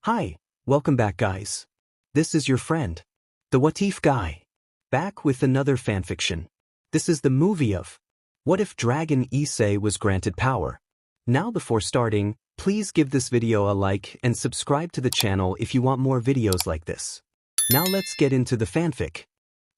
Hi, welcome back guys. This is your friend, the What If guy, back with another fanfiction. This is the movie of What If Dragon Issei was granted power. Now before starting, please give this video a like and subscribe to the channel if you want more videos like this. Now let's get into the fanfic.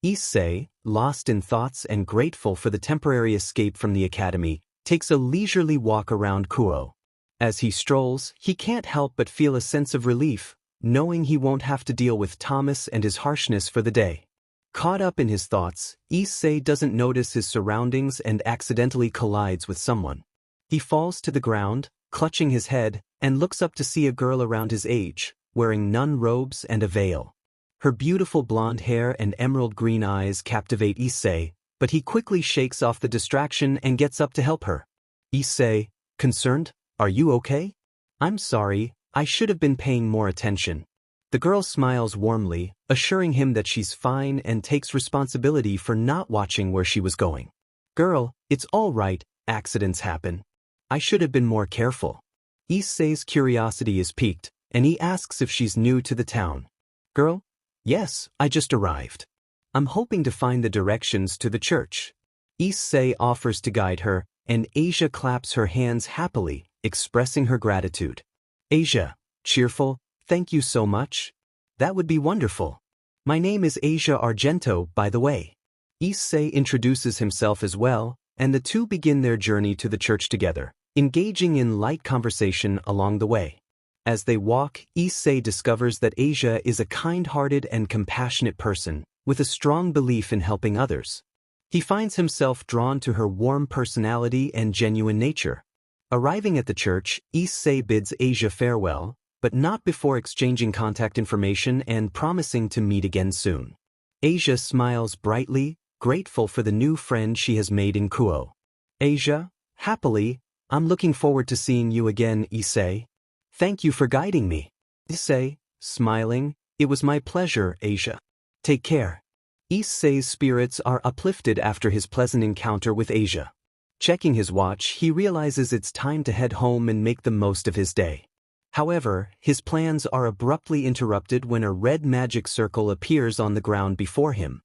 Issei, lost in thoughts and grateful for the temporary escape from the academy, takes a leisurely walk around Kuoh. As he strolls, he can't help but feel a sense of relief, knowing he won't have to deal with Thomas and his harshness for the day. Caught up in his thoughts, Issei doesn't notice his surroundings and accidentally collides with someone. He falls to the ground, clutching his head, and looks up to see a girl around his age, wearing nun robes and a veil. Her beautiful blonde hair and emerald green eyes captivate Issei, but he quickly shakes off the distraction and gets up to help her. Issei, concerned? Are you okay? I'm sorry, I should have been paying more attention. The girl smiles warmly, assuring him that she's fine and takes responsibility for not watching where she was going. Girl, it's all right, accidents happen. I should have been more careful. Issei's curiosity is piqued, and he asks if she's new to the town. Girl? Yes, I just arrived. I'm hoping to find the directions to the church. Issei offers to guide her, and Asia claps her hands happily, expressing her gratitude. Asia, cheerful, thank you so much. That would be wonderful. My name is Asia Argento, by the way. Issei introduces himself as well, and the two begin their journey to the church together, engaging in light conversation along the way. As they walk, Issei discovers that Asia is a kind-hearted and compassionate person, with a strong belief in helping others. He finds himself drawn to her warm personality and genuine nature. Arriving at the church, Issei bids Asia farewell, but not before exchanging contact information and promising to meet again soon. Asia smiles brightly, grateful for the new friend she has made in Kuoh. Asia, happily, I'm looking forward to seeing you again, Issei. Thank you for guiding me. Issei, smiling, it was my pleasure, Asia. Take care. Issei's spirits are uplifted after his pleasant encounter with Asia. Checking his watch, he realizes it's time to head home and make the most of his day. However, his plans are abruptly interrupted when a red magic circle appears on the ground before him.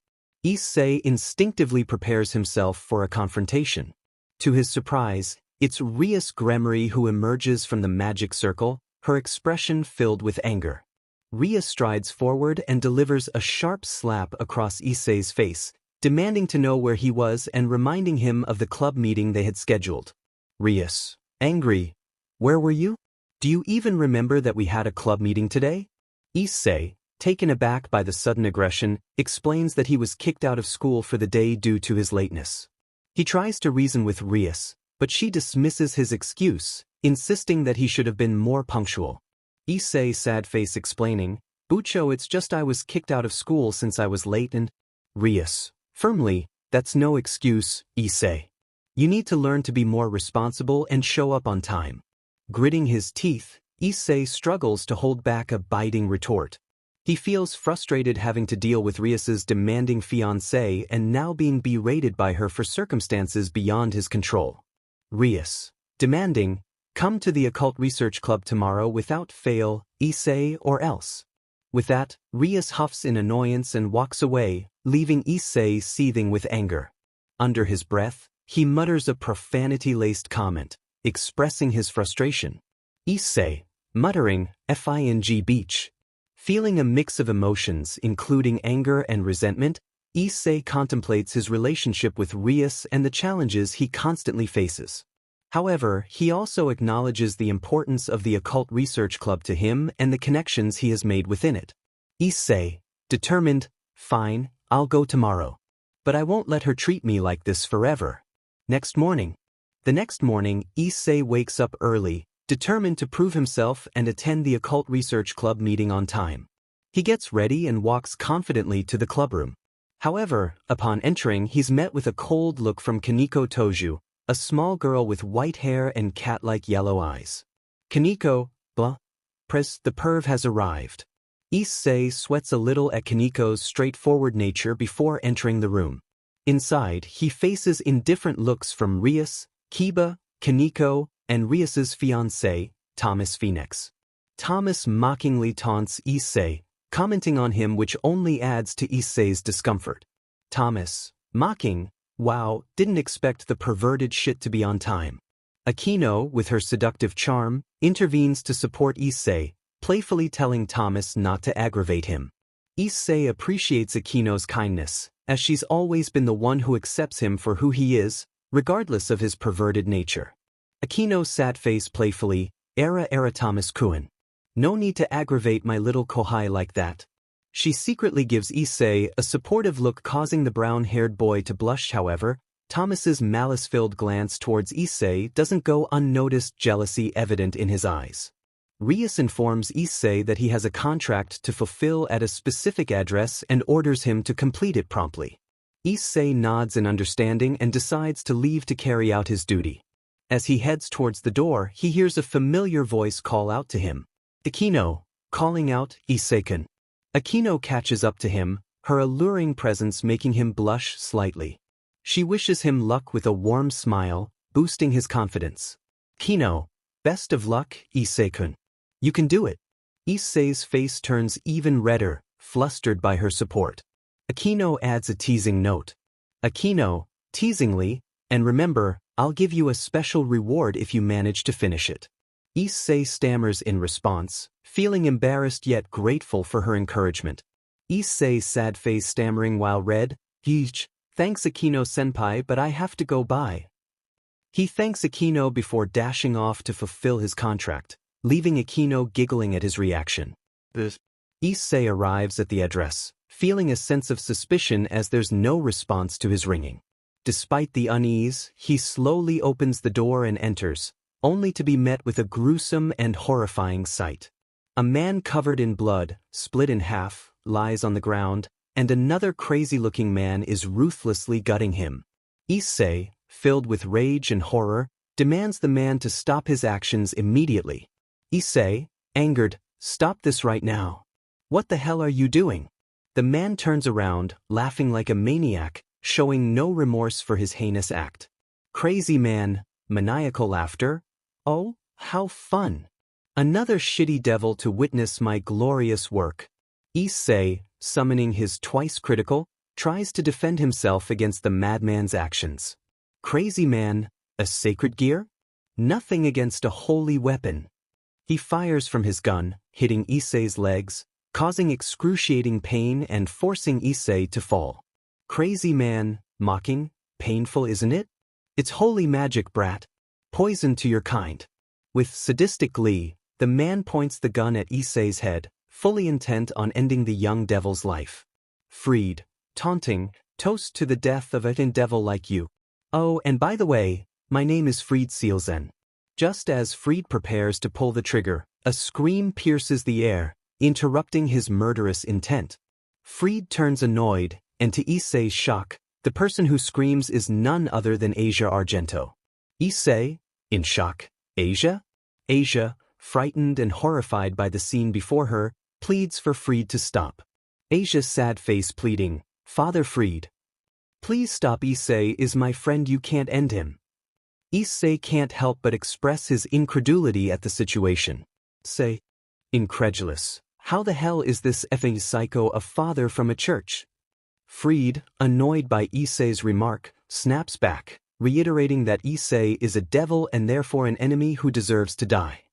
Issei instinctively prepares himself for a confrontation. To his surprise, it's Rias Gremory who emerges from the magic circle, her expression filled with anger. Rias strides forward and delivers a sharp slap across Issei's face, demanding to know where he was and reminding him of the club meeting they had scheduled. Rias, angry, where were you? Do you even remember that we had a club meeting today? Issei, taken aback by the sudden aggression, explains that he was kicked out of school for the day due to his lateness. He tries to reason with Rias, but she dismisses his excuse, insisting that he should have been more punctual. Issei, sad face, explaining, Bucho, it's just I was kicked out of school since I was late and… Rias, firmly, that's no excuse, Issei. You need to learn to be more responsible and show up on time. Gritting his teeth, Issei struggles to hold back a biting retort. He feels frustrated having to deal with Rias's demanding fiancée and now being berated by her for circumstances beyond his control. Rias, demanding, come to the Occult Research Club tomorrow without fail, Issei, or else. With that, Rias huffs in annoyance and walks away, leaving Issei seething with anger. Under his breath, he mutters a profanity-laced comment, expressing his frustration. Issei, muttering, "Fing beach." Feeling a mix of emotions including anger and resentment, Issei contemplates his relationship with Rias and the challenges he constantly faces. However, he also acknowledges the importance of the Occult Research Club to him and the connections he has made within it. Issei, determined, fine, I'll go tomorrow. But I won't let her treat me like this forever. Next morning. The next morning, Issei wakes up early, determined to prove himself and attend the Occult Research Club meeting on time. He gets ready and walks confidently to the clubroom. However, upon entering, he's met with a cold look from Kaneko Toju, a small girl with white hair and cat-like yellow eyes. Kaneko, blah, press, the perv has arrived. Issei sweats a little at Kaneko's straightforward nature before entering the room. Inside, he faces indifferent looks from Rias, Kiba, Kaneko, and Rias's fiancé, Thomas Phenex. Thomas mockingly taunts Issei, commenting on him, which only adds to Issei's discomfort. Thomas, mocking, wow, didn't expect the perverted shit to be on time. Akeno, with her seductive charm, intervenes to support Issei, playfully telling Thomas not to aggravate him. Issei appreciates Akeno's kindness, as she's always been the one who accepts him for who he is, regardless of his perverted nature. Akeno sad face playfully, era Thomas Kuoh. No need to aggravate my little Kuoh like that. She secretly gives Issei a supportive look, causing the brown-haired boy to blush. However, Thomas's malice-filled glance towards Issei doesn't go unnoticed, jealousy evident in his eyes. Rias informs Issei that he has a contract to fulfill at a specific address and orders him to complete it promptly. Issei nods in understanding and decides to leave to carry out his duty. As he heads towards the door, he hears a familiar voice call out to him. Akeno, calling out, Issei-kun. Akeno catches up to him, her alluring presence making him blush slightly. She wishes him luck with a warm smile, boosting his confidence. Akeno, best of luck, Issei-kun. You can do it. Issei's face turns even redder, flustered by her support. Akeno adds a teasing note. Akeno, teasingly, and remember, I'll give you a special reward if you manage to finish it. Issei stammers in response, feeling embarrassed yet grateful for her encouragement. Issei's sad face stammering while red, thanks Akeno-senpai, but I have to go by. He thanks Akeno before dashing off to fulfill his contract, leaving Akeno giggling at his reaction. Issei arrives at the address, feeling a sense of suspicion as there's no response to his ringing. Despite the unease, he slowly opens the door and enters, only to be met with a gruesome and horrifying sight. A man covered in blood, split in half, lies on the ground, and another crazy-looking man is ruthlessly gutting him. Issei, filled with rage and horror, demands the man to stop his actions immediately. Issei, angered, stop this right now. What the hell are you doing? The man turns around, laughing like a maniac, showing no remorse for his heinous act. Crazy man, maniacal laughter? Oh, how fun! Another shitty devil to witness my glorious work. Issei, summoning his twice critical, tries to defend himself against the madman's actions. Crazy man, a sacred gear? Nothing against a holy weapon. He fires from his gun, hitting Issei's legs, causing excruciating pain and forcing Issei to fall. Crazy man, mocking, painful isn't it? It's holy magic, brat. Poison to your kind. With sadistic glee, the man points the gun at Issei's head, fully intent on ending the young devil's life. Freed, taunting, toast to the death of a devil like you. Oh, and by the way, my name is Freed Sealzen. Just as Freed prepares to pull the trigger, a scream pierces the air, interrupting his murderous intent. Freed turns annoyed, and to Issei's shock, the person who screams is none other than Asia Argento. Issei, in shock. Asia? Asia, frightened and horrified by the scene before her, pleads for Freed to stop. Asia's sad face pleading, Father Freed. Please stop, Issei is my friend, you can't end him. Issei can't help but express his incredulity at the situation. Say, incredulous, how the hell is this effing psycho a father from a church? Freed, annoyed by Issei's remark, snaps back, reiterating that Issei is a devil and therefore an enemy who deserves to die.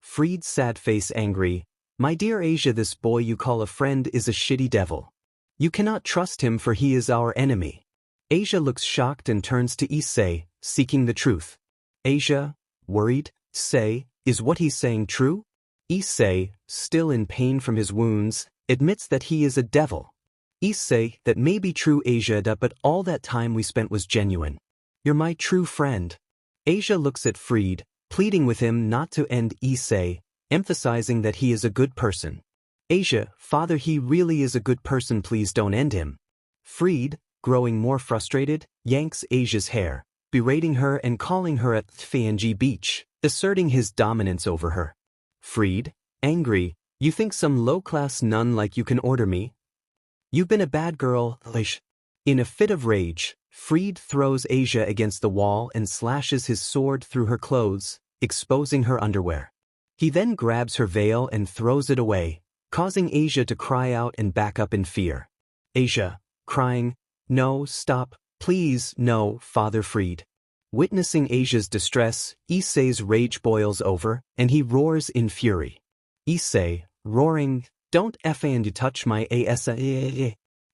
Freed's sad face angry, my dear Asia, this boy you call a friend is a shitty devil. You cannot trust him for he is our enemy. Asia looks shocked and turns to Issei, seeking the truth. Asia, worried, say, is what he's saying true? Issei, still in pain from his wounds, admits that he is a devil. Issei, that may be true, Asia, but all that time we spent was genuine. You're my true friend. Asia looks at Freed, pleading with him not to end Issei, emphasizing that he is a good person. Asia, Father, he really is a good person, please don't end him. Freed, growing more frustrated, yanks Asia's hair, berating her and calling her a fiancee beach, asserting his dominance over her. Freed, angry, you think some low-class nun like you can order me? You've been a bad girl, Lish. In a fit of rage, Freed throws Asia against the wall and slashes his sword through her clothes, exposing her underwear. He then grabs her veil and throws it away, causing Asia to cry out and back up in fear. Asia, crying, "No, stop, please, no, Father Fried." Witnessing Asia's distress, Issei's rage boils over, and he roars in fury. Issei, roaring, "Don't you touch my asa."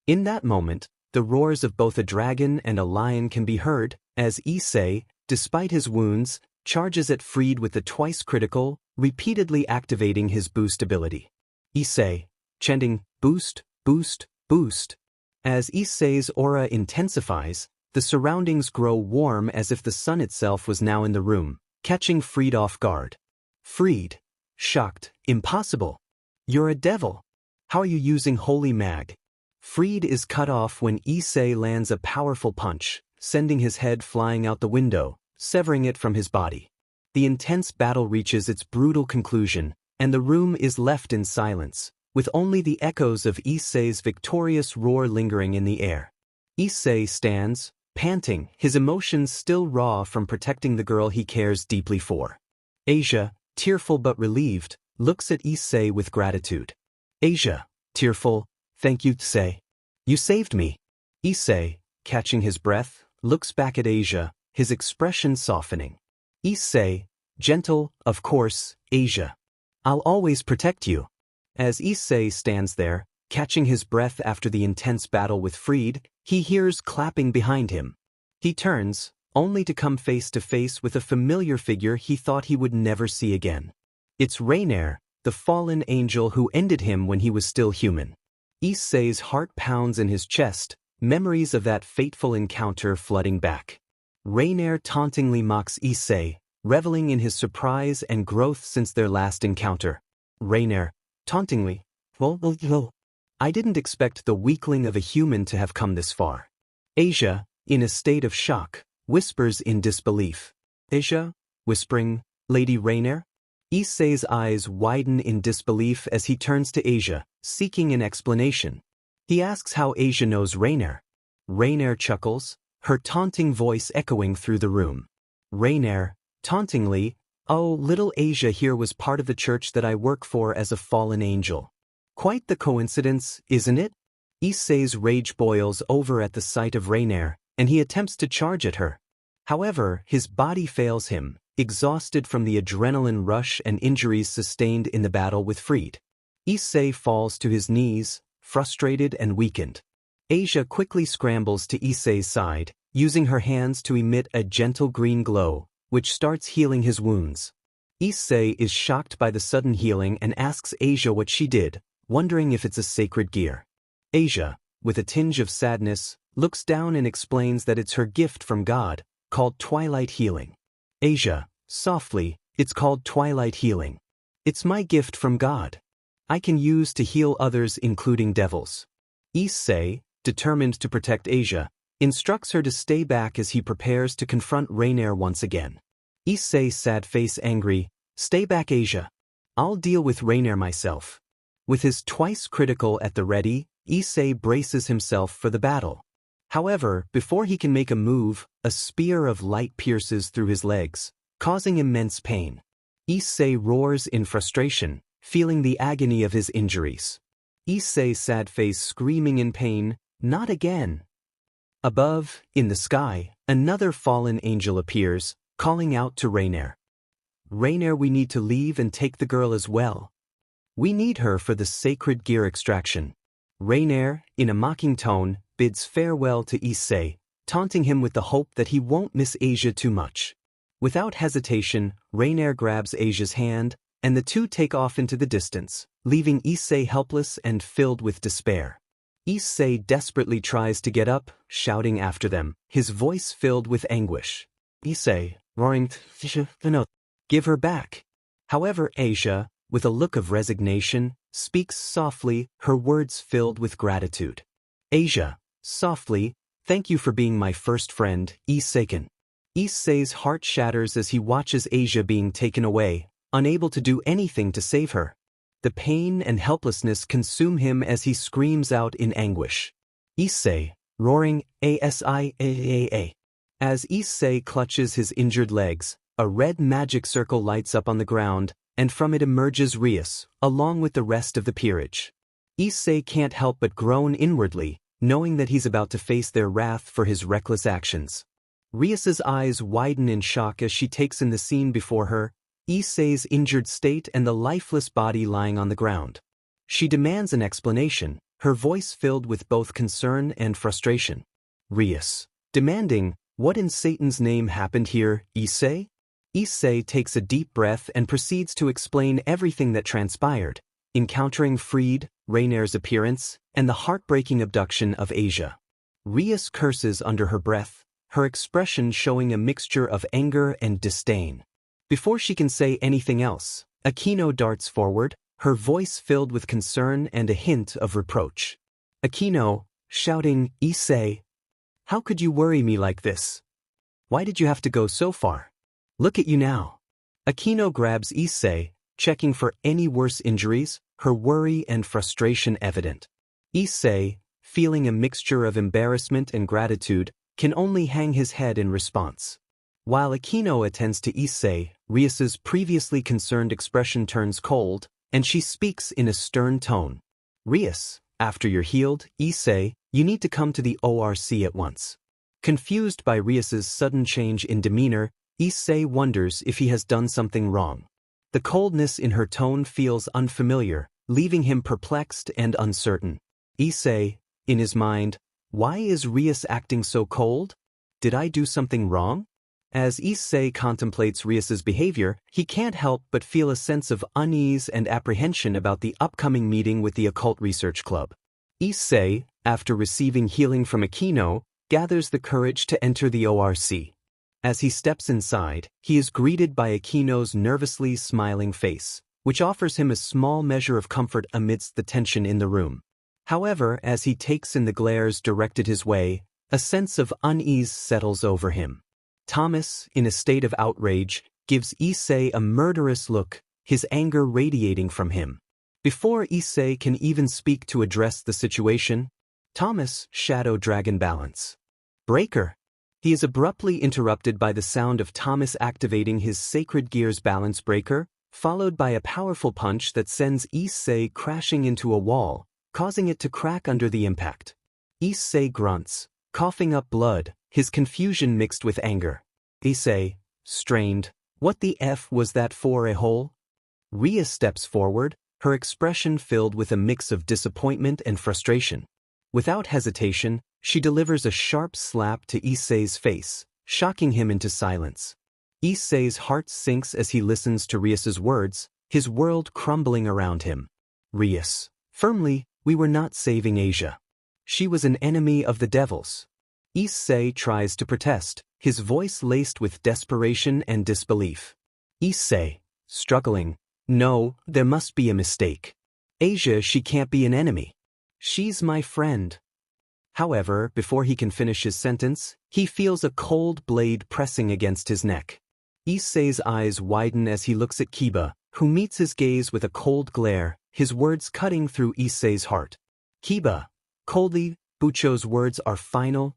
In that moment, the roars of both a dragon and a lion can be heard, as Issei, despite his wounds, charges at Fried with the twice critical, repeatedly activating his boost ability. Issei, chanting, "Boost, boost, boost." As Issei's aura intensifies, the surroundings grow warm as if the sun itself was now in the room, catching Fried off guard. Fried, shocked, "Impossible. You're a devil. How are you using holy mag?" Fried is cut off when Issei lands a powerful punch, sending his head flying out the window, severing it from his body. The intense battle reaches its brutal conclusion, and the room is left in silence, with only the echoes of Issei's victorious roar lingering in the air. Issei stands, panting, his emotions still raw from protecting the girl he cares deeply for. Asia, tearful but relieved, looks at Issei with gratitude. Asia, tearful, "Thank you, Issei. You saved me." Issei, catching his breath, looks back at Asia, his expression softening. Issei, gentle, "Of course, Asia. I'll always protect you." As Issei stands there, catching his breath after the intense battle with Fried, he hears clapping behind him. He turns, only to come face to face with a familiar figure he thought he would never see again. It's Raynare, the fallen angel who ended him when he was still human. Issei's heart pounds in his chest, memories of that fateful encounter flooding back. Raynare tauntingly mocks Issei, reveling in his surprise and growth since their last encounter. Raynare, tauntingly, "Well, I didn't expect the weakling of a human to have come this far." Asia, in a state of shock, whispers in disbelief. "Asia?" whispering, "Lady Raynare?" Issei's eyes widen in disbelief as he turns to Asia, seeking an explanation. He asks how Asia knows Raynare. Raynare chuckles, her taunting voice echoing through the room. Raynare, tauntingly, "Oh, little Asia here was part of the church that I work for as a fallen angel." Quite the coincidence, isn't it? Issei's rage boils over at the sight of Raynare, and he attempts to charge at her. However, his body fails him, exhausted from the adrenaline rush and injuries sustained in the battle with Fried. Issei falls to his knees, frustrated and weakened. Asia quickly scrambles to Issei's side, using her hands to emit a gentle green glow, which starts healing his wounds. Issei is shocked by the sudden healing and asks Asia what she did, wondering if it's a sacred gear. Asia, with a tinge of sadness, looks down and explains that it's her gift from God, called Twilight Healing. Asia, softly, "It's called Twilight Healing. It's my gift from God. I can use to heal others including devils." Issei, determined to protect Asia, instructs her to stay back as he prepares to confront Raynare once again. Issei, sad face angry, "Stay back, Asia. I'll deal with Raynare myself." With his twice critical at the ready, Issei braces himself for the battle. However, before he can make a move, a spear of light pierces through his legs, causing immense pain. Issei roars in frustration, feeling the agony of his injuries. Issei, sad face screaming in pain, "Not again." Above, in the sky, another fallen angel appears, calling out to Raynare. "Raynare, we need to leave and take the girl as well. We need her for the sacred gear extraction." Raynare, in a mocking tone, bids farewell to Issei, taunting him with the hope that he won't miss Asia too much. Without hesitation, Raynare grabs Asia's hand, and the two take off into the distance, leaving Issei helpless and filled with despair. Issei desperately tries to get up, shouting after them, his voice filled with anguish. Issei, roaring, "Give her back." However, Asia, with a look of resignation, speaks softly, her words filled with gratitude. Asia, softly, "Thank you for being my first friend, Issei-kun." Issei's heart shatters as he watches Asia being taken away, unable to do anything to save her. The pain and helplessness consume him as he screams out in anguish. Issei, roaring, "Asiaa." As Issei clutches his injured legs, a red magic circle lights up on the ground, and from it emerges Rias, along with the rest of the peerage. Issei can't help but groan inwardly, knowing that he's about to face their wrath for his reckless actions. Rias's eyes widen in shock as she takes in the scene before her, Issei's injured state and the lifeless body lying on the ground. She demands an explanation, her voice filled with both concern and frustration. Rias, demanding, "What in Satan's name happened here, Issei?" Issei takes a deep breath and proceeds to explain everything that transpired, encountering Freed, Raynare's appearance, and the heartbreaking abduction of Asia. Rias curses under her breath, her expression showing a mixture of anger and disdain. Before she can say anything else, Akeno darts forward, her voice filled with concern and a hint of reproach. Akeno, shouting, "Issei, how could you worry me like this? Why did you have to go so far? Look at you now." Akeno grabs Issei, checking for any worse injuries, her worry and frustration evident. Issei, feeling a mixture of embarrassment and gratitude, can only hang his head in response. While Akeno attends to Issei, Rias's previously concerned expression turns cold, and she speaks in a stern tone. "Rias, after you're healed, Issei, you need to come to the ORC at once." Confused by Rias's sudden change in demeanor, Issei wonders if he has done something wrong. The coldness in her tone feels unfamiliar, leaving him perplexed and uncertain. Issei, in his mind, why is Rias acting so cold? Did I do something wrong? As Issei contemplates Rias's behavior, he can't help but feel a sense of unease and apprehension about the upcoming meeting with the Occult Research Club. Issei, after receiving healing from Akeno, gathers the courage to enter the ORC. As he steps inside, he is greeted by Akeno's nervously smiling face, which offers him a small measure of comfort amidst the tension in the room. However, as he takes in the glares directed his way, a sense of unease settles over him. Thomas, in a state of outrage, gives Issei a murderous look, his anger radiating from him. Before Issei can even speak to address the situation, Thomas, Shadow Dragon Balance. Breaker. He is abruptly interrupted by the sound of Thomas activating his Sacred Gears Balance Breaker, followed by a powerful punch that sends Issei crashing into a wall, causing it to crack under the impact. Issei grunts, coughing up blood, his confusion mixed with anger. Issei, strained, "What the F was that for, a hole?" Rias steps forward, her expression filled with a mix of disappointment and frustration. Without hesitation, she delivers a sharp slap to Issei's face, shocking him into silence. Issei's heart sinks as he listens to Rias's words, his world crumbling around him. Rias, firmly, "We were not saving Asia. She was an enemy of the devil's." Issei tries to protest, his voice laced with desperation and disbelief. Issei, struggling, "No, there must be a mistake. Asia, she can't be an enemy. She's my friend." However, before he can finish his sentence, he feels a cold blade pressing against his neck. Issei's eyes widen as he looks at Kiba, who meets his gaze with a cold glare, his words cutting through Issei's heart. Kiba, coldly, Bucho's words are final.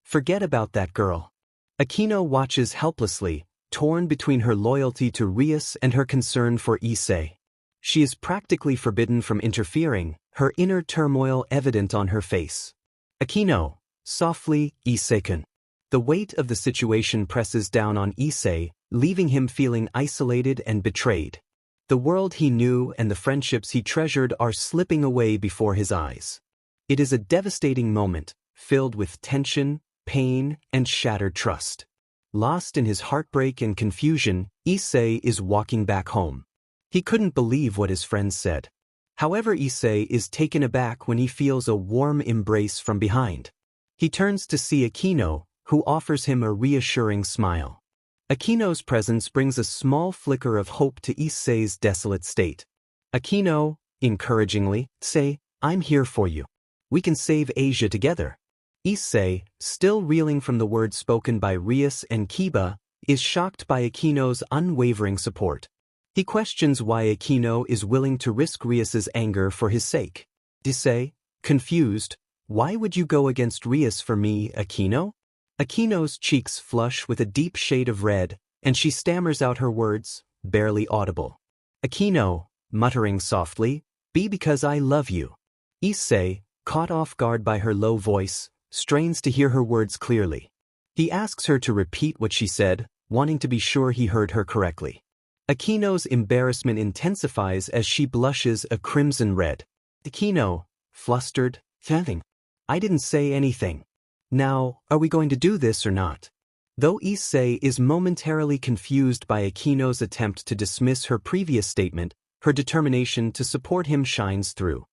Forget about that girl. Akeno watches helplessly, torn between her loyalty to Rias and her concern for Issei. She is practically forbidden from interfering, her inner turmoil evident on her face. Akeno, softly, Issei-kun. The weight of the situation presses down on Issei, leaving him feeling isolated and betrayed. The world he knew and the friendships he treasured are slipping away before his eyes. It is a devastating moment, filled with tension, pain, and shattered trust. Lost in his heartbreak and confusion, Issei is walking back home. He couldn't believe what his friends said. However, Issei is taken aback when he feels a warm embrace from behind. He turns to see Akeno, who offers him a reassuring smile. Akeno's presence brings a small flicker of hope to Issei's desolate state. Akeno, encouragingly, "Say, I'm here for you. We can save Asia together." Issei, still reeling from the words spoken by Rias and Kiba, is shocked by Akeno's unwavering support. He questions why Akeno is willing to risk Rias's anger for his sake. Issei, confused, "Why would you go against Rias for me, Akeno?" Akeno's cheeks flush with a deep shade of red, and she stammers out her words, barely audible. Akeno, muttering softly, "Be because I love you." Issei, caught off guard by her low voice, strains to hear her words clearly. He asks her to repeat what she said, wanting to be sure he heard her correctly. Akeno's embarrassment intensifies as she blushes a crimson red. Akeno, flustered, "Nothing. I didn't say anything. Now, are we going to do this or not?" Though Issei is momentarily confused by Akeno's attempt to dismiss her previous statement, her determination to support him shines through.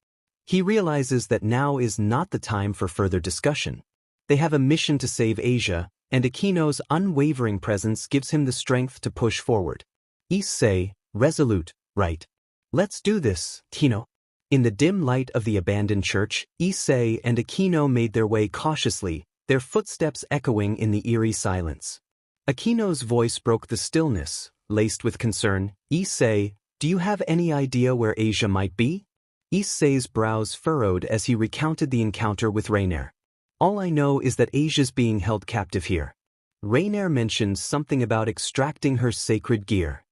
He realizes that now is not the time for further discussion. They have a mission to save Asia, and Akeno's unwavering presence gives him the strength to push forward. Issei, resolute, "Right. Let's do this, Akeno." In the dim light of the abandoned church, Issei and Akeno made their way cautiously, their footsteps echoing in the eerie silence. Akeno's voice broke the stillness, laced with concern. "Issei, do you have any idea where Asia might be?" Issei's brows furrowed as he recounted the encounter with Raynare. "All I know is that Asia's being held captive here. Raynare mentioned something about extracting her sacred gear."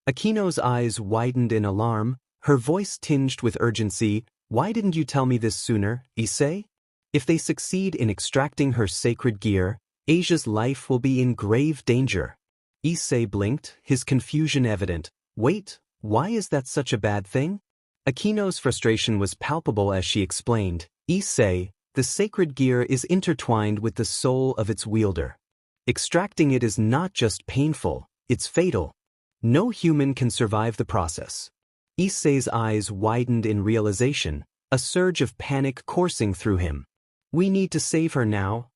Akeno's eyes widened in alarm, her voice tinged with urgency. "Why didn't you tell me this sooner, Issei? If they succeed in extracting her sacred gear, Asia's life will be in grave danger." Issei blinked, his confusion evident. "Wait, why is that such a bad thing?" Akeno's frustration was palpable as she explained. "Issei, the sacred gear is intertwined with the soul of its wielder. Extracting it is not just painful, it's fatal. No human can survive the process." Issei's eyes widened in realization, a surge of panic coursing through him. "We need to save her now."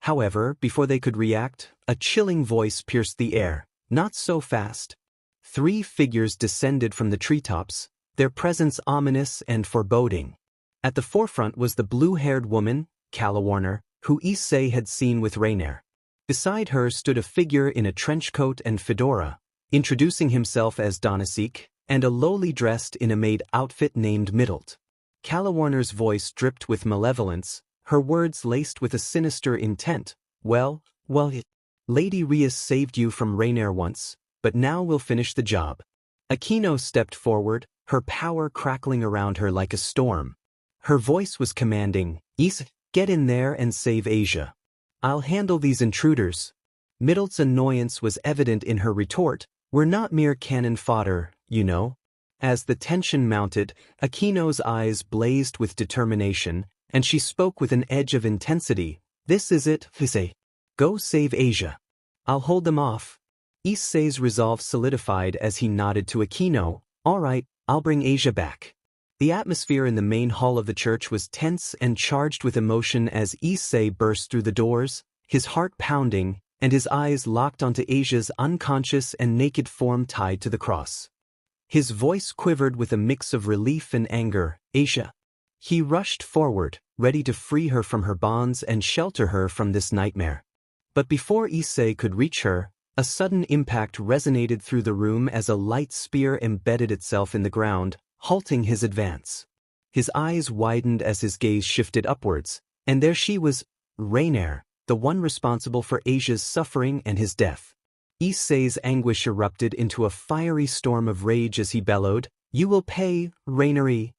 However, before they could react, a chilling voice pierced the air. "Not so fast." 3 figures descended from the treetops, their presence ominous and foreboding. At the forefront was the blue-haired woman, Kuoh, who Issei had seen with Raynare. Beside her stood a figure in a trenchcoat and fedora, introducing himself as Donasik, and a lowly dressed in a maid outfit named Middlet. Kuoh's voice dripped with malevolence, her words laced with a sinister intent. Well, Lady Rias saved you from Raynare once, but now we'll finish the job." Akeno stepped forward, her power crackling around her like a storm. Her voice was commanding. "Issei, get in there and save Asia. I'll handle these intruders." Middlet's annoyance was evident in her retort. "We're not mere cannon fodder, you know." As the tension mounted, Akeno's eyes blazed with determination, and she spoke with an edge of intensity. "This is it, Issei. Go save Asia. I'll hold them off." Issei's resolve solidified as he nodded to Akeno. "All right, I'll bring Asia back." The atmosphere in the main hall of the church was tense and charged with emotion as Issei burst through the doors, his heart pounding, and his eyes locked onto Asia's unconscious and naked form tied to the cross. His voice quivered with a mix of relief and anger. "Asia." He rushed forward, ready to free her from her bonds and shelter her from this nightmare. But before Issei could reach her, a sudden impact resonated through the room as a light spear embedded itself in the ground, halting his advance. His eyes widened as his gaze shifted upwards, and there she was, Raynare, the one responsible for Asia's suffering and his death. Issei's anguish erupted into a fiery storm of rage as he bellowed, "You will pay, Raynare."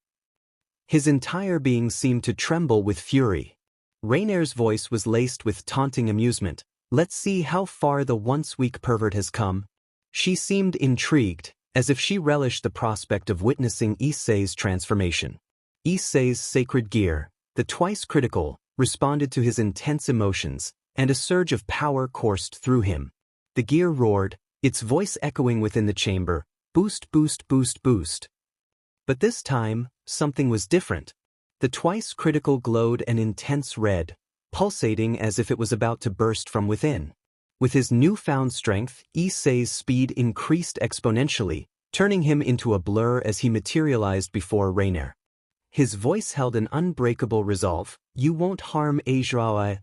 His entire being seemed to tremble with fury. Raynare's voice was laced with taunting amusement. "Let's see how far the once weak pervert has come." She seemed intrigued, as if she relished the prospect of witnessing Issei's transformation. Issei's sacred gear, the twice critical, responded to his intense emotions, and a surge of power coursed through him. The gear roared, its voice echoing within the chamber, "Boost, boost, boost, boost." But this time, something was different. The twice critical glowed an intense red, pulsating as if it was about to burst from within. With his newfound strength, Issei's speed increased exponentially, turning him into a blur as he materialized before Raynare. His voice held an unbreakable resolve. "You won't harm Asia."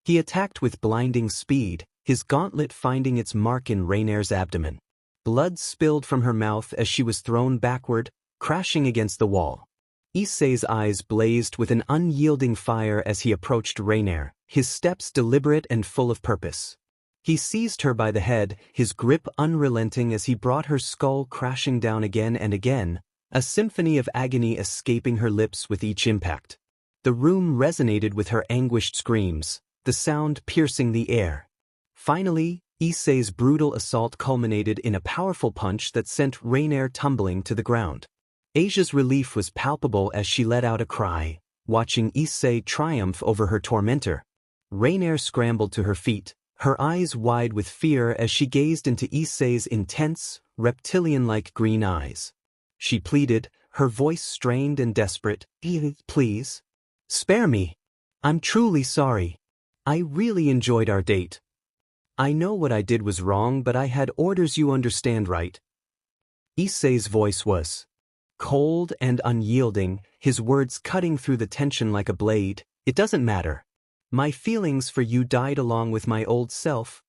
He attacked with blinding speed, his gauntlet finding its mark in Raynare's abdomen. Blood spilled from her mouth as she was thrown backward, crashing against the wall. Issei's eyes blazed with an unyielding fire as he approached Raynare, his steps deliberate and full of purpose. He seized her by the head, his grip unrelenting as he brought her skull crashing down again and again, a symphony of agony escaping her lips with each impact. The room resonated with her anguished screams, the sound piercing the air. Finally, Issei's brutal assault culminated in a powerful punch that sent Raynare tumbling to the ground. Asia's relief was palpable as she let out a cry, watching Issei triumph over her tormentor. Raynare scrambled to her feet, her eyes wide with fear as she gazed into Issei's intense, reptilian-like green eyes. She pleaded, her voice strained and desperate, "Please, spare me. I'm truly sorry. I really enjoyed our date. I know what I did was wrong, but I had orders, you understand, right?" Issei's voice was cold and unyielding, his words cutting through the tension like a blade. "It doesn't matter. My feelings for you died along with my old self."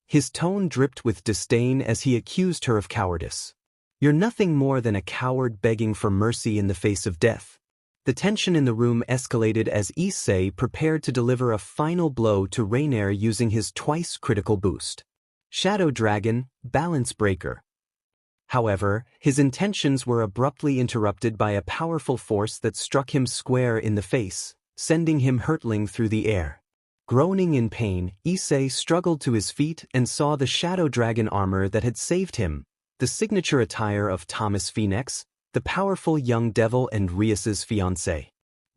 His tone dripped with disdain as he accused her of cowardice. "You're nothing more than a coward begging for mercy in the face of death." The tension in the room escalated as Issei prepared to deliver a final blow to Raynare using his twice-critical boost. Shadow Dragon, Balance Breaker. However, his intentions were abruptly interrupted by a powerful force that struck him square in the face, sending him hurtling through the air. Groaning in pain, Issei struggled to his feet and saw the Shadow Dragon armor that had saved him, the signature attire of Thomas Phenex, the powerful young devil and Rias's fiancée.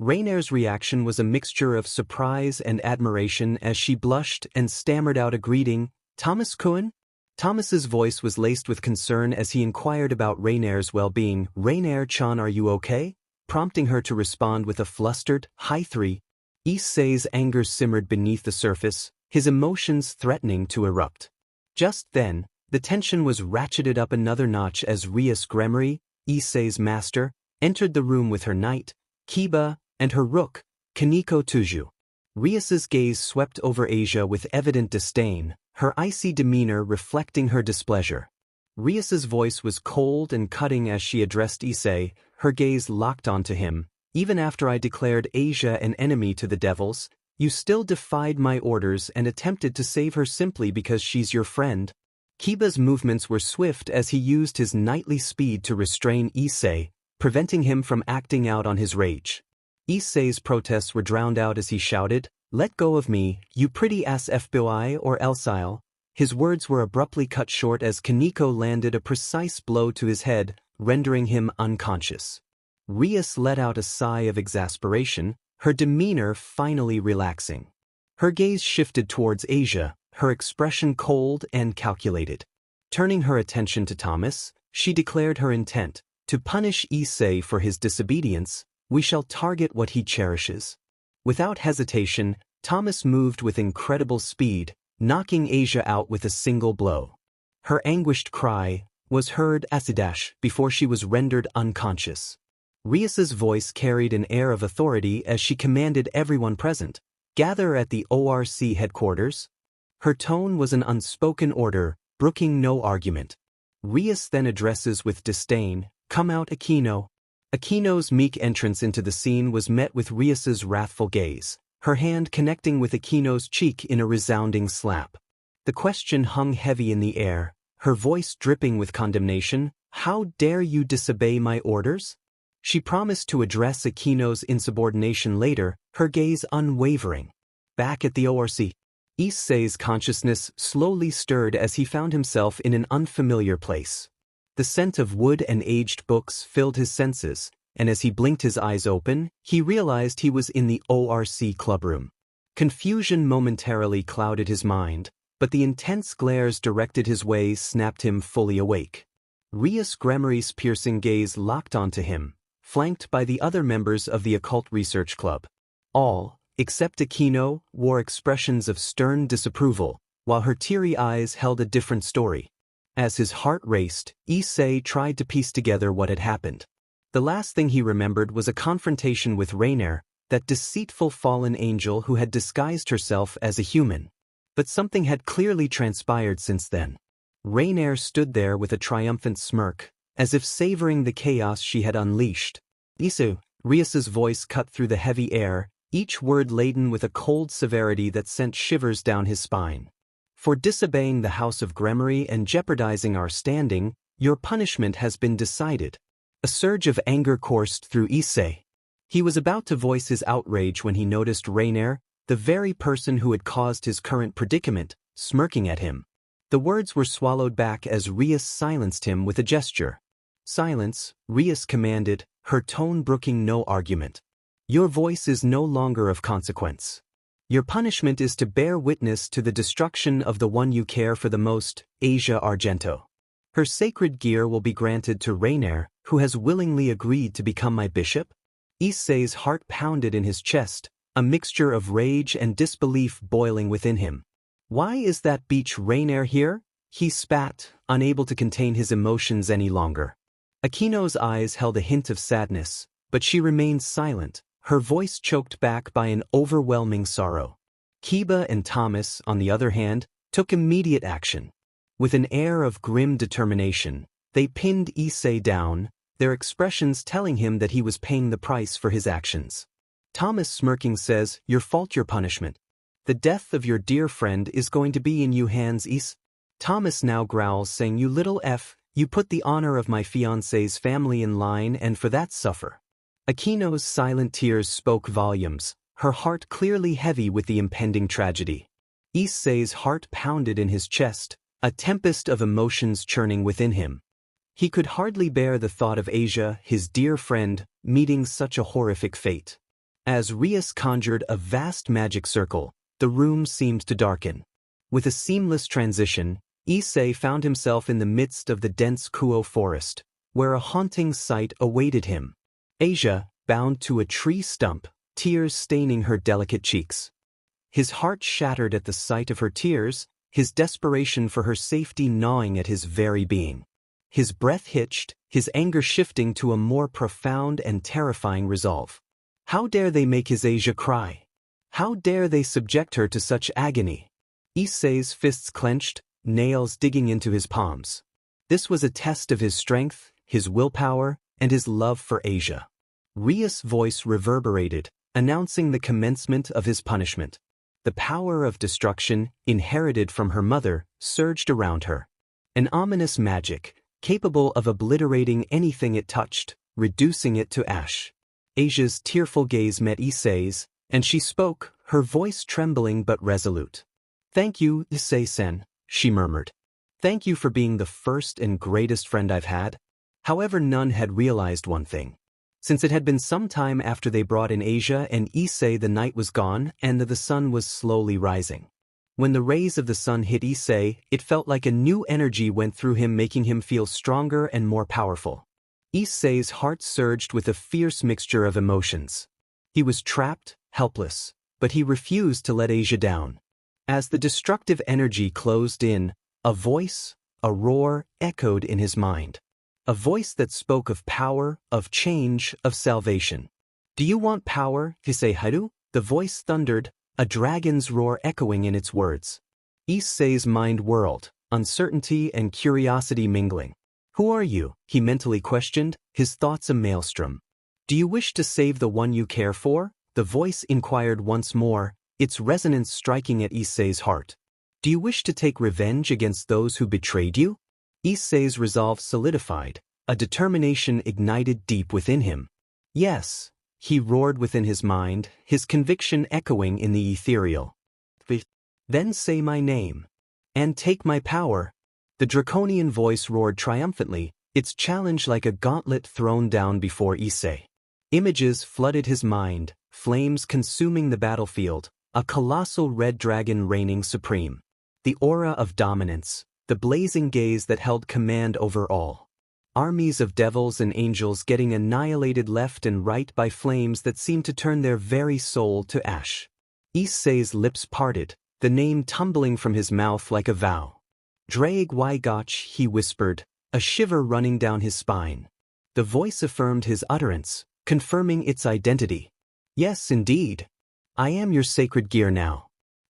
Raynare's reaction was a mixture of surprise and admiration as she blushed and stammered out a greeting, "Thomas-kun?" Thomas's voice was laced with concern as he inquired about Raynare's well-being. "Raynare-chan, are you okay?" prompting her to respond with a flustered, "Hi 3. Issei's anger simmered beneath the surface, his emotions threatening to erupt. Just then, the tension was ratcheted up another notch as Rias Gremory, Issei's master, entered the room with her knight, Kiba, and her rook, Kaneko Tuju. Rias's gaze swept over Asia with evident disdain, her icy demeanor reflecting her displeasure. Rias's voice was cold and cutting as she addressed Issei, her gaze locked onto him. "Even after I declared Asia an enemy to the devils, you still defied my orders and attempted to save her simply because she's your friend." Kiba's movements were swift as he used his knightly speed to restrain Issei, preventing him from acting out on his rage. Issei's protests were drowned out as he shouted, "Let go of me, you pretty ass FBI or else I'll." His words were abruptly cut short as Kaneko landed a precise blow to his head, rendering him unconscious. Rias let out a sigh of exasperation, her demeanor finally relaxing. Her gaze shifted towards Asia, her expression cold and calculated. Turning her attention to Thomas, she declared her intent, to punish Issei for his disobedience. "We shall target what he cherishes." Without hesitation, Thomas moved with incredible speed, knocking Asia out with a single blow. Her anguished cry was heard "Asidash" before she was rendered unconscious. Rias's voice carried an air of authority as she commanded everyone present, "Gather at the ORC headquarters." Her tone was an unspoken order, brooking no argument. Rias then addresses with disdain, "Come out, Akeno." Akeno's meek entrance into the scene was met with Rias's wrathful gaze, her hand connecting with Akeno's cheek in a resounding slap. The question hung heavy in the air, her voice dripping with condemnation, "How dare you disobey my orders?" She promised to address Akeno's insubordination later, her gaze unwavering. Back at the ORC, Issei's consciousness slowly stirred as he found himself in an unfamiliar place. The scent of wood and aged books filled his senses, and as he blinked his eyes open, he realized he was in the ORC clubroom. Confusion momentarily clouded his mind, but the intense glares directed his way snapped him fully awake. Rias Gremory's piercing gaze locked onto him, flanked by the other members of the Occult Research Club. All, except Akeno, wore expressions of stern disapproval, while her teary eyes held a different story. As his heart raced, Issei tried to piece together what had happened. The last thing he remembered was a confrontation with Raynare, that deceitful fallen angel who had disguised herself as a human. But something had clearly transpired since then. Raynare stood there with a triumphant smirk, as if savoring the chaos she had unleashed. "Issei," Rias's voice cut through the heavy air, each word laden with a cold severity that sent shivers down his spine. For disobeying the House of Gremory and jeopardizing our standing, your punishment has been decided. A surge of anger coursed through Issei. He was about to voice his outrage when he noticed Raynare, the very person who had caused his current predicament, smirking at him. The words were swallowed back as Rias silenced him with a gesture. Silence, Rias commanded, her tone brooking no argument. Your voice is no longer of consequence. Your punishment is to bear witness to the destruction of the one you care for the most, Asia Argento. Her sacred gear will be granted to Raynare, who has willingly agreed to become my bishop? Issei's heart pounded in his chest, a mixture of rage and disbelief boiling within him. Why is that beach Raynare here? He spat, unable to contain his emotions any longer. Akeno's eyes held a hint of sadness, but she remained silent, her voice choked back by an overwhelming sorrow. Kiba and Thomas, on the other hand, took immediate action. With an air of grim determination, they pinned Issei down, their expressions telling him that he was paying the price for his actions. Thomas smirking says, your fault, your punishment. The death of your dear friend is going to be in you hands, Issei. Thomas now growls saying, you little f, you put the honor of my fiance's family in line and for that suffer. Akeno's silent tears spoke volumes, her heart clearly heavy with the impending tragedy. Issei's heart pounded in his chest, a tempest of emotions churning within him. He could hardly bear the thought of Asia, his dear friend, meeting such a horrific fate. As Rias conjured a vast magic circle, the room seemed to darken. With a seamless transition, Issei found himself in the midst of the dense Kuoh forest, where a haunting sight awaited him. Asia, bound to a tree stump, tears staining her delicate cheeks. His heart shattered at the sight of her tears, his desperation for her safety gnawing at his very being. His breath hitched, his anger shifting to a more profound and terrifying resolve. How dare they make his Asia cry? How dare they subject her to such agony? Issei's fists clenched, nails digging into his palms. This was a test of his strength, his willpower, and his love for Asia. Rias' voice reverberated, announcing the commencement of his punishment. The power of destruction, inherited from her mother, surged around her. An ominous magic, capable of obliterating anything it touched, reducing it to ash. Asia's tearful gaze met Issei's, and she spoke, her voice trembling but resolute. Thank you, Issei-san, she murmured. Thank you for being the first and greatest friend I've had. However, none had realized one thing. Since it had been some time after they brought in Asia and Issei, the night was gone and the sun was slowly rising. When the rays of the sun hit Issei, it felt like a new energy went through him, making him feel stronger and more powerful. Issei's heart surged with a fierce mixture of emotions. He was trapped, helpless, but he refused to let Asia down. As the destructive energy closed in, a voice, a roar, echoed in his mind. A voice that spoke of power, of change, of salvation. Do you want power, Issei Hyoudou? The voice thundered, a dragon's roar echoing in its words. Issei's mind whirled, uncertainty and curiosity mingling. Who are you? He mentally questioned, his thoughts a maelstrom. Do you wish to save the one you care for? The voice inquired once more, its resonance striking at Issei's heart. Do you wish to take revenge against those who betrayed you? Issei's resolve solidified, a determination ignited deep within him. Yes, he roared within his mind, his conviction echoing in the ethereal. Then say my name. And take my power. The draconian voice roared triumphantly, its challenge like a gauntlet thrown down before Issei. Images flooded his mind, flames consuming the battlefield, a colossal red dragon reigning supreme. The aura of dominance, the blazing gaze that held command over all. Armies of devils and angels getting annihilated left and right by flames that seemed to turn their very soul to ash. Issei's lips parted, the name tumbling from his mouth like a vow. Drag Wygotch, he whispered, a shiver running down his spine. The voice affirmed his utterance, confirming its identity. Yes, indeed. I am your sacred gear now.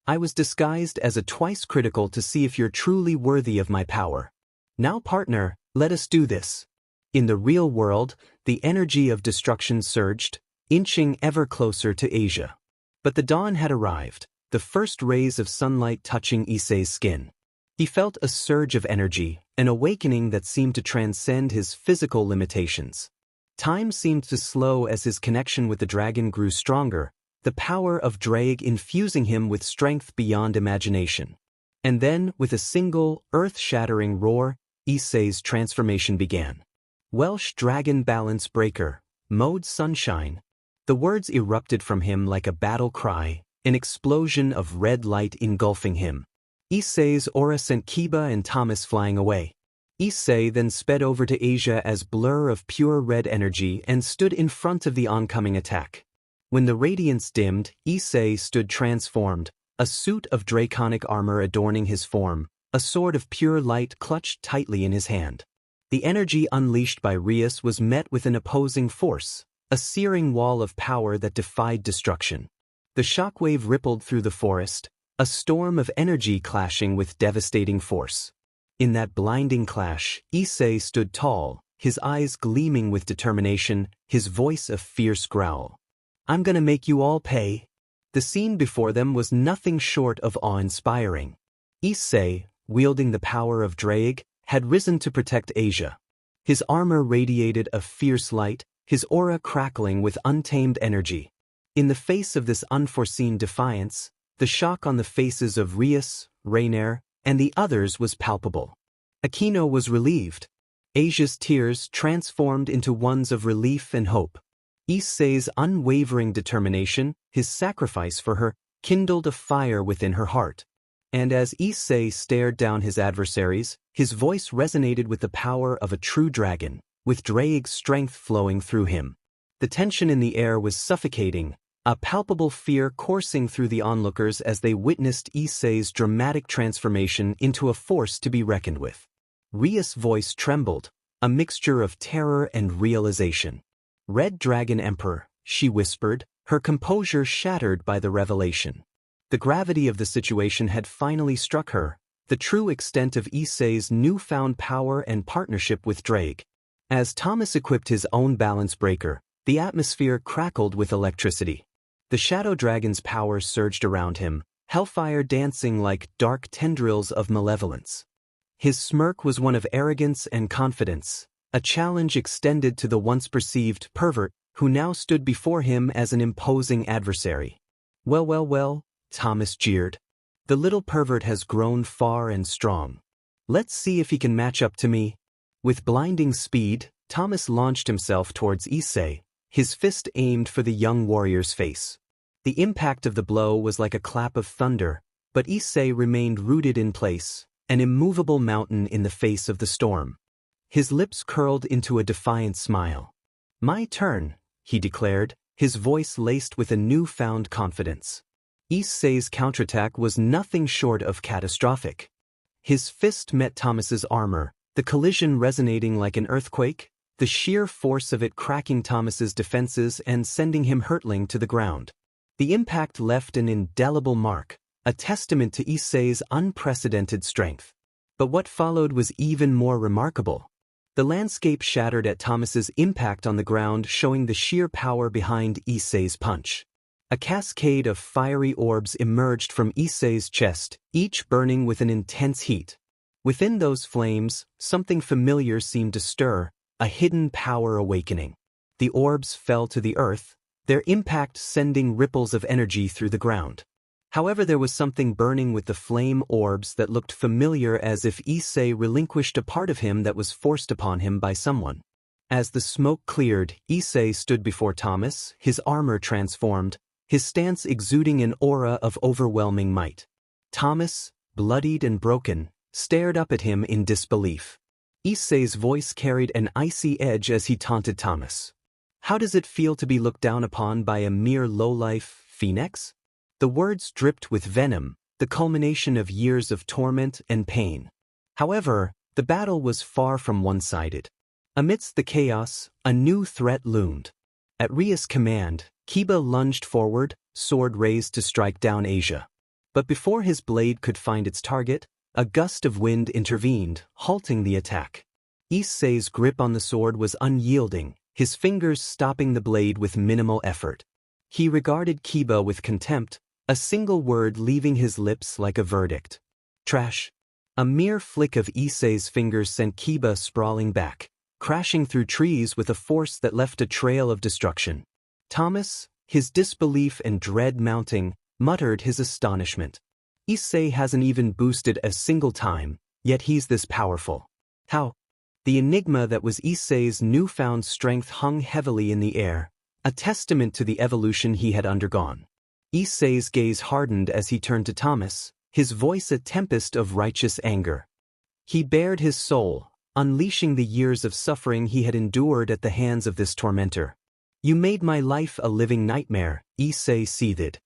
I was disguised as a twice critical to see if you're truly worthy of my power. Now, partner, let us do this. In the real world, the energy of destruction surged, inching ever closer to Asia. But the dawn had arrived, the first rays of sunlight touching Issei's skin. He felt a surge of energy, an awakening that seemed to transcend his physical limitations. Time seemed to slow as his connection with the dragon grew stronger, the power of Drake infusing him with strength beyond imagination. And then, with a single, earth-shattering roar, Issei's transformation began. Welsh Dragon Balance Breaker, Mode Sunshine. The words erupted from him like a battle cry, an explosion of red light engulfing him. Issei's aura sent Kiba and Thomas flying away. Issei then sped over to Asia as blur of pure red energy and stood in front of the oncoming attack. When the radiance dimmed, Issei stood transformed, a suit of draconic armor adorning his form, a sword of pure light clutched tightly in his hand. The energy unleashed by Rias was met with an opposing force, a searing wall of power that defied destruction. The shockwave rippled through the forest, a storm of energy clashing with devastating force. In that blinding clash, Issei stood tall, his eyes gleaming with determination, his voice a fierce growl. "I'm gonna make you all pay." The scene before them was nothing short of awe-inspiring. Issei, wielding the power of Drake, had risen to protect Asia. His armor radiated a fierce light, his aura crackling with untamed energy. In the face of this unforeseen defiance, the shock on the faces of Rias, Raynare, and the others was palpable. Akeno was relieved. Asia's tears transformed into ones of relief and hope. Issei's unwavering determination, his sacrifice for her, kindled a fire within her heart. And as Issei stared down his adversaries, his voice resonated with the power of a true dragon, with Drake's strength flowing through him. The tension in the air was suffocating, a palpable fear coursing through the onlookers as they witnessed Issei's dramatic transformation into a force to be reckoned with. Rias' voice trembled, a mixture of terror and realization. "Red Dragon Emperor," she whispered, her composure shattered by the revelation. The gravity of the situation had finally struck her, the true extent of Issei's newfound power and partnership with Drake. As Thomas equipped his own balance breaker, the atmosphere crackled with electricity. The shadow dragon's power surged around him, hellfire dancing like dark tendrils of malevolence. His smirk was one of arrogance and confidence, a challenge extended to the once perceived pervert who now stood before him as an imposing adversary. Well, Thomas jeered. "The little pervert has grown far and strong. Let's see if he can match up to me." With blinding speed, Thomas launched himself towards Issei, his fist aimed for the young warrior's face. The impact of the blow was like a clap of thunder, but Issei remained rooted in place, an immovable mountain in the face of the storm. His lips curled into a defiant smile. "My turn," he declared, his voice laced with a newfound confidence. Issei's counterattack was nothing short of catastrophic. His fist met Thomas's armor, the collision resonating like an earthquake, the sheer force of it cracking Thomas's defenses and sending him hurtling to the ground. The impact left an indelible mark, a testament to Issei's unprecedented strength. But what followed was even more remarkable. The landscape shattered at Thomas's impact on the ground, showing the sheer power behind Issei's punch. A cascade of fiery orbs emerged from Issei's chest, each burning with an intense heat. Within those flames, something familiar seemed to stir, a hidden power awakening. The orbs fell to the earth, their impact sending ripples of energy through the ground. However, there was something burning with the flame orbs that looked familiar, as if Issei relinquished a part of him that was forced upon him by someone. As the smoke cleared, Issei stood before Thomas, his armor transformed, his stance exuding an aura of overwhelming might. Thomas, bloodied and broken, stared up at him in disbelief. Issei's voice carried an icy edge as he taunted Thomas. "How does it feel to be looked down upon by a mere lowlife, Phenex?" The words dripped with venom, the culmination of years of torment and pain. However, the battle was far from one-sided. Amidst the chaos, a new threat loomed. At Rias' command, Kiba lunged forward, sword raised to strike down Asia. But before his blade could find its target, a gust of wind intervened, halting the attack. Issei's grip on the sword was unyielding, his fingers stopping the blade with minimal effort. He regarded Kiba with contempt, a single word leaving his lips like a verdict. Trash. A mere flick of Issei's fingers sent Kiba sprawling back, crashing through trees with a force that left a trail of destruction. Thomas, his disbelief and dread mounting, muttered his astonishment. Issei hasn't even boosted a single time, yet he's this powerful. How? The enigma that was Issei's newfound strength hung heavily in the air, a testament to the evolution he had undergone. Issei's gaze hardened as he turned to Thomas, his voice a tempest of righteous anger. He bared his soul, unleashing the years of suffering he had endured at the hands of this tormentor. You made my life a living nightmare, Issei seethed.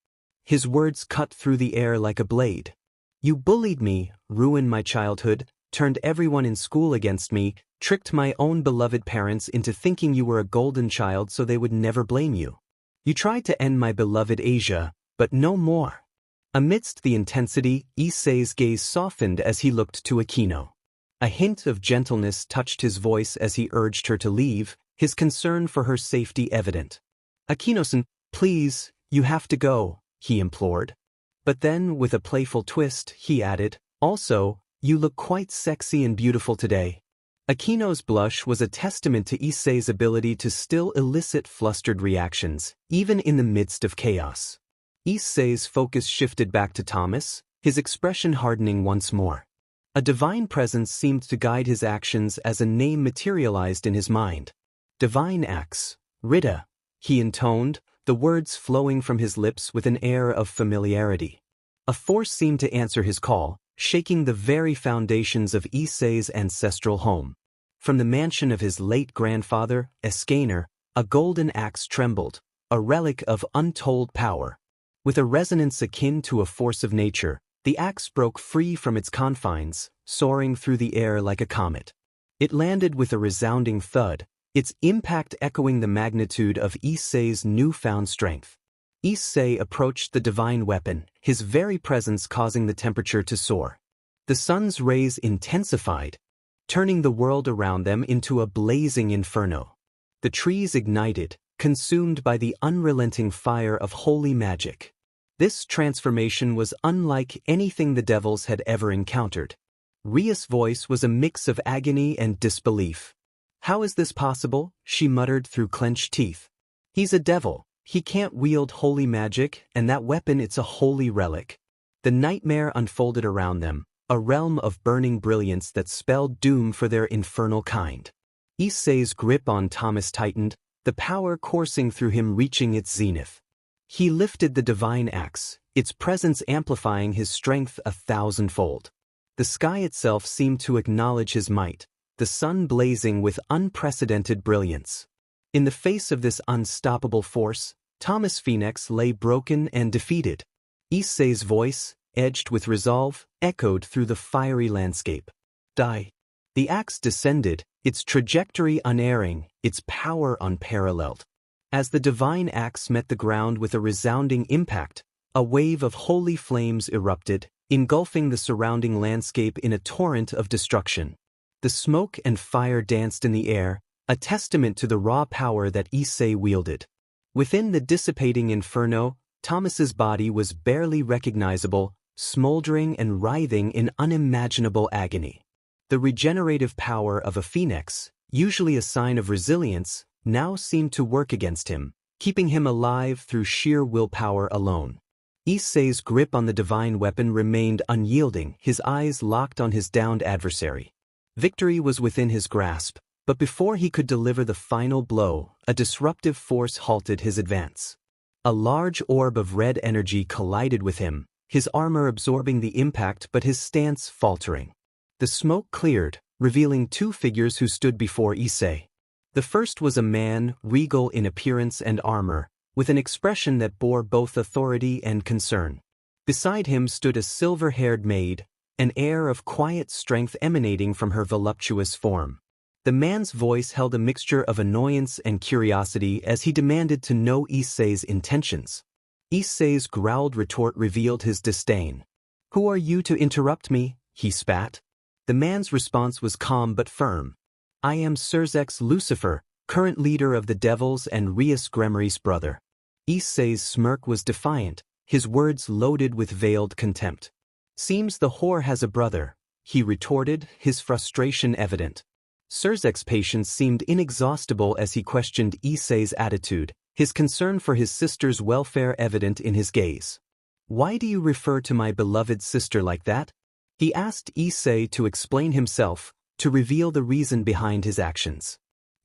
His words cut through the air like a blade. You bullied me, ruined my childhood, turned everyone in school against me, tricked my own beloved parents into thinking you were a golden child so they would never blame you. You tried to end my beloved Asia, but no more. Amidst the intensity, Issei's gaze softened as he looked to Akeno. A hint of gentleness touched his voice as he urged her to leave, his concern for her safety evident. Akeno-san, please, you have to go, he implored. But then, with a playful twist, he added, also, you look quite sexy and beautiful today. Akeno's blush was a testament to Issei's ability to still elicit flustered reactions, even in the midst of chaos. Issei's focus shifted back to Thomas, his expression hardening once more. A divine presence seemed to guide his actions as a name materialized in his mind. Divine Axe, Rita, he intoned, the words flowing from his lips with an air of familiarity. A force seemed to answer his call, shaking the very foundations of Issei's ancestral home. From the mansion of his late grandfather, Escanor, a golden axe trembled, a relic of untold power. With a resonance akin to a force of nature, the axe broke free from its confines, soaring through the air like a comet. It landed with a resounding thud, its impact echoing the magnitude of Issei's newfound strength. Issei approached the divine weapon, his very presence causing the temperature to soar. The sun's rays intensified, turning the world around them into a blazing inferno. The trees ignited, consumed by the unrelenting fire of holy magic. This transformation was unlike anything the devils had ever encountered. Ria's voice was a mix of agony and disbelief. How is this possible? She muttered through clenched teeth. He's a devil. He can't wield holy magic, and that weapon, it's a holy relic. The nightmare unfolded around them, a realm of burning brilliance that spelled doom for their infernal kind. Issei's grip on Thomas tightened, the power coursing through him reaching its zenith. He lifted the divine axe, its presence amplifying his strength 1,000-fold. The sky itself seemed to acknowledge his might, the sun blazing with unprecedented brilliance. In the face of this unstoppable force, Thomas Phenex lay broken and defeated. Issei's voice, edged with resolve, echoed through the fiery landscape. Die. The axe descended, its trajectory unerring, its power unparalleled. As the divine axe met the ground with a resounding impact, a wave of holy flames erupted, engulfing the surrounding landscape in a torrent of destruction. The smoke and fire danced in the air, a testament to the raw power that Issei wielded. Within the dissipating inferno, Thomas's body was barely recognizable, smoldering and writhing in unimaginable agony. The regenerative power of a phoenix, usually a sign of resilience, now seemed to work against him, keeping him alive through sheer willpower alone. Issei's grip on the divine weapon remained unyielding, his eyes locked on his downed adversary. Victory was within his grasp, but before he could deliver the final blow, a disruptive force halted his advance. A large orb of red energy collided with him, his armor absorbing the impact but his stance faltering. The smoke cleared, revealing two figures who stood before Issei. The first was a man, regal in appearance and armor, with an expression that bore both authority and concern. Beside him stood a silver-haired maid, an air of quiet strength emanating from her voluptuous form. The man's voice held a mixture of annoyance and curiosity as he demanded to know Issei's intentions. Issei's growled retort revealed his disdain. "Who are you to interrupt me?" he spat. The man's response was calm but firm. "I am Sirzechs Lucifer, current leader of the devils and Rias Gremory's brother." Issei's smirk was defiant, his words loaded with veiled contempt. Seems the whore has a brother, he retorted, his frustration evident. Sirzechs' patience seemed inexhaustible as he questioned Issei's attitude, his concern for his sister's welfare evident in his gaze. Why do you refer to my beloved sister like that? He asked Issei to explain himself, to reveal the reason behind his actions.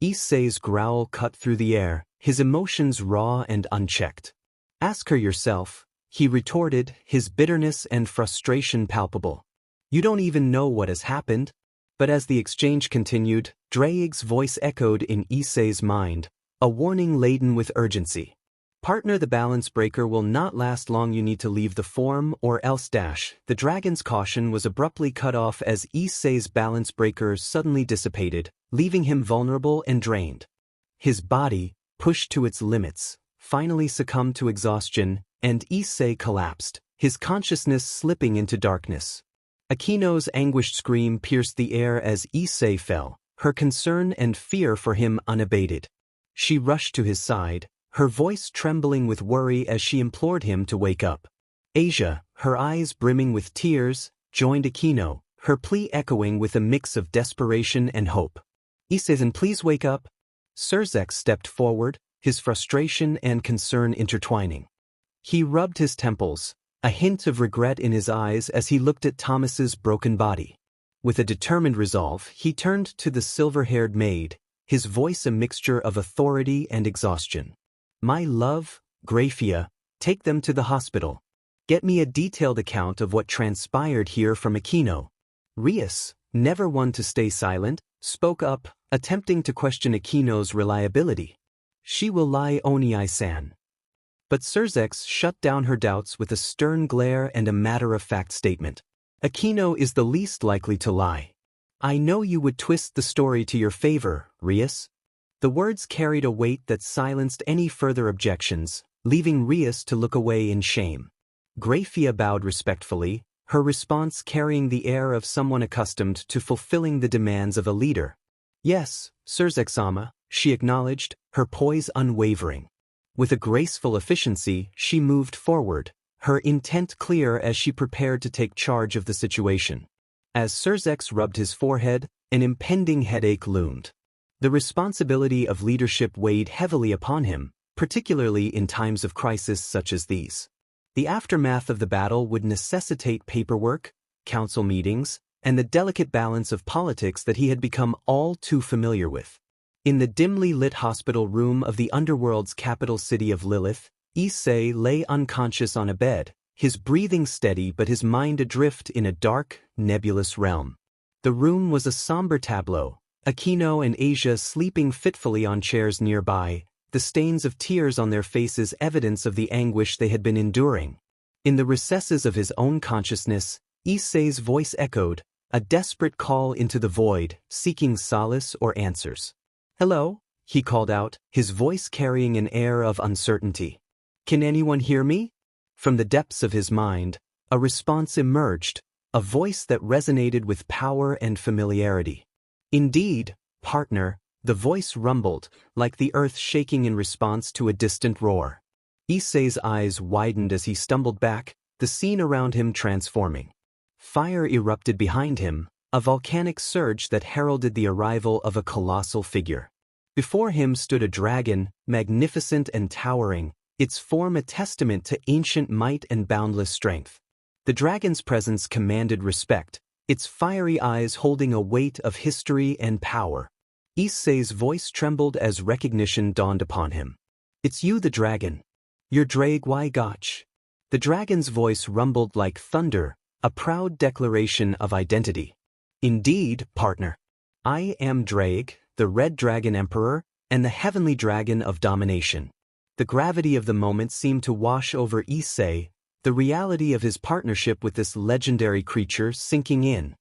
Issei's growl cut through the air, his emotions raw and unchecked. Ask her yourself, he retorted, his bitterness and frustration palpable. You don't even know what has happened. But as the exchange continued, Draig's voice echoed in Issei's mind, a warning laden with urgency. Partner, the balance breaker will not last long. You need to leave the form or else dash. The dragon's caution was abruptly cut off as Issei's balance breaker suddenly dissipated, leaving him vulnerable and drained. His body, pushed to its limits, finally succumbed to exhaustion, and Issei collapsed, his consciousness slipping into darkness. Akeno's anguished scream pierced the air as Issei fell, her concern and fear for him unabated. She rushed to his side, her voice trembling with worry as she implored him to wake up. Asia, her eyes brimming with tears, joined Akeno, her plea echoing with a mix of desperation and hope. Issei-san, please wake up. Sirzechs stepped forward, his frustration and concern intertwining. He rubbed his temples, a hint of regret in his eyes as he looked at Thomas's broken body. With a determined resolve, he turned to the silver-haired maid, his voice a mixture of authority and exhaustion. My love, Grafia, take them to the hospital. Get me a detailed account of what transpired here from Akeno. Rias, never one to stay silent, spoke up, attempting to question Akeno's reliability. She will lie, Onee-San. But Sirzechs shut down her doubts with a stern glare and a matter-of-fact statement. Akeno is the least likely to lie. I know you would twist the story to your favor, Rias. The words carried a weight that silenced any further objections, leaving Rias to look away in shame. Grafia bowed respectfully, her response carrying the air of someone accustomed to fulfilling the demands of a leader. Yes, Sirzechs-sama, she acknowledged, her poise unwavering. With a graceful efficiency, she moved forward, her intent clear as she prepared to take charge of the situation. As Sirzechs rubbed his forehead, an impending headache loomed. The responsibility of leadership weighed heavily upon him, particularly in times of crisis such as these. The aftermath of the battle would necessitate paperwork, council meetings, and the delicate balance of politics that he had become all too familiar with. In the dimly lit hospital room of the Underworld's capital city of Lilith, Issei lay unconscious on a bed, his breathing steady but his mind adrift in a dark, nebulous realm. The room was a somber tableau, Akeno and Asia sleeping fitfully on chairs nearby, the stains of tears on their faces evidence of the anguish they had been enduring. In the recesses of his own consciousness, Issei's voice echoed, a desperate call into the void, seeking solace or answers. Hello, he called out, his voice carrying an air of uncertainty. Can anyone hear me? From the depths of his mind, a response emerged, a voice that resonated with power and familiarity. Indeed, partner, the voice rumbled, like the earth shaking in response to a distant roar. Issei's eyes widened as he stumbled back, the scene around him transforming. Fire erupted behind him, a volcanic surge that heralded the arrival of a colossal figure. Before him stood a dragon, magnificent and towering, its form a testament to ancient might and boundless strength. The dragon's presence commanded respect, its fiery eyes holding a weight of history and power. Issei's voice trembled as recognition dawned upon him. It's you, the dragon. You're Draig Gotch. The dragon's voice rumbled like thunder, a proud declaration of identity. Indeed, partner. I am Draig, the Red Dragon Emperor, and the Heavenly Dragon of Domination. The gravity of the moment seemed to wash over Issei, the reality of his partnership with this legendary creature sinking in.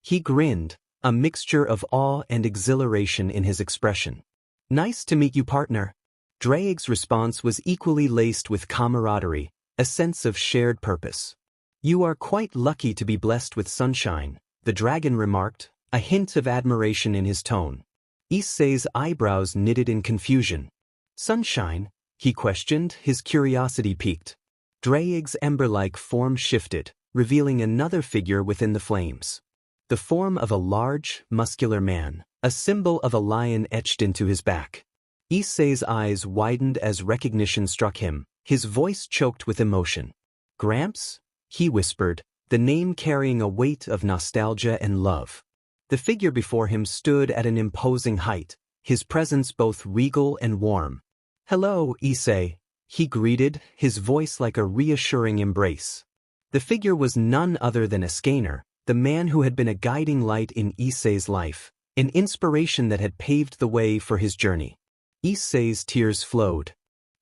He grinned, a mixture of awe and exhilaration in his expression. Nice to meet you, partner. Draig's response was equally laced with camaraderie, a sense of shared purpose. You are quite lucky to be blessed with sunshine, the dragon remarked, a hint of admiration in his tone. Issei's eyebrows knitted in confusion. Sunshine? He questioned, his curiosity piqued. Draig's ember-like form shifted, revealing another figure within the flames. The form of a large, muscular man, a symbol of a lion etched into his back. Issei's eyes widened as recognition struck him, his voice choked with emotion. "Gramps?" he whispered, the name carrying a weight of nostalgia and love. The figure before him stood at an imposing height, his presence both regal and warm. "Hello, Issei," he greeted, his voice like a reassuring embrace. The figure was none other than Escanor, the man who had been a guiding light in Issei's life, an inspiration that had paved the way for his journey. Issei's tears flowed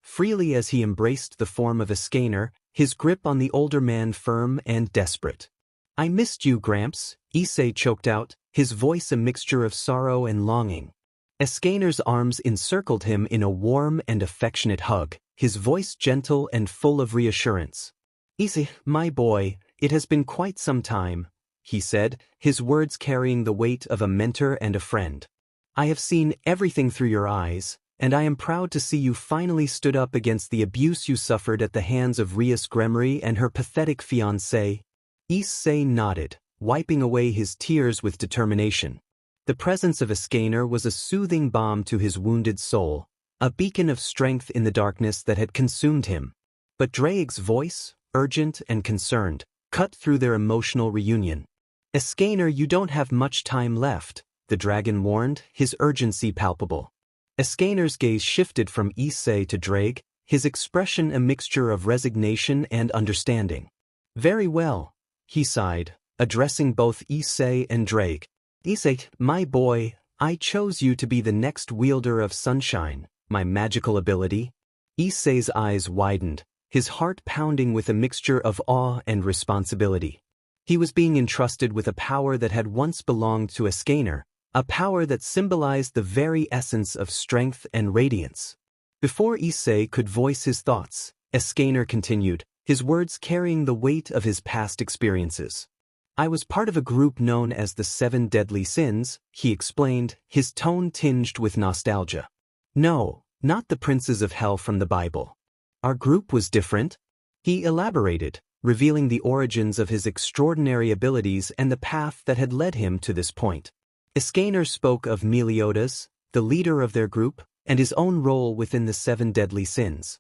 freely as he embraced the form of Escanor, his grip on the older man firm and desperate. "I missed you, Gramps," Issei choked out, his voice a mixture of sorrow and longing. Escanor's arms encircled him in a warm and affectionate hug, his voice gentle and full of reassurance. "Issei, my boy, it has been quite some time," he said, his words carrying the weight of a mentor and a friend. "I have seen everything through your eyes, and I am proud to see you finally stood up against the abuse you suffered at the hands of Rias Gremory and her pathetic fiancé." Issei nodded, wiping away his tears with determination. The presence of Escanor was a soothing balm to his wounded soul, a beacon of strength in the darkness that had consumed him. But Draig's voice, urgent and concerned, cut through their emotional reunion. "Escanor, you don't have much time left," the dragon warned, his urgency palpable. Escanor's gaze shifted from Issei to Draig, his expression a mixture of resignation and understanding. "Very well," he sighed, addressing both Issei and Draig. "Issei, my boy, I chose you to be the next wielder of sunshine, my magical ability." Issei's eyes widened, his heart pounding with a mixture of awe and responsibility. He was being entrusted with a power that had once belonged to Escanor, a power that symbolized the very essence of strength and radiance. Before Issei could voice his thoughts, Escanor continued, his words carrying the weight of his past experiences. "I was part of a group known as the Seven Deadly Sins," he explained, his tone tinged with nostalgia. "No, not the princes of hell from the Bible. Our group was different," he elaborated, revealing the origins of his extraordinary abilities and the path that had led him to this point. Escanor spoke of Meliodas, the leader of their group, and his own role within the Seven Deadly Sins.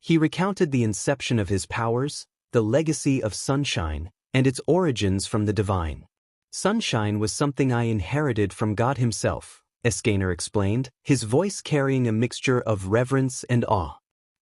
He recounted the inception of his powers, the legacy of sunshine, and its origins from the divine. "Sunshine was something I inherited from God himself," Escanor explained, his voice carrying a mixture of reverence and awe.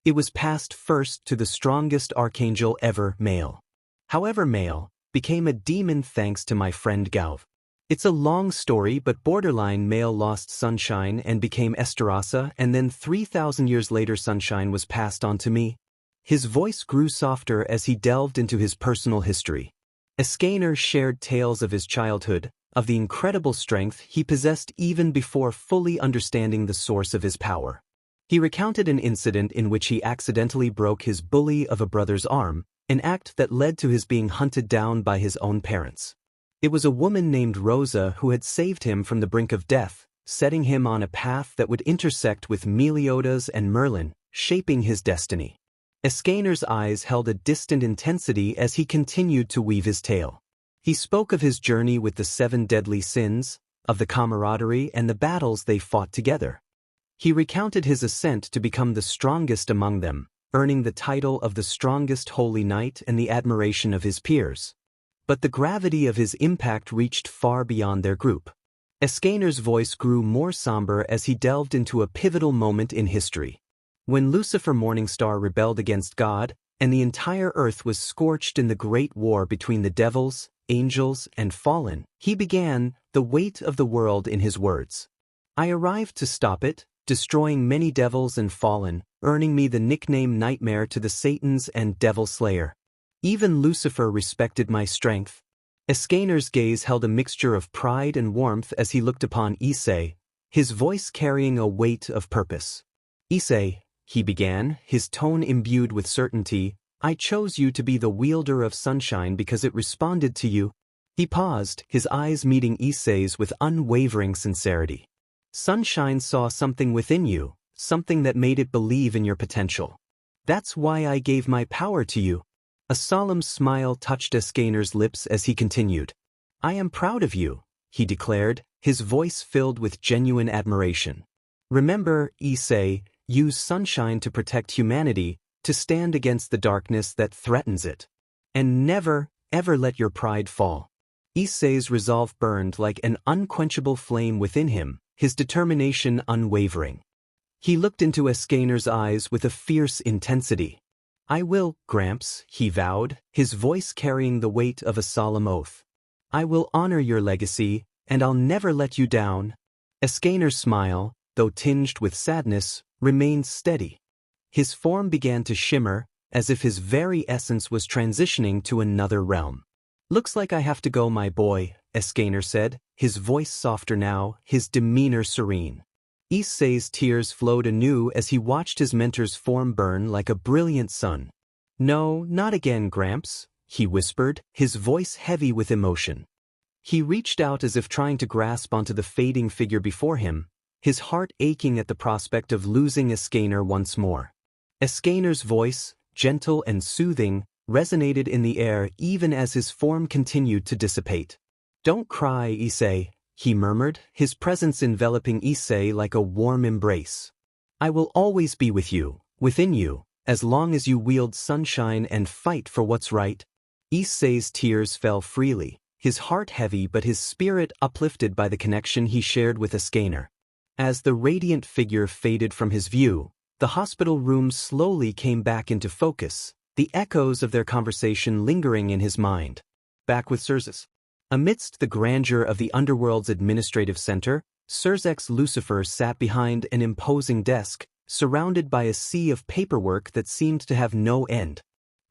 "It was passed first to the strongest archangel ever, Maou. However, Maou became a demon thanks to my friend Kuoh. It's a long story, but borderline Maou lost Sunshine and became Esterasa, and then 3,000 years later Sunshine was passed on to me." His voice grew softer as he delved into his personal history. Escanor shared tales of his childhood, of the incredible strength he possessed even before fully understanding the source of his power. He recounted an incident in which he accidentally broke his bully of a brother's arm, an act that led to his being hunted down by his own parents. It was a woman named Rosa who had saved him from the brink of death, setting him on a path that would intersect with Meliodas and Merlin, shaping his destiny. Escanor's eyes held a distant intensity as he continued to weave his tale. He spoke of his journey with the Seven Deadly Sins, of the camaraderie and the battles they fought together. He recounted his ascent to become the strongest among them, earning the title of the strongest holy knight and the admiration of his peers. But the gravity of his impact reached far beyond their group. Escanor's voice grew more somber as he delved into a pivotal moment in history. When Lucifer Morningstar rebelled against God, and the entire earth was scorched in the great war between the devils, angels, and fallen, he began, the weight of the world in his words. "I arrived to stop it, destroying many devils and fallen, earning me the nickname Nightmare to the Satans and Devil Slayer. Even Lucifer respected my strength." Escanor's gaze held a mixture of pride and warmth as he looked upon Issei, his voice carrying a weight of purpose. "Issei," he began, his tone imbued with certainty, "I chose you to be the wielder of sunshine because it responded to you." He paused, his eyes meeting Issei's with unwavering sincerity. "Sunshine saw something within you, something that made it believe in your potential." That's why I gave my power to you. A solemn smile touched Escanor's lips as he continued. I am proud of you, he declared, his voice filled with genuine admiration. Remember, Issei, use sunshine to protect humanity, to stand against the darkness that threatens it. And never, ever let your pride fall. Issei's resolve burned like an unquenchable flame within him, his determination unwavering. He looked into Escanor's eyes with a fierce intensity. I will, Gramps, he vowed, his voice carrying the weight of a solemn oath. I will honor your legacy, and I'll never let you down. Escanor's smile, though tinged with sadness, remained steady. His form began to shimmer, as if his very essence was transitioning to another realm. Looks like I have to go, my boy, Escanor said, his voice softer now, his demeanor serene. Issei's tears flowed anew as he watched his mentor's form burn like a brilliant sun. No, not again, Gramps, he whispered, his voice heavy with emotion. He reached out as if trying to grasp onto the fading figure before him, his heart aching at the prospect of losing Escanor once more. Escanor's voice, gentle and soothing, resonated in the air even as his form continued to dissipate. Don't cry, Issei, he murmured, his presence enveloping Issei like a warm embrace. I will always be with you, within you, as long as you wield sunshine and fight for what's right. Issei's tears fell freely, his heart heavy but his spirit uplifted by the connection he shared with Escanor. As the radiant figure faded from his view, the hospital room slowly came back into focus, the echoes of their conversation lingering in his mind. Back with Sirzechs. Amidst the grandeur of the Underworld's administrative center, Sirzechs Lucifer sat behind an imposing desk, surrounded by a sea of paperwork that seemed to have no end.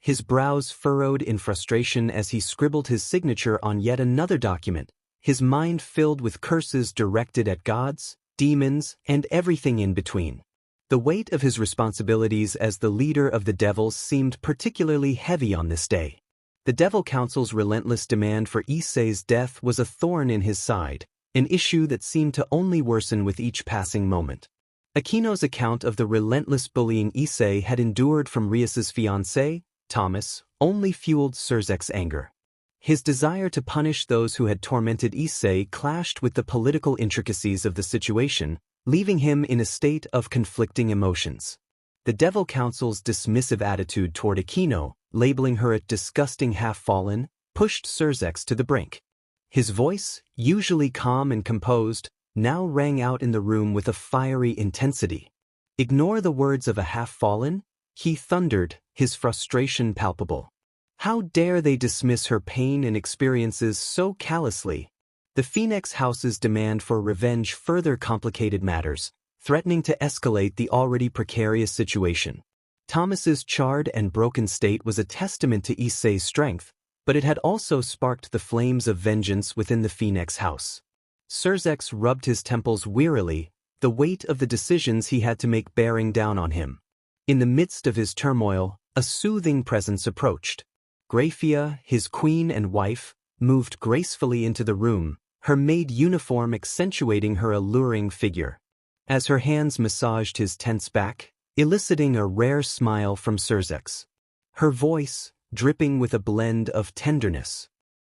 His brows furrowed in frustration as he scribbled his signature on yet another document, his mind filled with curses directed at gods, demons, and everything in between. The weight of his responsibilities as the leader of the devils seemed particularly heavy on this day. The Devil Council's relentless demand for Issei's death was a thorn in his side, an issue that seemed to only worsen with each passing moment. Akeno's account of the relentless bullying Issei had endured from Rias's fiancé, Thomas, only fueled Sirzechs' anger. His desire to punish those who had tormented Issei clashed with the political intricacies of the situation, leaving him in a state of conflicting emotions. The Devil Council's dismissive attitude toward Akeno, labeling her a disgusting half-fallen, pushed Sirzechs to the brink. His voice, usually calm and composed, now rang out in the room with a fiery intensity. Ignore the words of a half-fallen? He thundered, his frustration palpable. How dare they dismiss her pain and experiences so callously? The Phenex house's demand for revenge further complicated matters, threatening to escalate the already precarious situation. Thomas's charred and broken state was a testament to Issei's strength, but it had also sparked the flames of vengeance within the Phenex house. Sirzechs rubbed his temples wearily, the weight of the decisions he had to make bearing down on him. In the midst of his turmoil, a soothing presence approached. Graphia, his queen and wife, moved gracefully into the room, her maid uniform accentuating her alluring figure. As her hands massaged his tense back, eliciting a rare smile from Sirzechs. Her voice, dripping with a blend of tenderness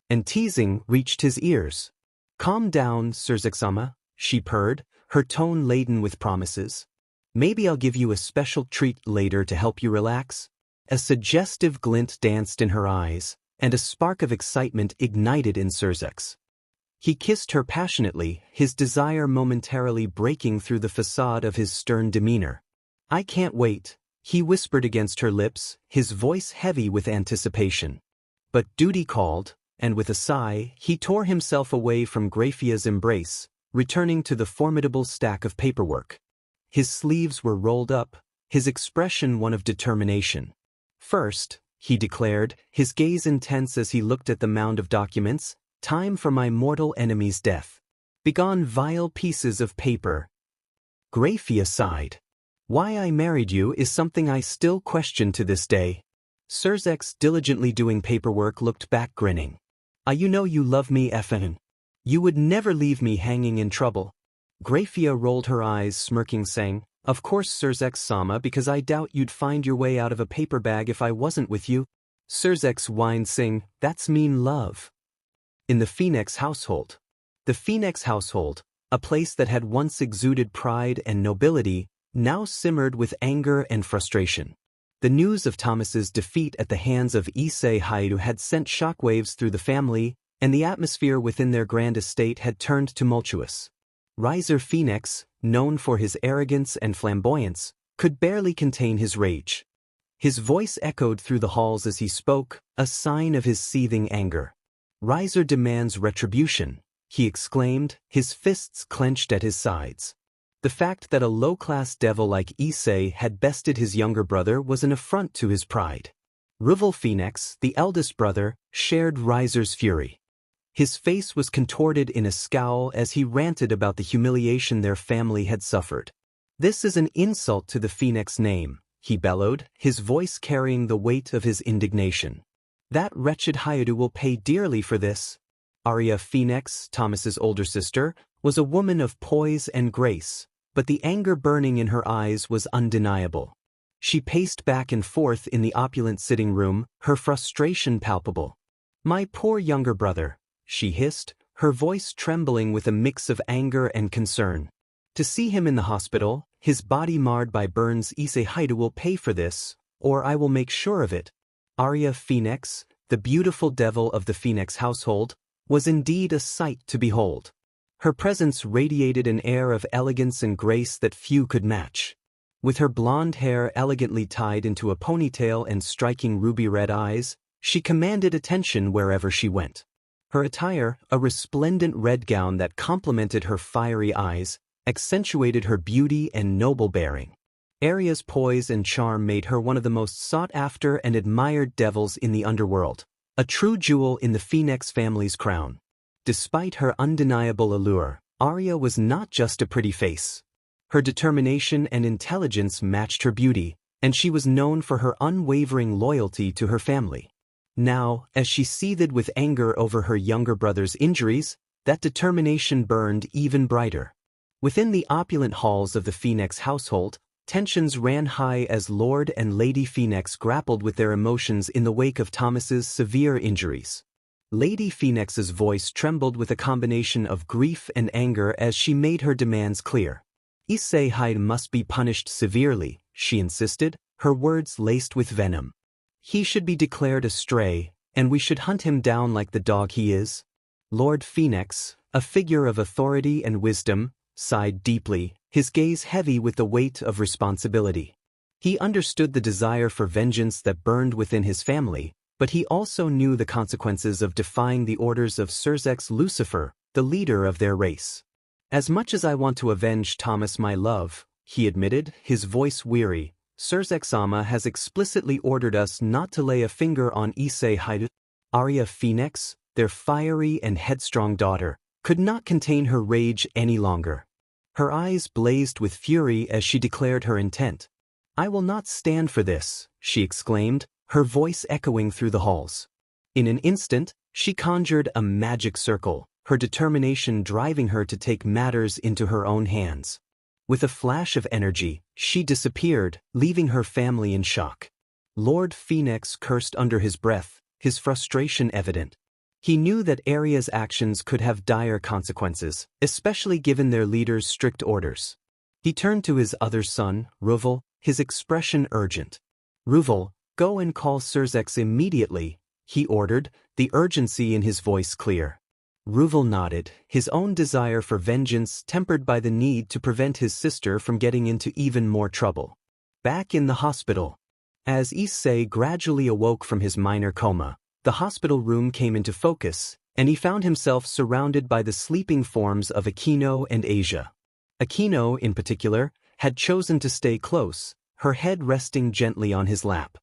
and teasing, reached his ears. Calm down, Sirzechs-sama, she purred, her tone laden with promises. Maybe I'll give you a special treat later to help you relax. A suggestive glint danced in her eyes, and a spark of excitement ignited in Sirzechs. He kissed her passionately, his desire momentarily breaking through the facade of his stern demeanor. I can't wait, he whispered against her lips, his voice heavy with anticipation. But duty called, and with a sigh, he tore himself away from Graphia's embrace, returning to the formidable stack of paperwork. His sleeves were rolled up, his expression one of determination. First, he declared, his gaze intense as he looked at the mound of documents, time for my mortal enemy's death. Begone, vile pieces of paper. Graphia sighed. Why I married you is something I still question to this day. Sirzechs, diligently doing paperwork, looked back grinning. You know you love me, Effen. You would never leave me hanging in trouble. Graphia rolled her eyes, smirking, saying, Of course Sirzechs-sama, because I doubt you'd find your way out of a paper bag if I wasn't with you. Sirzechs whined, saying, "That's mean love." In the Phenex household. The Phenex household, a place that had once exuded pride and nobility, now simmered with anger and frustration. The news of Thomas's defeat at the hands of Issei Hyoudou had sent shockwaves through the family, and the atmosphere within their grand estate had turned tumultuous. Rias Phenex, known for his arrogance and flamboyance, could barely contain his rage. His voice echoed through the halls as he spoke, a sign of his seething anger. "Rias demands retribution," he exclaimed, his fists clenched at his sides. The fact that a low-class devil like Issei had bested his younger brother was an affront to his pride. Rival Phenex, the eldest brother, shared Rias's fury. His face was contorted in a scowl as he ranted about the humiliation their family had suffered. "This is an insult to the Phenex name," he bellowed, his voice carrying the weight of his indignation. "That wretched Hyoudou will pay dearly for this." Arya Phenex, Thomas's older sister, was a woman of poise and grace, but the anger burning in her eyes was undeniable. She paced back and forth in the opulent sitting room, her frustration palpable. "My poor younger brother," she hissed, her voice trembling with a mix of anger and concern. "To see him in the hospital, his body marred by burns. Issei Hyoudou will pay for this, or I will make sure of it." Arya Phenex, the beautiful devil of the Phenex household, was indeed a sight to behold. Her presence radiated an air of elegance and grace that few could match. With her blonde hair elegantly tied into a ponytail and striking ruby-red eyes, she commanded attention wherever she went. Her attire, a resplendent red gown that complemented her fiery eyes, accentuated her beauty and noble bearing. Arya's poise and charm made her one of the most sought-after and admired devils in the underworld, a true jewel in the Phenex family's crown. Despite her undeniable allure, Arya was not just a pretty face. Her determination and intelligence matched her beauty, and she was known for her unwavering loyalty to her family. Now, as she seethed with anger over her younger brother's injuries, that determination burned even brighter. Within the opulent halls of the Phenex household, tensions ran high as Lord and Lady Phenex grappled with their emotions in the wake of Thomas's severe injuries. Lady Phenex's voice trembled with a combination of grief and anger as she made her demands clear. "Issei Hyoudou must be punished severely," she insisted, her words laced with venom. "He should be declared a stray, and we should hunt him down like the dog he is." Lord Phenex, a figure of authority and wisdom, sighed deeply, his gaze heavy with the weight of responsibility. He understood the desire for vengeance that burned within his family, but he also knew the consequences of defying the orders of Sirzechs Lucifer, the leader of their race. "As much as I want to avenge Thomas my love," he admitted, his voice weary, "Sirzechs-sama has explicitly ordered us not to lay a finger on Issei Hyoudou." Arya Phenex, their fiery and headstrong daughter, could not contain her rage any longer. Her eyes blazed with fury as she declared her intent. "I will not stand for this," she exclaimed, her voice echoing through the halls. In an instant, she conjured a magic circle, her determination driving her to take matters into her own hands. With a flash of energy, she disappeared, leaving her family in shock. Lord Phenex cursed under his breath, his frustration evident. He knew that Arya's actions could have dire consequences, especially given their leader's strict orders. He turned to his other son, Ruval, his expression urgent. "Ruval, go and call Sirzechs immediately," he ordered, the urgency in his voice clear. Ruval nodded, his own desire for vengeance tempered by the need to prevent his sister from getting into even more trouble. Back in the hospital. As Issei gradually awoke from his minor coma, the hospital room came into focus, and he found himself surrounded by the sleeping forms of Akeno and Asia. Akeno, in particular, had chosen to stay close, her head resting gently on his lap.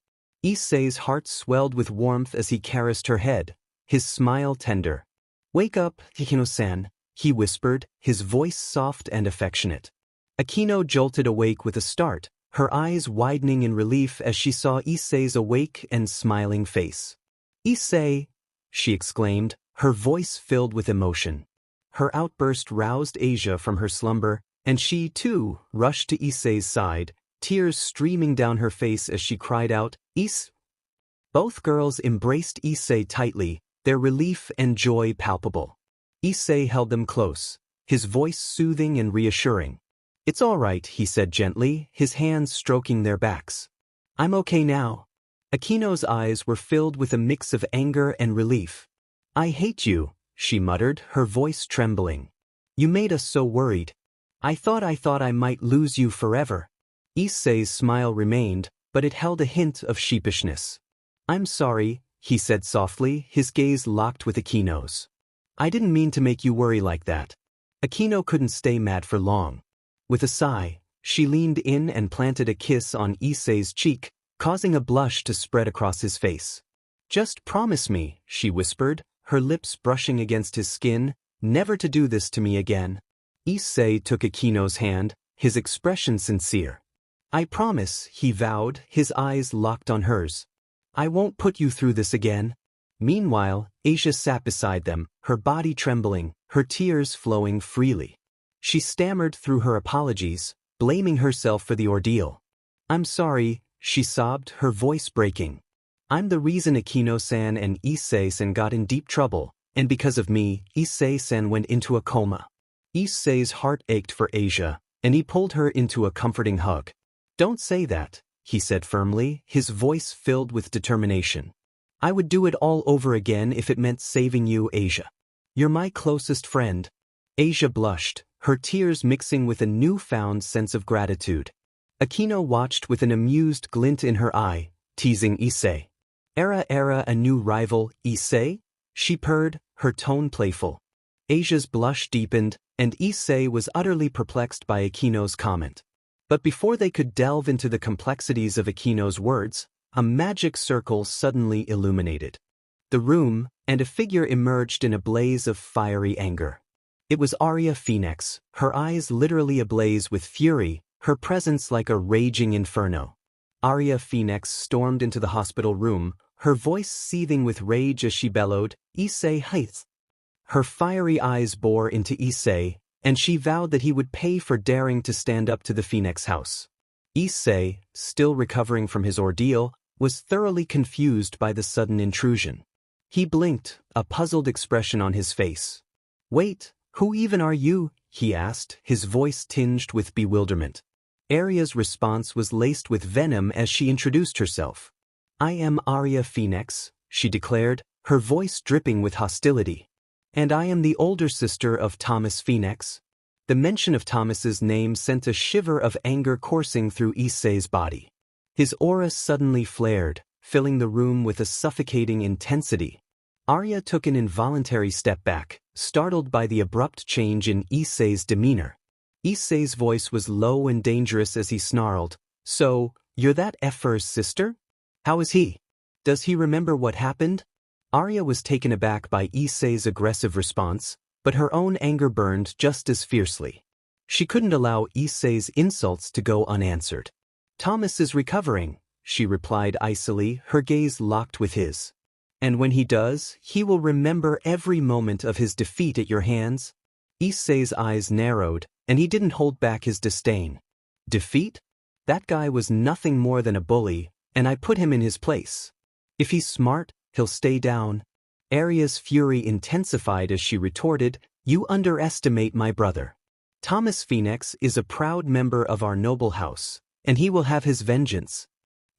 Issei's heart swelled with warmth as he caressed her head, his smile tender. "Wake up, Akeno-san," he whispered, his voice soft and affectionate. Akeno jolted awake with a start, her eyes widening in relief as she saw Issei's awake and smiling face. "Issei!" she exclaimed, her voice filled with emotion. Her outburst roused Asia from her slumber, And she, too, rushed to Issei's side, tears streaming down her face as she cried out, "Issei!" Both girls embraced Issei tightly, their relief and joy palpable. Issei held them close, his voice soothing and reassuring. "It's all right," he said gently, his hands stroking their backs. "I'm okay now." Akeno's eyes were filled with a mix of anger and relief. "I hate you," she muttered, her voice trembling. "You made us so worried. I thought I might lose you forever." Issei's smile remained, but it held a hint of sheepishness. "I'm sorry," he said softly, his gaze locked with Akeno's. "I didn't mean to make you worry like that." Akeno couldn't stay mad for long. With a sigh, she leaned in and planted a kiss on Issei's cheek, causing a blush to spread across his face. "Just promise me," she whispered, her lips brushing against his skin, "never to do this to me again." Issei took Akeno's hand, his expression sincere. "I promise," he vowed, his eyes locked on hers. "I won't put you through this again." Meanwhile, Asia sat beside them, her body trembling, her tears flowing freely. She stammered through her apologies, blaming herself for the ordeal. "I'm sorry," she sobbed, her voice breaking. "I'm the reason Akeno-san and Issei-san got in deep trouble, and because of me, Issei-san went into a coma." Issei's heart ached for Asia, and he pulled her into a comforting hug. "Don't say that," he said firmly, his voice filled with determination. "I would do it all over again if it meant saving you, Asia. You're my closest friend." Asia blushed, her tears mixing with a newfound sense of gratitude. Akeno watched with an amused glint in her eye, teasing Issei. "Era a new rival, Issei?" she purred, her tone playful. Asia's blush deepened, and Issei was utterly perplexed by Akeno's comment. But before they could delve into the complexities of Akeno's words, a magic circle suddenly illuminated the room, and a figure emerged in a blaze of fiery anger. It was Arya Phenex, her eyes literally ablaze with fury, her presence like a raging inferno. Arya Phenex stormed into the hospital room, her voice seething with rage as she bellowed, "Issei Hyoudou!" Her fiery eyes bore into Issei, and she vowed that he would pay for daring to stand up to the Phenex house. Issei, still recovering from his ordeal, was thoroughly confused by the sudden intrusion. He blinked, a puzzled expression on his face. "Wait, who even are you?" he asked, his voice tinged with bewilderment. Arya's response was laced with venom as she introduced herself. "I am Arya Phenex," she declared, her voice dripping with hostility. "And I am the older sister of Thomas Phenex." The mention of Thomas's name sent a shiver of anger coursing through Issei's body. His aura suddenly flared, filling the room with a suffocating intensity. Arya took an involuntary step back, startled by the abrupt change in Issei's demeanor. Issei's voice was low and dangerous as he snarled, "So, you're that Effer's sister? How is he? Does he remember what happened?" Arya was taken aback by Issei's aggressive response, but her own anger burned just as fiercely. She couldn't allow Issei's insults to go unanswered. "Thomas is recovering," she replied icily, her gaze locked with his. "And when he does, he will remember every moment of his defeat at your hands." Issei's eyes narrowed, and he didn't hold back his disdain. "Defeat? That guy was nothing more than a bully, and I put him in his place. If he's smart, he'll stay down." Arya's fury intensified as she retorted, "You underestimate my brother. Thomas Phenex is a proud member of our noble house, and he will have his vengeance."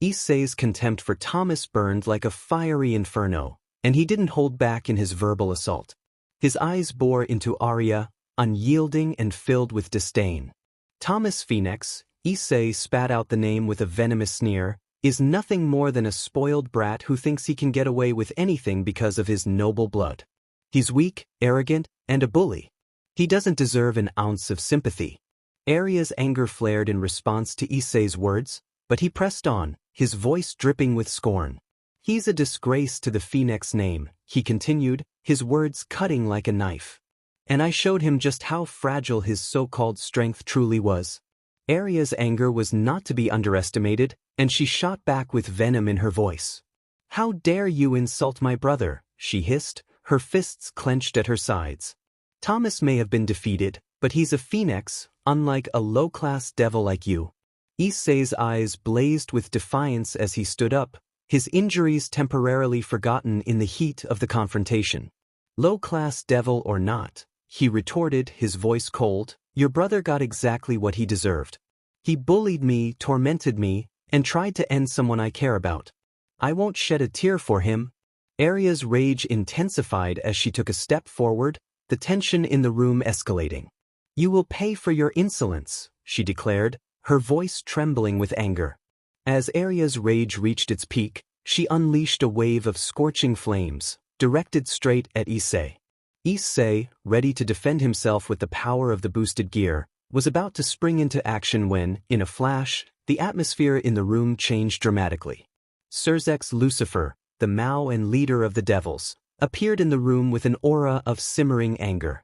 Issei's contempt for Thomas burned like a fiery inferno, and he didn't hold back in his verbal assault. His eyes bore into Arya, unyielding and filled with disdain. "Thomas Phenex," Issei spat out the name with a venomous sneer, "is nothing more than a spoiled brat who thinks he can get away with anything because of his noble blood. He's weak, arrogant, and a bully. He doesn't deserve an ounce of sympathy." Arya's anger flared in response to Issei's words, but he pressed on, his voice dripping with scorn. "He's a disgrace to the Phenex name," he continued, his words cutting like a knife. "And I showed him just how fragile his so-called strength truly was." Arya's anger was not to be underestimated, and she shot back with venom in her voice. "How dare you insult my brother?" she hissed, her fists clenched at her sides. "Thomas may have been defeated, but he's a Phenex, unlike a low-class devil like you. Issei's eyes blazed with defiance as he stood up, his injuries temporarily forgotten in the heat of the confrontation. Low-class devil or not, he retorted, his voice cold, your brother got exactly what he deserved. He bullied me, tormented me, and tried to end someone I care about. I won't shed a tear for him. Arya's rage intensified as she took a step forward, the tension in the room escalating. You will pay for your insolence, she declared, her voice trembling with anger. As Arya's rage reached its peak, she unleashed a wave of scorching flames, directed straight at Issei. Issei, ready to defend himself with the power of the boosted gear, was about to spring into action when, in a flash, the atmosphere in the room changed dramatically. Sirzechs Lucifer, the Maou and leader of the devils, appeared in the room with an aura of simmering anger.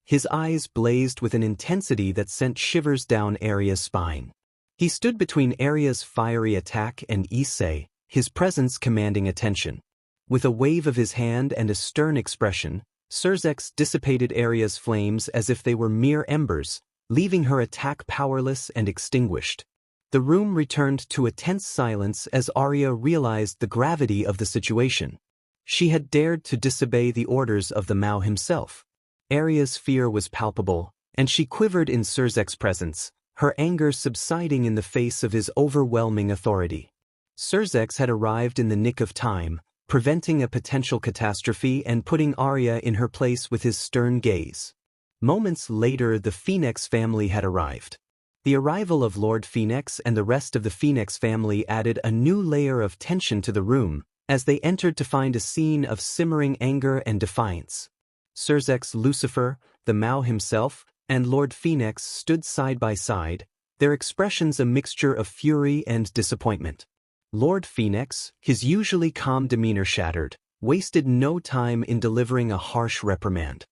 His eyes blazed with an intensity that sent shivers down Arya's spine. He stood between Arya's fiery attack and Issei, his presence commanding attention. With a wave of his hand and a stern expression, Sirzechs dissipated Arya's flames as if they were mere embers, leaving her attack powerless and extinguished. The room returned to a tense silence as Arya realized the gravity of the situation. She had dared to disobey the orders of the Maou himself. Arya's fear was palpable, and she quivered in Sirzechs' presence, her anger subsiding in the face of his overwhelming authority. Sirzechs had arrived in the nick of time, preventing a potential catastrophe and putting Arya in her place with his stern gaze. Moments later, the Phenex family had arrived. The arrival of Lord Phenex and the rest of the Phenex family added a new layer of tension to the room, as they entered to find a scene of simmering anger and defiance. Sirzechs Lucifer, the Maou himself, and Lord Phenex stood side by side, their expressions a mixture of fury and disappointment. Lord Phenex, his usually calm demeanor shattered, wasted no time in delivering a harsh reprimand.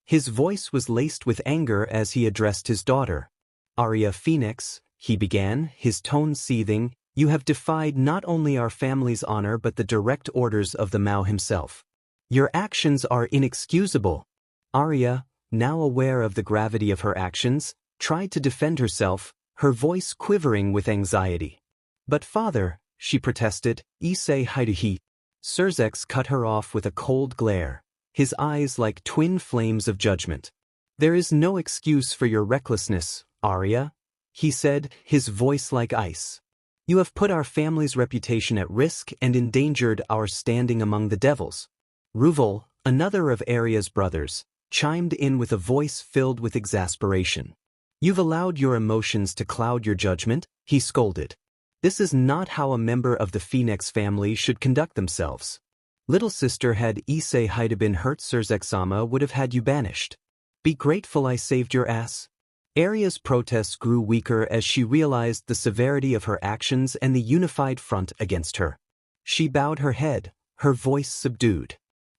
His voice was laced with anger as he addressed his daughter. Arya Phenex, he began, his tone seething, you have defied not only our family's honor but the direct orders of the Maou himself. Your actions are inexcusable. Arya, now aware of the gravity of her actions, tried to defend herself, her voice quivering with anxiety. But father, she protested, Issei Hyoudou. Sirzechs cut her off with a cold glare, his eyes like twin flames of judgment. There is no excuse for your recklessness, Arya, he said, his voice like ice. You have put our family's reputation at risk and endangered our standing among the devils. Ruval, another of Arya's brothers, chimed in with a voice filled with exasperation. You've allowed your emotions to cloud your judgment, he scolded. This is not how a member of the Phenex family should conduct themselves. Little sister, had Issei Hyoudou been hurt, Sirzechs-sama would have had you banished. Be grateful I saved your ass. Arya's protests grew weaker as she realized the severity of her actions and the unified front against her. She bowed her head, her voice subdued.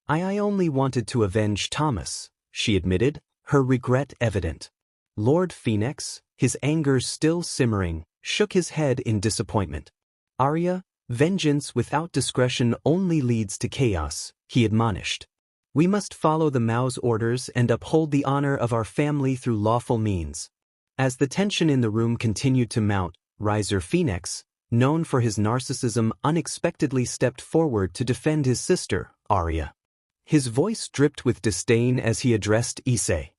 I only wanted to avenge Thomas, she admitted, her regret evident. Lord Phenex, his anger still simmering, shook his head in disappointment. Arya, vengeance without discretion only leads to chaos, he admonished. We must follow the Mao's orders and uphold the honor of our family through lawful means. As the tension in the room continued to mount, Rias Phenex, known for his narcissism, unexpectedly stepped forward to defend his sister, Arya. His voice dripped with disdain as he addressed Issei.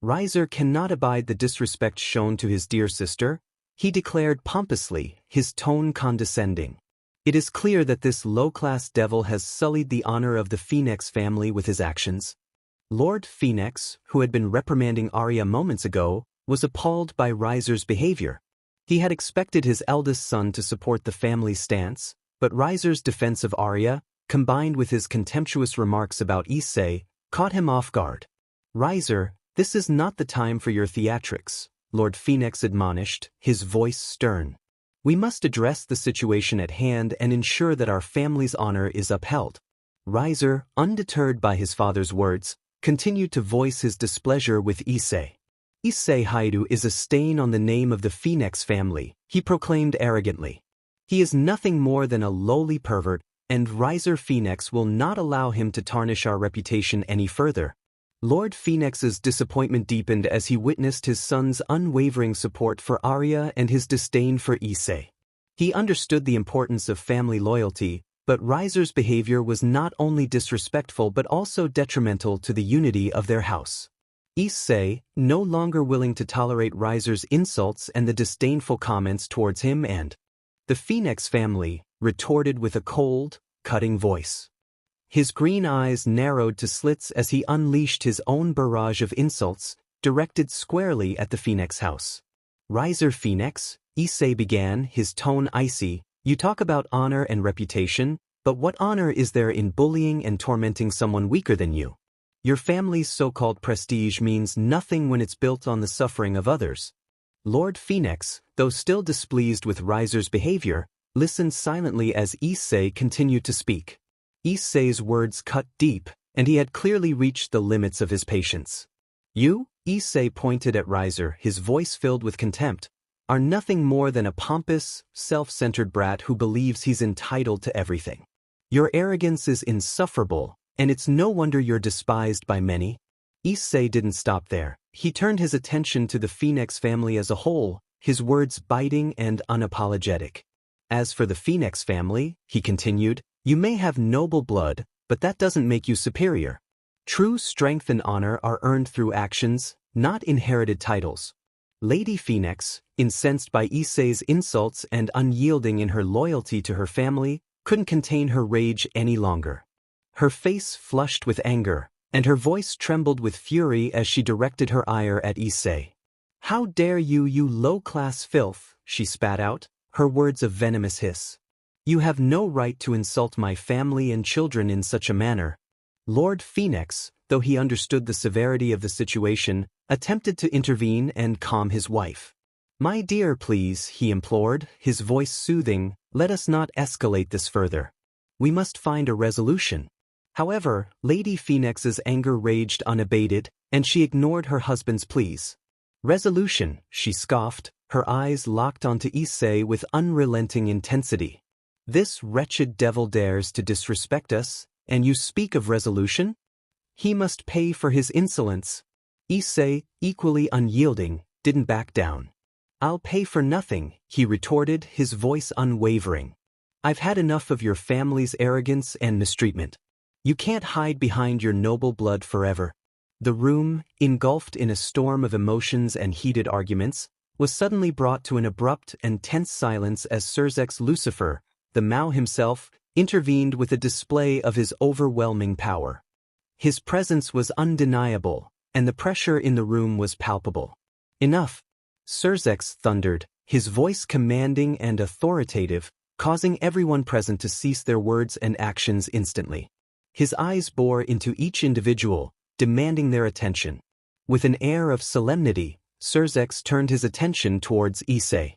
Rias cannot abide the disrespect shown to his dear sister, he declared pompously, his tone condescending. It is clear that this low-class devil has sullied the honor of the Phenex family with his actions. Lord Phenex, who had been reprimanding Arya moments ago, was appalled by Rias's behavior. He had expected his eldest son to support the family's stance, but Rias's defense of Arya, combined with his contemptuous remarks about Issei, caught him off guard. Rias, this is not the time for your theatrics, Lord Phenex admonished, his voice stern. We must address the situation at hand and ensure that our family's honor is upheld. Rias, undeterred by his father's words, continued to voice his displeasure with Issei. Issei Hyoudou is a stain on the name of the Phenex family, he proclaimed arrogantly. He is nothing more than a lowly pervert, and Rias Phenex will not allow him to tarnish our reputation any further. Lord Phenex's disappointment deepened as he witnessed his son's unwavering support for Arya and his disdain for Issei. He understood the importance of family loyalty, but Riser's behavior was not only disrespectful but also detrimental to the unity of their house. Issei, no longer willing to tolerate Riser's insults and the disdainful comments towards him and the Phenex family, retorted with a cold, cutting voice. His green eyes narrowed to slits as he unleashed his own barrage of insults, directed squarely at the Phenex house. Riser Phenex, Issei began, his tone icy, you talk about honor and reputation, but what honor is there in bullying and tormenting someone weaker than you? Your family's so-called prestige means nothing when it's built on the suffering of others. Lord Phenex, though still displeased with Riser's behavior, listened silently as Issei continued to speak. Issei's words cut deep, and he had clearly reached the limits of his patience. You, Issei pointed at Riser, his voice filled with contempt, are nothing more than a pompous, self-centered brat who believes he's entitled to everything. Your arrogance is insufferable, and it's no wonder you're despised by many. Issei didn't stop there. He turned his attention to the Phenex family as a whole, his words biting and unapologetic. As for the Phenex family, he continued, you may have noble blood, but that doesn't make you superior. True strength and honor are earned through actions, not inherited titles. Lady Phenex, incensed by Issei's insults and unyielding in her loyalty to her family, couldn't contain her rage any longer. Her face flushed with anger, and her voice trembled with fury as she directed her ire at Issei. How dare you, you low-class filth, she spat out, her words a venomous hiss. You have no right to insult my family and children in such a manner. Lord Phenex, though he understood the severity of the situation, attempted to intervene and calm his wife. My dear, please, he implored, his voice soothing, let us not escalate this further. We must find a resolution. However, Lady Phenex's anger raged unabated, and she ignored her husband's pleas. Resolution, she scoffed, her eyes locked onto Issei with unrelenting intensity. This wretched devil dares to disrespect us, and you speak of resolution? He must pay for his insolence. Issei, equally unyielding, didn't back down. I'll pay for nothing, he retorted, his voice unwavering. I've had enough of your family's arrogance and mistreatment. You can't hide behind your noble blood forever. The room, engulfed in a storm of emotions and heated arguments, was suddenly brought to an abrupt and tense silence as Sirzechs Lucifer, the Maou himself, intervened with a display of his overwhelming power. His presence was undeniable, and the pressure in the room was palpable. Enough! Sirzechs thundered, his voice commanding and authoritative, causing everyone present to cease their words and actions instantly. His eyes bore into each individual, demanding their attention. With an air of solemnity, Sirzechs turned his attention towards Issei.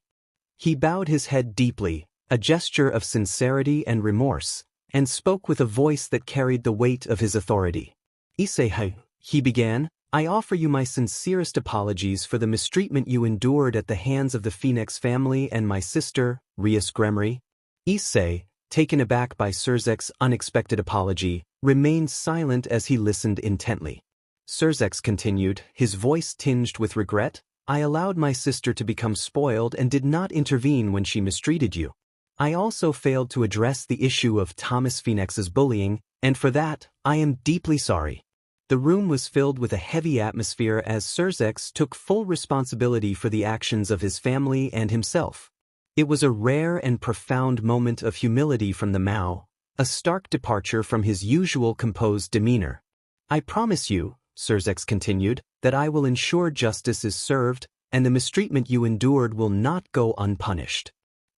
He bowed his head deeply, a gesture of sincerity and remorse, and spoke with a voice that carried the weight of his authority. Issei Hyoudou, he began, I offer you my sincerest apologies for the mistreatment you endured at the hands of the Phenex family and my sister, Rias Gremory. Issei, taken aback by Sirzechs' unexpected apology, remained silent as he listened intently. Sirzechs continued, his voice tinged with regret, I allowed my sister to become spoiled and did not intervene when she mistreated you. I also failed to address the issue of Thomas Phenex's bullying, and for that, I am deeply sorry. The room was filled with a heavy atmosphere as Sirzechs took full responsibility for the actions of his family and himself. It was a rare and profound moment of humility from the Maou, a stark departure from his usual composed demeanor. I promise you, Sirzechs continued, that I will ensure justice is served, and the mistreatment you endured will not go unpunished.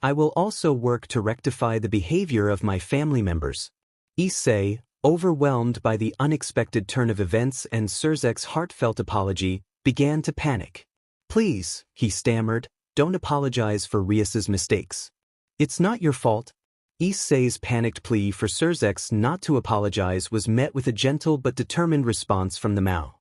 I will also work to rectify the behavior of my family members. Issei, overwhelmed by the unexpected turn of events and Sirzechs' heartfelt apology, began to panic. Please, he stammered, don't apologize for Rias's mistakes. It's not your fault. Issei's panicked plea for Sirzechs not to apologize was met with a gentle but determined response from the Maou.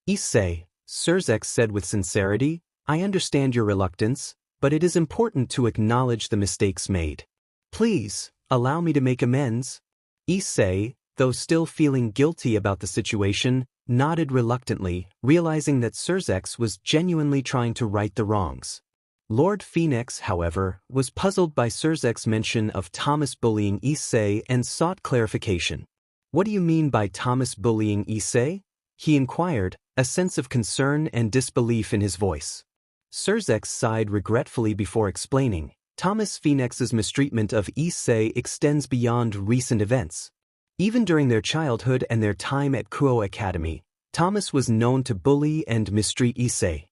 Issei, Sirzechs said with sincerity, I understand your reluctance, but it is important to acknowledge the mistakes made. Please, allow me to make amends. Issei, though still feeling guilty about the situation, nodded reluctantly, realizing that Sirzechs was genuinely trying to right the wrongs. Lord Phenex, however, was puzzled by Sirzechs' mention of Thomas bullying Issei and sought clarification. "What do you mean by Thomas bullying Issei?" he inquired, a sense of concern and disbelief in his voice. Sirzechs sighed regretfully before explaining. Thomas Phenex's mistreatment of Issei extends beyond recent events. Even during their childhood and their time at Kuoh Academy, Thomas was known to bully and mistreat Issei.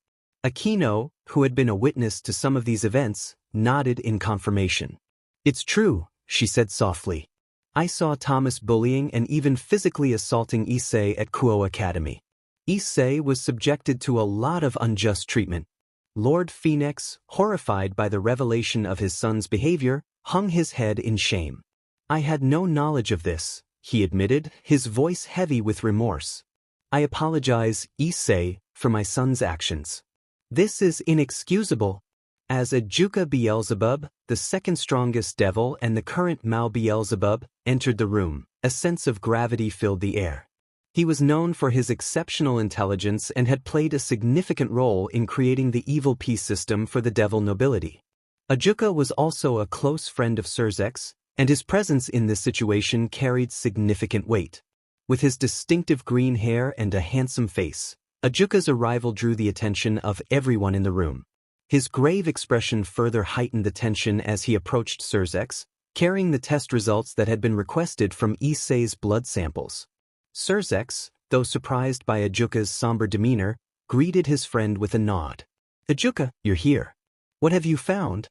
Akeno, who had been a witness to some of these events, nodded in confirmation. "It's true," she said softly. "I saw Thomas bullying and even physically assaulting Issei at Kuoh Academy. Issei was subjected to a lot of unjust treatment." Lord Phenex, horrified by the revelation of his son's behavior, hung his head in shame. "I had no knowledge of this," he admitted, his voice heavy with remorse. "I apologize, Issei, for my son's actions. This is inexcusable." As Ajuka Beelzebub, the second strongest devil and the current Maou Beelzebub, entered the room, a sense of gravity filled the air. He was known for his exceptional intelligence and had played a significant role in creating the evil peace system for the devil nobility. Ajuka was also a close friend of Sirzechs, and his presence in this situation carried significant weight. With his distinctive green hair and a handsome face, Ajuka's arrival drew the attention of everyone in the room. His grave expression further heightened the tension as he approached Sirzechs, carrying the test results that had been requested from Issei's blood samples. Sirzechs, though surprised by Ajuka's somber demeanor, greeted his friend with a nod. "Ajuka, you're here. What have you found?"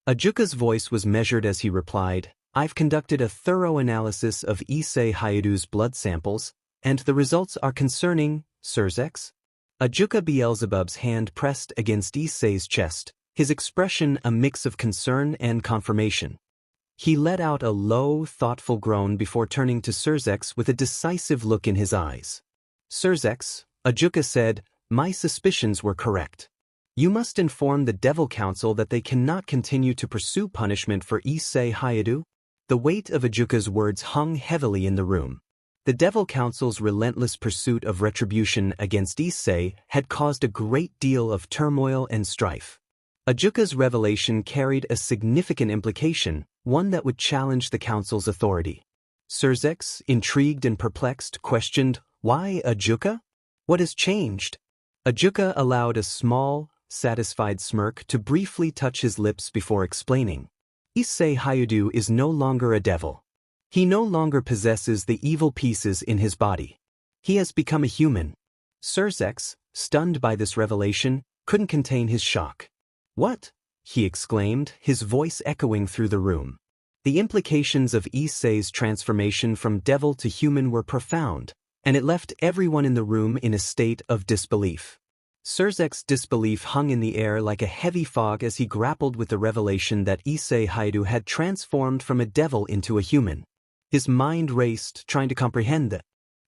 Ajuka's voice was measured as he replied, "I've conducted a thorough analysis of Issei Hyoudu's blood samples, and the results are concerning, Sirzechs." Ajuka Beelzebub's hand pressed against Issei's chest, his expression a mix of concern and confirmation. He let out a low, thoughtful groan before turning to Sirzechs with a decisive look in his eyes. "Sirzechs," Ajuka said, "my suspicions were correct. You must inform the Devil Council that they cannot continue to pursue punishment for Issei Hyoudou." The weight of Ajuka's words hung heavily in the room. The Devil Council's relentless pursuit of retribution against Issei had caused a great deal of turmoil and strife. Ajuka's revelation carried a significant implication, one that would challenge the Council's authority. Sirzechs, intrigued and perplexed, questioned, "Why, Ajuka? What has changed?" Ajuka allowed a small, satisfied smirk to briefly touch his lips before explaining. "Issei Hyoudou is no longer a devil. He no longer possesses the evil pieces in his body. He has become a human." Sirzechs, stunned by this revelation, couldn't contain his shock. "What?" he exclaimed, his voice echoing through the room. The implications of Issei's transformation from devil to human were profound, and it left everyone in the room in a state of disbelief. Sirzechs' disbelief hung in the air like a heavy fog as he grappled with the revelation that Issei Hyoudou had transformed from a devil into a human. His mind raced, trying to comprehend the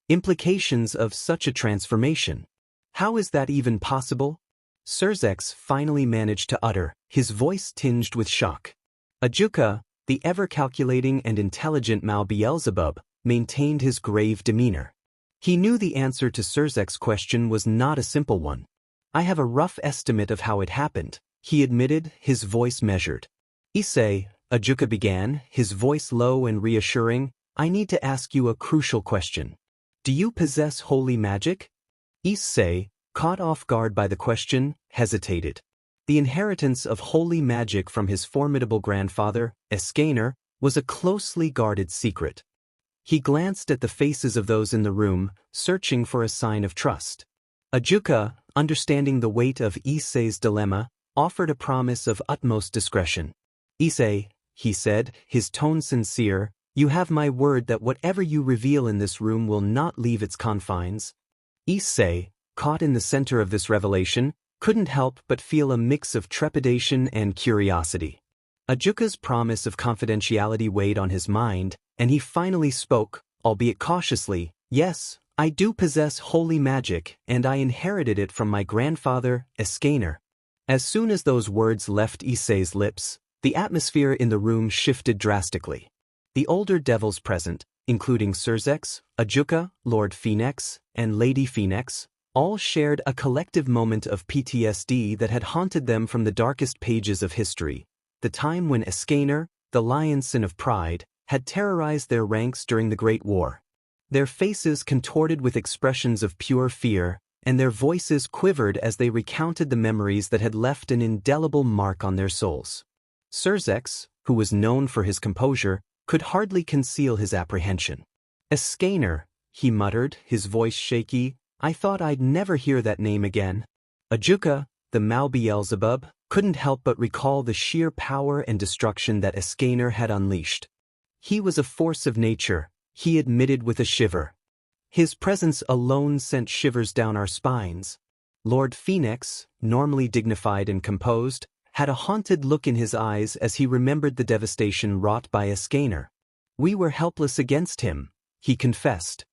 implications of such a transformation. "How is that even possible?" Sirzechs finally managed to utter, his voice tinged with shock. Ajuka, the ever-calculating and intelligent Maou Beelzebub, maintained his grave demeanor. He knew the answer to Sirzechs' question was not a simple one. "I have a rough estimate of how it happened," he admitted, his voice measured. "Issei," Ajuka began, his voice low and reassuring, "I need to ask you a crucial question. Do you possess holy magic?" Issei, caught off guard by the question, hesitated. The inheritance of holy magic from his formidable grandfather, Escanor, was a closely guarded secret. He glanced at the faces of those in the room, searching for a sign of trust. Ajuka, understanding the weight of Issei's dilemma, offered a promise of utmost discretion. "Issei," he said, his tone sincere, "you have my word that whatever you reveal in this room will not leave its confines." Issei, caught in the center of this revelation, couldn't help but feel a mix of trepidation and curiosity. Ajuka's promise of confidentiality weighed on his mind, and he finally spoke, albeit cautiously, "Yes, I do possess holy magic, and I inherited it from my grandfather, Escanor." As soon as those words left Issei's lips, the atmosphere in the room shifted drastically. The older devils present, including Sirzechs, Ajuka, Lord Phenex, and Lady Phenex, all shared a collective moment of PTSD that had haunted them from the darkest pages of history, the time when Escanor, the lion sin of pride, had terrorized their ranks during the Great War. Their faces contorted with expressions of pure fear, and their voices quivered as they recounted the memories that had left an indelible mark on their souls. Sirzechs, who was known for his composure, could hardly conceal his apprehension. "Escanor," he muttered, his voice shaky, "I thought I'd never hear that name again." Ajuka, the Maou Beelzebub, couldn't help but recall the sheer power and destruction that Escanor had unleashed. "He was a force of nature," he admitted with a shiver. "His presence alone sent shivers down our spines." Lord Phenex, normally dignified and composed, had a haunted look in his eyes as he remembered the devastation wrought by Escanor. "We were helpless against him," he confessed.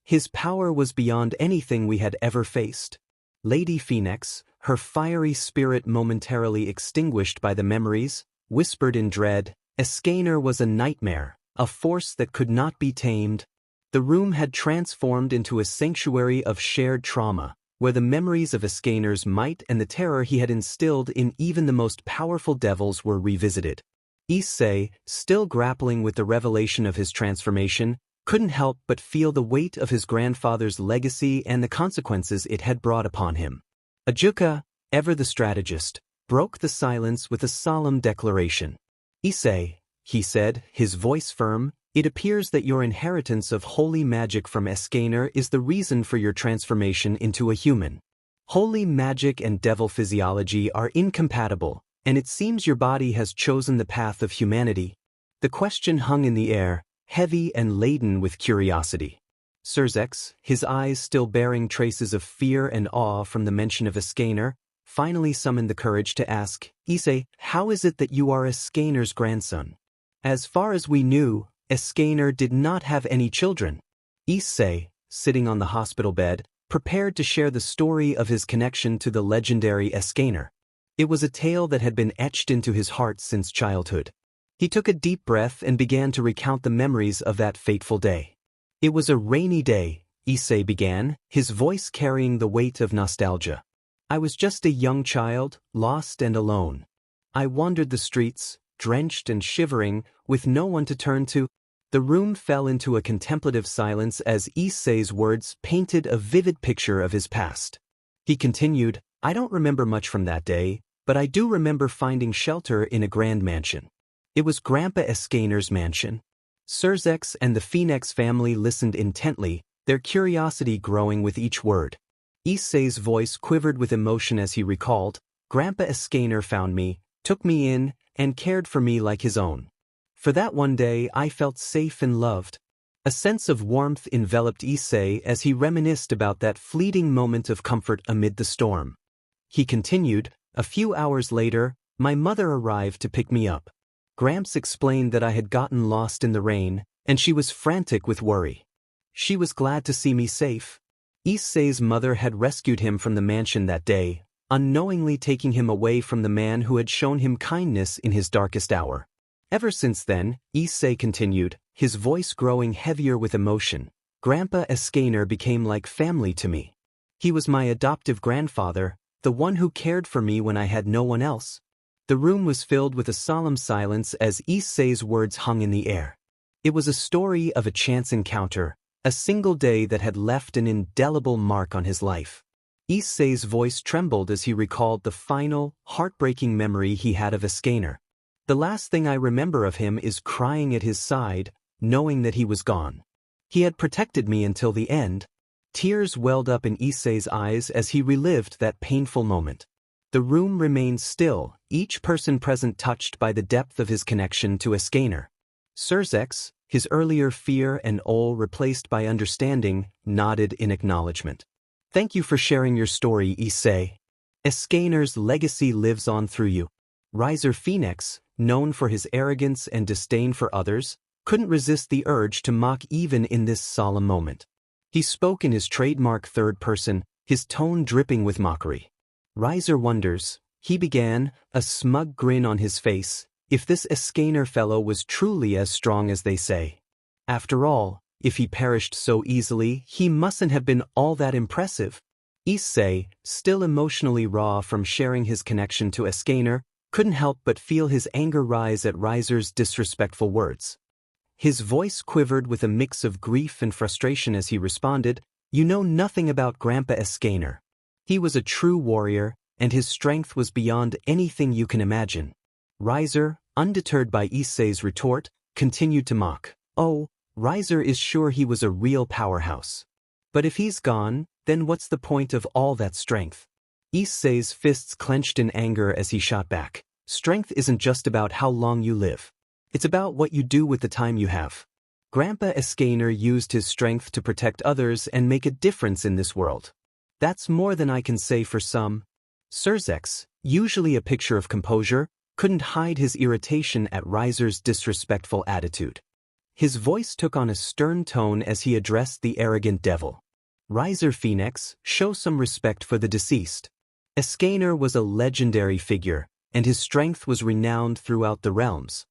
"His power was beyond anything we had ever faced." Lady Phenex, her fiery spirit momentarily extinguished by the memories, whispered in dread, "Escanor was a nightmare, a force that could not be tamed." The room had transformed into a sanctuary of shared trauma, where the memories of Escanor's might and the terror he had instilled in even the most powerful devils were revisited. Issei, still grappling with the revelation of his transformation, couldn't help but feel the weight of his grandfather's legacy and the consequences it had brought upon him. Ajuka, ever the strategist, broke the silence with a solemn declaration. "Issei," he said, his voice firm, "it appears that your inheritance of holy magic from Escanor is the reason for your transformation into a human. Holy magic and devil physiology are incompatible, and it seems your body has chosen the path of humanity." The question hung in the air, heavy and laden with curiosity. Sirzechs, his eyes still bearing traces of fear and awe from the mention of Escanor, finally summoned the courage to ask, "Issei, how is it that you are Escanor's grandson?" "As far as we knew, Escanor did not have any children." Issei, sitting on the hospital bed, prepared to share the story of his connection to the legendary Escanor. It was a tale that had been etched into his heart since childhood. He took a deep breath and began to recount the memories of that fateful day. "It was a rainy day," Issei began, his voice carrying the weight of nostalgia. "I was just a young child, lost and alone. I wandered the streets, drenched and shivering, with no one to turn to." The room fell into a contemplative silence as Issei's words painted a vivid picture of his past. He continued, "I don't remember much from that day, but I do remember finding shelter in a grand mansion. It was Grandpa Escanor's mansion." Sirzechs and the Phenex family listened intently, their curiosity growing with each word. Issei's voice quivered with emotion as he recalled, "Grandpa Escanor found me, took me in, and cared for me like his own. For that one day I felt safe and loved." A sense of warmth enveloped Issei as he reminisced about that fleeting moment of comfort amid the storm. He continued, "A few hours later, my mother arrived to pick me up. Gramps explained that I had gotten lost in the rain, and she was frantic with worry. She was glad to see me safe." Issei's mother had rescued him from the mansion that day, unknowingly taking him away from the man who had shown him kindness in his darkest hour. "Ever since then," Issei continued, his voice growing heavier with emotion, "Grandpa Escanor became like family to me. He was my adoptive grandfather, the one who cared for me when I had no one else." The room was filled with a solemn silence as Issei's words hung in the air. It was a story of a chance encounter, a single day that had left an indelible mark on his life. Issei's voice trembled as he recalled the final, heartbreaking memory he had of Escanor. "The last thing I remember of him is crying at his side, knowing that he was gone. He had protected me until the end." Tears welled up in Issei's eyes as he relived that painful moment. The room remained still, each person present touched by the depth of his connection to Escanor. Sirzechs, his earlier fear and awe replaced by understanding, nodded in acknowledgement. "Thank you for sharing your story, Issei. Escanor's legacy lives on through you." Rias Phenex, known for his arrogance and disdain for others, couldn't resist the urge to mock even in this solemn moment. He spoke in his trademark third person, his tone dripping with mockery. "Rias wonders," he began, a smug grin on his face, "if this Escanor fellow was truly as strong as they say. After all, if he perished so easily, he mustn't have been all that impressive. Issei, still emotionally raw from sharing his connection to Escanor, couldn't help but feel his anger rise at Riser's disrespectful words. His voice quivered with a mix of grief and frustration as he responded, "You know nothing about Grandpa Escanor. He was a true warrior, and his strength was beyond anything you can imagine." Riser, undeterred by Issei's retort, continued to mock. "Oh, Riser is sure he was a real powerhouse. But if he's gone, then what's the point of all that strength?" Issei's fists clenched in anger as he shot back. "Strength isn't just about how long you live. It's about what you do with the time you have. Grandpa Escanor used his strength to protect others and make a difference in this world. That's more than I can say for some." Sirzechs, usually a picture of composure, couldn't hide his irritation at Riser's disrespectful attitude. His voice took on a stern tone as he addressed the arrogant devil. "Riser Phenex, show some respect for the deceased. Escanor was a legendary figure, and his strength was renowned throughout the realms."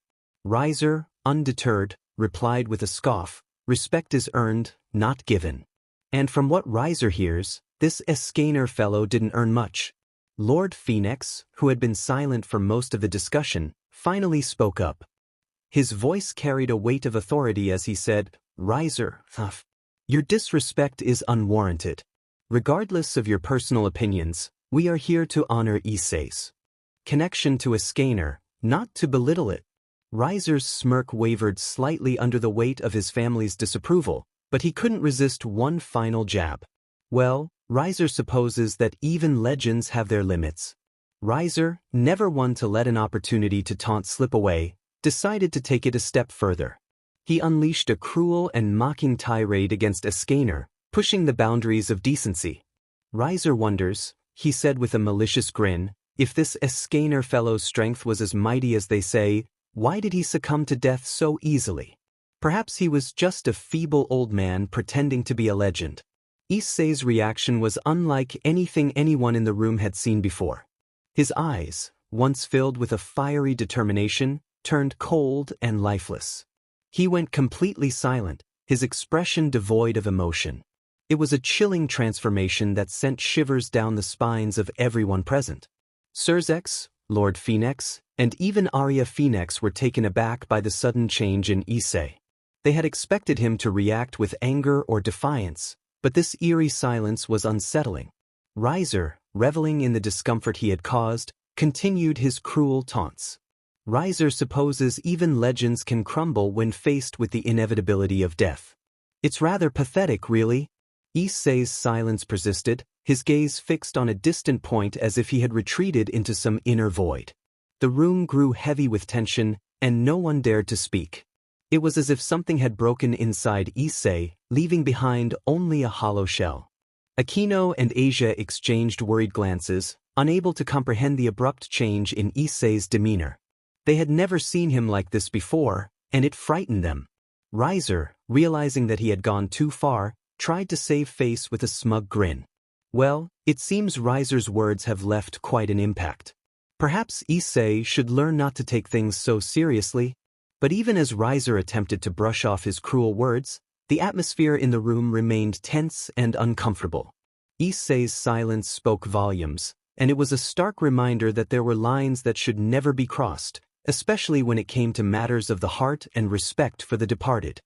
Riser, undeterred, replied with a scoff, "Respect is earned, not given. And from what Riser hears, this Escanor fellow didn't earn much." Lord Phenex, who had been silent for most of the discussion, finally spoke up. His voice carried a weight of authority as he said, "Riser, your disrespect is unwarranted. Regardless of your personal opinions, we are here to honor Issei's connection to Escanor, not to belittle it." Riser's smirk wavered slightly under the weight of his family's disapproval, but he couldn't resist one final jab. "Well, Riser supposes that even legends have their limits." Riser, never one to let an opportunity to taunt slip away, decided to take it a step further. He unleashed a cruel and mocking tirade against Escanor, pushing the boundaries of decency. "Riser wonders," he said with a malicious grin, "if this Escanor fellow's strength was as mighty as they say, why did he succumb to death so easily? Perhaps he was just a feeble old man pretending to be a legend." Issei's reaction was unlike anything anyone in the room had seen before. His eyes, once filled with a fiery determination, turned cold and lifeless. He went completely silent, his expression devoid of emotion. It was a chilling transformation that sent shivers down the spines of everyone present. Sirzechs, Lord Phenex, and even Arya Phenex were taken aback by the sudden change in Issei. They had expected him to react with anger or defiance, but this eerie silence was unsettling. Riser, reveling in the discomfort he had caused, continued his cruel taunts. Riser supposes even legends can crumble when faced with the inevitability of death. It's rather pathetic, really. Issei's silence persisted, his gaze fixed on a distant point as if he had retreated into some inner void. The room grew heavy with tension, and no one dared to speak. It was as if something had broken inside Issei, leaving behind only a hollow shell. Akeno and Asia exchanged worried glances, unable to comprehend the abrupt change in Issei's demeanor. They had never seen him like this before, and it frightened them. Riser, realizing that he had gone too far, tried to save face with a smug grin. "Well, it seems Riser's words have left quite an impact. Perhaps Issei should learn not to take things so seriously." But even as Riser attempted to brush off his cruel words, the atmosphere in the room remained tense and uncomfortable. Issei's silence spoke volumes, and it was a stark reminder that there were lines that should never be crossed, especially when it came to matters of the heart and respect for the departed.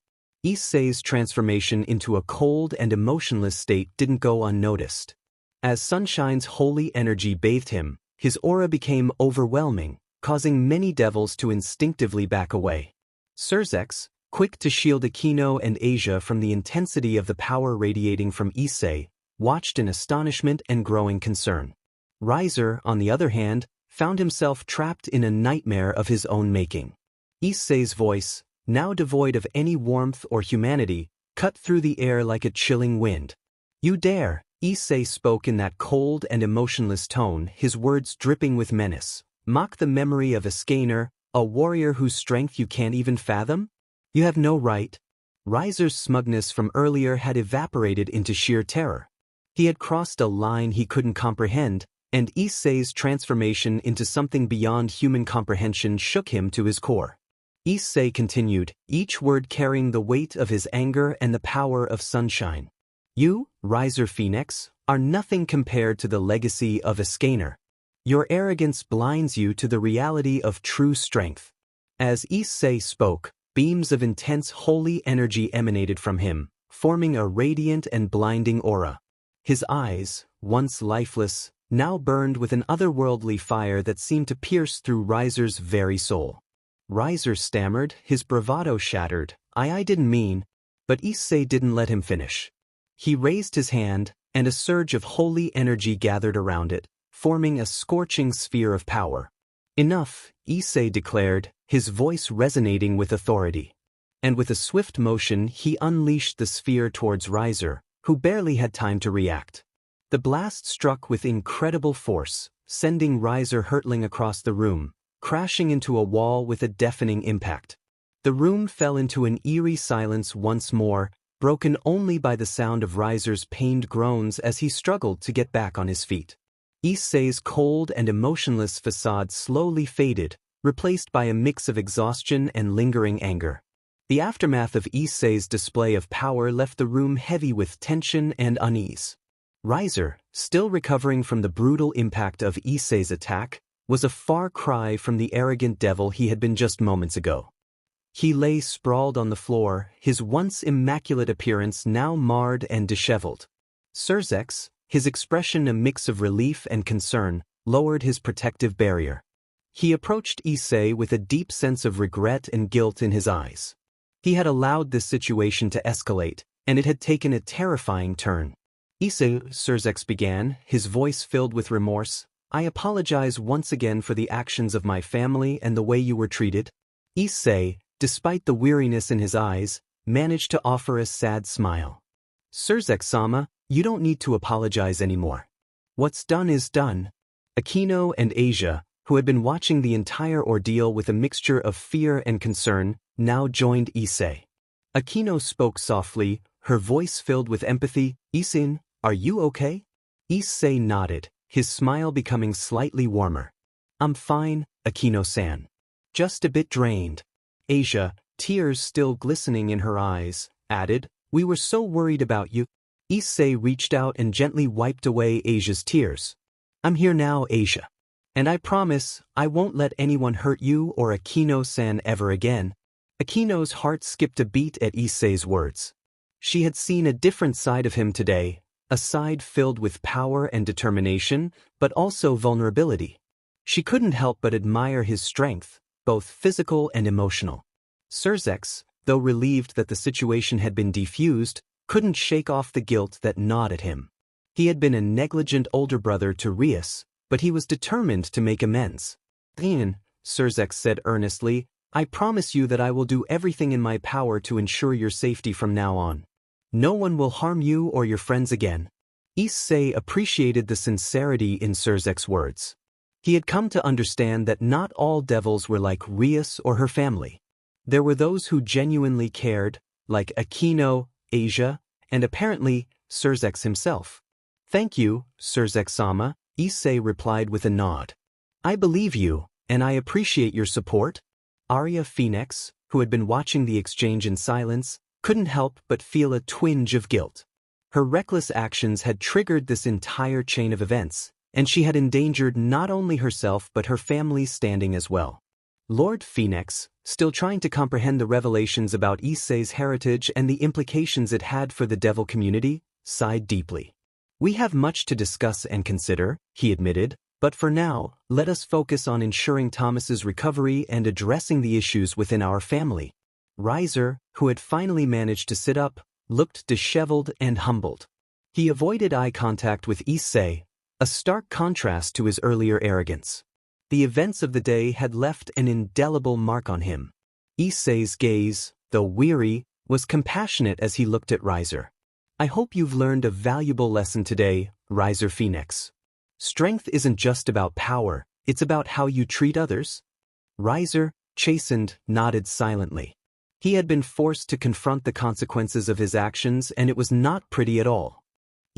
Issei's transformation into a cold and emotionless state didn't go unnoticed. As Sunshine's holy energy bathed him, his aura became overwhelming, causing many devils to instinctively back away. Sirzechs, quick to shield Akeno and Asia from the intensity of the power radiating from Issei, watched in astonishment and growing concern. Riser, on the other hand, found himself trapped in a nightmare of his own making. Issei's voice, now devoid of any warmth or humanity, cut through the air like a chilling wind. "You dare," Issei spoke in that cold and emotionless tone, his words dripping with menace. "Mock the memory of Escanor, a warrior whose strength you can't even fathom? You have no right." Riser's smugness from earlier had evaporated into sheer terror. He had crossed a line he couldn't comprehend, and Issei's transformation into something beyond human comprehension shook him to his core. Issei continued, each word carrying the weight of his anger and the power of sunshine. You, Rias Phenex, are nothing compared to the legacy of Escanor. Your arrogance blinds you to the reality of true strength. As Issei spoke, beams of intense holy energy emanated from him, forming a radiant and blinding aura. His eyes, once lifeless, now burned with an otherworldly fire that seemed to pierce through Riser's very soul. Riser stammered, his bravado shattered, I didn't mean, but Issei didn't let him finish. He raised his hand, and a surge of holy energy gathered around it, forming a scorching sphere of power. Enough, Issei declared, his voice resonating with authority. And with a swift motion he unleashed the sphere towards Riser, who barely had time to react. The blast struck with incredible force, sending Riser hurtling across the room, crashing into a wall with a deafening impact. The room fell into an eerie silence once more, broken only by the sound of Riser's pained groans as he struggled to get back on his feet. Issei's cold and emotionless facade slowly faded, replaced by a mix of exhaustion and lingering anger. The aftermath of Issei's display of power left the room heavy with tension and unease. Riser, still recovering from the brutal impact of Issei's attack, was a far cry from the arrogant devil he had been just moments ago. He lay sprawled on the floor, his once immaculate appearance now marred and disheveled. Sirzechs, his expression a mix of relief and concern, lowered his protective barrier. He approached Issei with a deep sense of regret and guilt in his eyes. He had allowed this situation to escalate, and it had taken a terrifying turn. Issei, Sirzechs began, his voice filled with remorse, I apologize once again for the actions of my family and the way you were treated. Issei, despite the weariness in his eyes, managed to offer a sad smile. Sirzechs-sama, you don't need to apologize anymore. What's done is done. Akeno and Asia, who had been watching the entire ordeal with a mixture of fear and concern, now joined Issei. Akeno spoke softly, her voice filled with empathy, Issei, are you okay? Issei nodded, his smile becoming slightly warmer. I'm fine, Akeno-san. Just a bit drained. Asia, tears still glistening in her eyes, added, we were so worried about you. Issei reached out and gently wiped away Asia's tears. I'm here now, Asia. And I promise, I won't let anyone hurt you or Akeno-san ever again. Akeno's heart skipped a beat at Issei's words. She had seen a different side of him today, a side filled with power and determination, but also vulnerability. She couldn't help but admire his strength, both physical and emotional. Sirzechs, though relieved that the situation had been defused, couldn't shake off the guilt that gnawed at him. He had been a negligent older brother to Rias, but he was determined to make amends. Ian, Sirzechs said earnestly, I promise you that I will do everything in my power to ensure your safety from now on. No one will harm you or your friends again. Issei appreciated the sincerity in Sirzechs' words. He had come to understand that not all devils were like Rias or her family. There were those who genuinely cared, like Akeno, Asia, and apparently, Sirzechs himself. Thank you, Sirzechs-sama, Issei replied with a nod. I believe you, and I appreciate your support. Arya Phenex, who had been watching the exchange in silence, couldn't help but feel a twinge of guilt. Her reckless actions had triggered this entire chain of events, and she had endangered not only herself but her family's standing as well. Lord Phenex, still trying to comprehend the revelations about Issei's heritage and the implications it had for the devil community, sighed deeply. We have much to discuss and consider, he admitted, but for now, let us focus on ensuring Thomas's recovery and addressing the issues within our family. Riser, who had finally managed to sit up, looked disheveled and humbled. He avoided eye contact with Issei, a stark contrast to his earlier arrogance. The events of the day had left an indelible mark on him. Issei's gaze, though weary, was compassionate as he looked at Riser. I hope you've learned a valuable lesson today, Rias Phenex. Strength isn't just about power, it's about how you treat others. Riser, chastened, nodded silently. He had been forced to confront the consequences of his actions, and it was not pretty at all.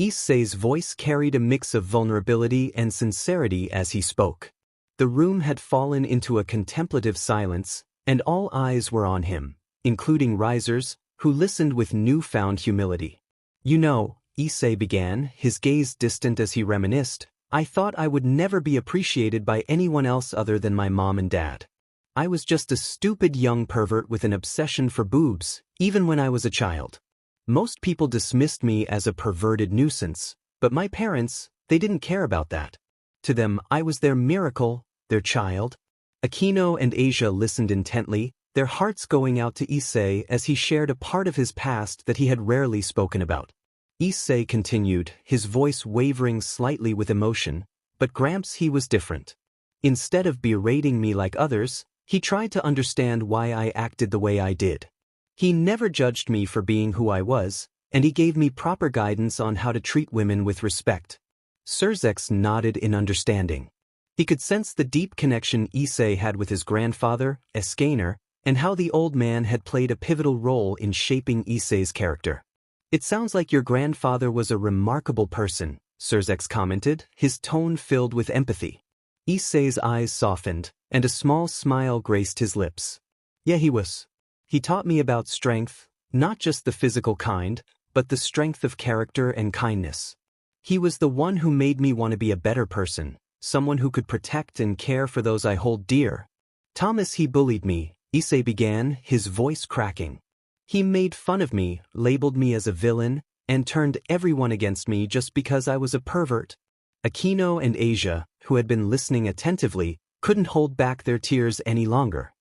Issei's voice carried a mix of vulnerability and sincerity as he spoke. The room had fallen into a contemplative silence, and all eyes were on him, including Risers, who listened with newfound humility. You know, Issei began, his gaze distant as he reminisced, I thought I would never be appreciated by anyone else other than my mom and dad. I was just a stupid young pervert with an obsession for boobs, even when I was a child. Most people dismissed me as a perverted nuisance, but my parents, they didn't care about that. To them, I was their miracle, their child. Akeno and Asia listened intently, their hearts going out to Issei as he shared a part of his past that he had rarely spoken about. Issei continued, his voice wavering slightly with emotion, but Gramps, he was different. Instead of berating me like others, he tried to understand why I acted the way I did. He never judged me for being who I was, and he gave me proper guidance on how to treat women with respect. Sirzechs nodded in understanding. He could sense the deep connection Issei had with his grandfather, Escanor, and how the old man had played a pivotal role in shaping Issei's character. It sounds like your grandfather was a remarkable person, Sirzechs commented, his tone filled with empathy. Issei's eyes softened, and a small smile graced his lips. Yeah, he was. He taught me about strength, not just the physical kind, but the strength of character and kindness. He was the one who made me want to be a better person, someone who could protect and care for those I hold dear. Thomas, he bullied me, Issei began, his voice cracking. He made fun of me, labeled me as a villain, and turned everyone against me just because I was a pervert. Akeno and Asia, who had been listening attentively, couldn't hold back their tears any longer.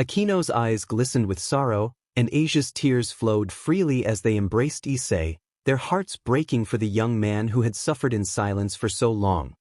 Akeno's eyes glistened with sorrow, and Asia's tears flowed freely as they embraced Issei, their hearts breaking for the young man who had suffered in silence for so long.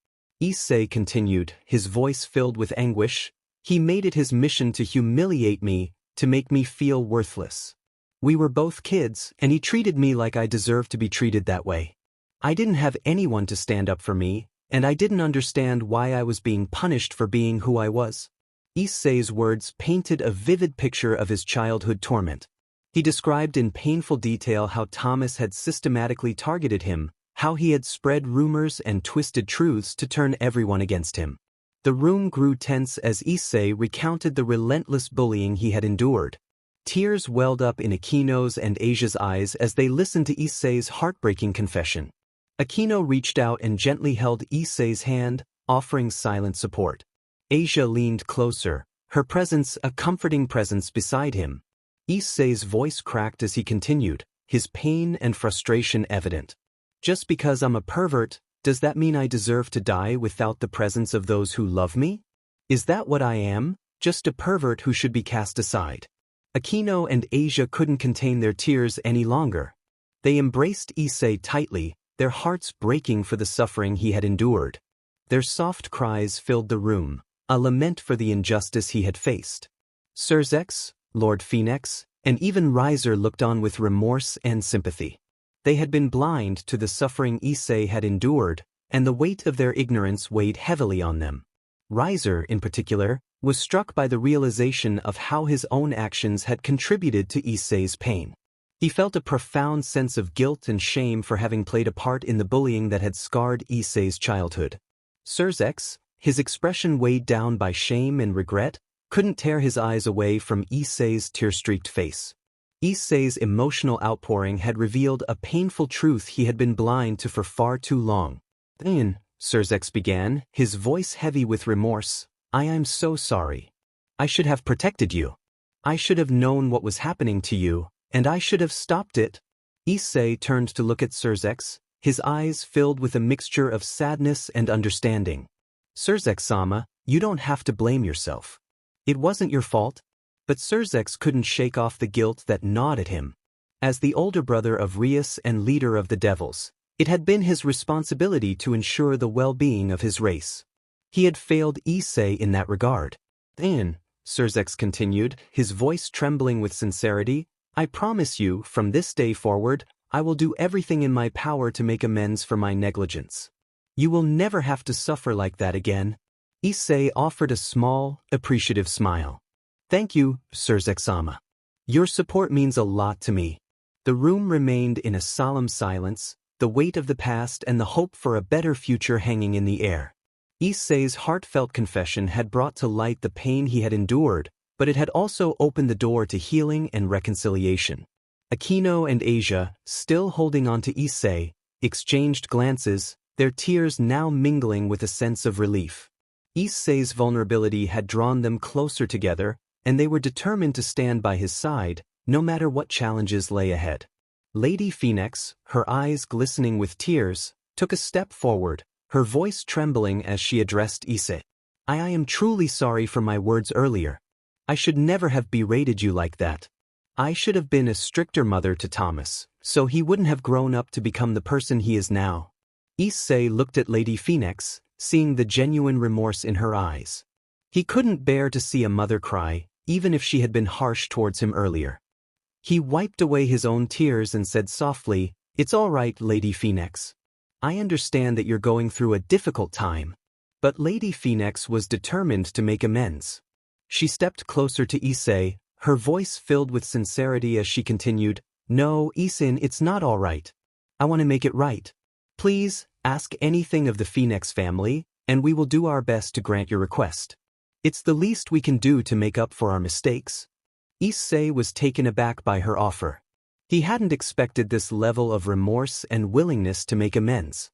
Issei continued, his voice filled with anguish, he made it his mission to humiliate me, to make me feel worthless. We were both kids, and he treated me like I deserved to be treated that way. I didn't have anyone to stand up for me, and I didn't understand why I was being punished for being who I was. Issei's words painted a vivid picture of his childhood torment. He described in painful detail how Thomas had systematically targeted him, how he had spread rumors and twisted truths to turn everyone against him. The room grew tense as Issei recounted the relentless bullying he had endured. Tears welled up in Akeno's and Asia's eyes as they listened to Issei's heartbreaking confession. Akeno reached out and gently held Issei's hand, offering silent support. Asia leaned closer, her presence a comforting presence beside him. Issei's voice cracked as he continued, his pain and frustration evident. Just because I'm a pervert, does that mean I deserve to die without the presence of those who love me? Is that what I am, just a pervert who should be cast aside? Akeno and Asia couldn't contain their tears any longer. They embraced Issei tightly, their hearts breaking for the suffering he had endured. Their soft cries filled the room, a lament for the injustice he had faced. Sirzechs, Lord Phenex, and even Riser looked on with remorse and sympathy. They had been blind to the suffering Issei had endured, and the weight of their ignorance weighed heavily on them. Riser, in particular, was struck by the realization of how his own actions had contributed to Issei's pain. He felt a profound sense of guilt and shame for having played a part in the bullying that had scarred Issei's childhood. Sirzechs, his expression weighed down by shame and regret, couldn't tear his eyes away from Issei's tear-streaked face. Issei's emotional outpouring had revealed a painful truth he had been blind to for far too long. Then, Sirzechs began, his voice heavy with remorse, I am so sorry. I should have protected you. I should have known what was happening to you, and I should have stopped it. Issei turned to look at Sirzechs, his eyes filled with a mixture of sadness and understanding. Sirzechs-sama, you don't have to blame yourself. It wasn't your fault. But Sirzechs couldn't shake off the guilt that gnawed at him. As the older brother of Rias and leader of the Devils, it had been his responsibility to ensure the well-being of his race. He had failed Issei in that regard. Then, Sirzechs continued, his voice trembling with sincerity, I promise you, from this day forward, I will do everything in my power to make amends for my negligence. You will never have to suffer like that again. Issei offered a small, appreciative smile. Thank you, Sirzechs-sama. Your support means a lot to me. The room remained in a solemn silence, the weight of the past and the hope for a better future hanging in the air. Issei's heartfelt confession had brought to light the pain he had endured, but it had also opened the door to healing and reconciliation. Akeno and Asia, still holding on to Issei, exchanged glances, their tears now mingling with a sense of relief. Issei's vulnerability had drawn them closer together, and they were determined to stand by his side, no matter what challenges lay ahead. Lady Phenex, her eyes glistening with tears, took a step forward, her voice trembling as she addressed Issei. I am truly sorry for my words earlier. I should never have berated you like that. I should have been a stricter mother to Thomas, so he wouldn't have grown up to become the person he is now. Issei looked at Lady Phenex, seeing the genuine remorse in her eyes. He couldn't bear to see a mother cry, even if she had been harsh towards him earlier. He wiped away his own tears and said softly, It's all right, Lady Phenex. I understand that you're going through a difficult time. But Lady Phenex was determined to make amends. She stepped closer to Issei, her voice filled with sincerity as she continued, No, Issei, it's not all right. I want to make it right. Please, ask anything of the Phenex family, and we will do our best to grant your request. It's the least we can do to make up for our mistakes. Issei was taken aback by her offer. He hadn't expected this level of remorse and willingness to make amends.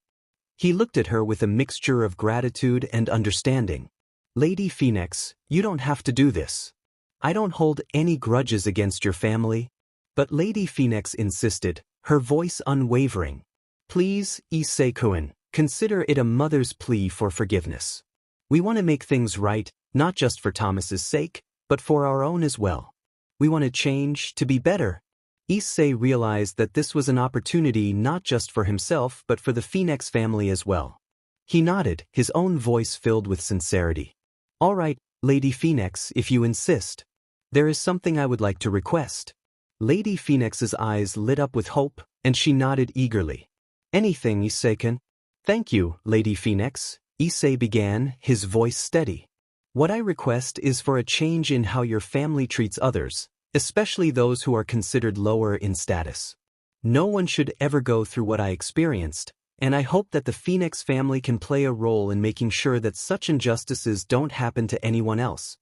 He looked at her with a mixture of gratitude and understanding. Lady Phenex, you don't have to do this. I don't hold any grudges against your family. But Lady Phenex insisted, her voice unwavering. Please, Issei-kun, consider it a mother's plea for forgiveness. We want to make things right, not just for Thomas's sake, but for our own as well. We want to change, to be better. Issei realized that this was an opportunity not just for himself but for the Phenex family as well. He nodded, his own voice filled with sincerity. All right, Lady Phenex, if you insist. There is something I would like to request. Lady Phenex's eyes lit up with hope, and she nodded eagerly. Anything, Issei-kun. Thank you, Lady Phenex, Issei began, his voice steady. What I request is for a change in how your family treats others, especially those who are considered lower in status. No one should ever go through what I experienced, and I hope that the Phenex family can play a role in making sure that such injustices don't happen to anyone else.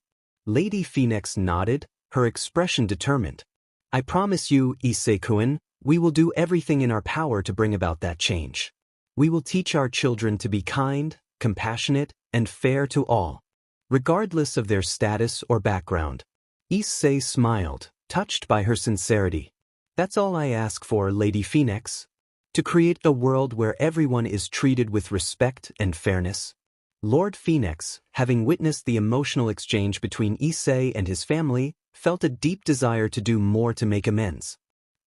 Lady Phenex nodded, her expression determined. I promise you, Issei-kun, we will do everything in our power to bring about that change. We will teach our children to be kind, compassionate, and fair to all, regardless of their status or background. Issei smiled, touched by her sincerity. That's all I ask for, Lady Phenex. To create a world where everyone is treated with respect and fairness. Lord Phenex, having witnessed the emotional exchange between Issei and his family, felt a deep desire to do more to make amends.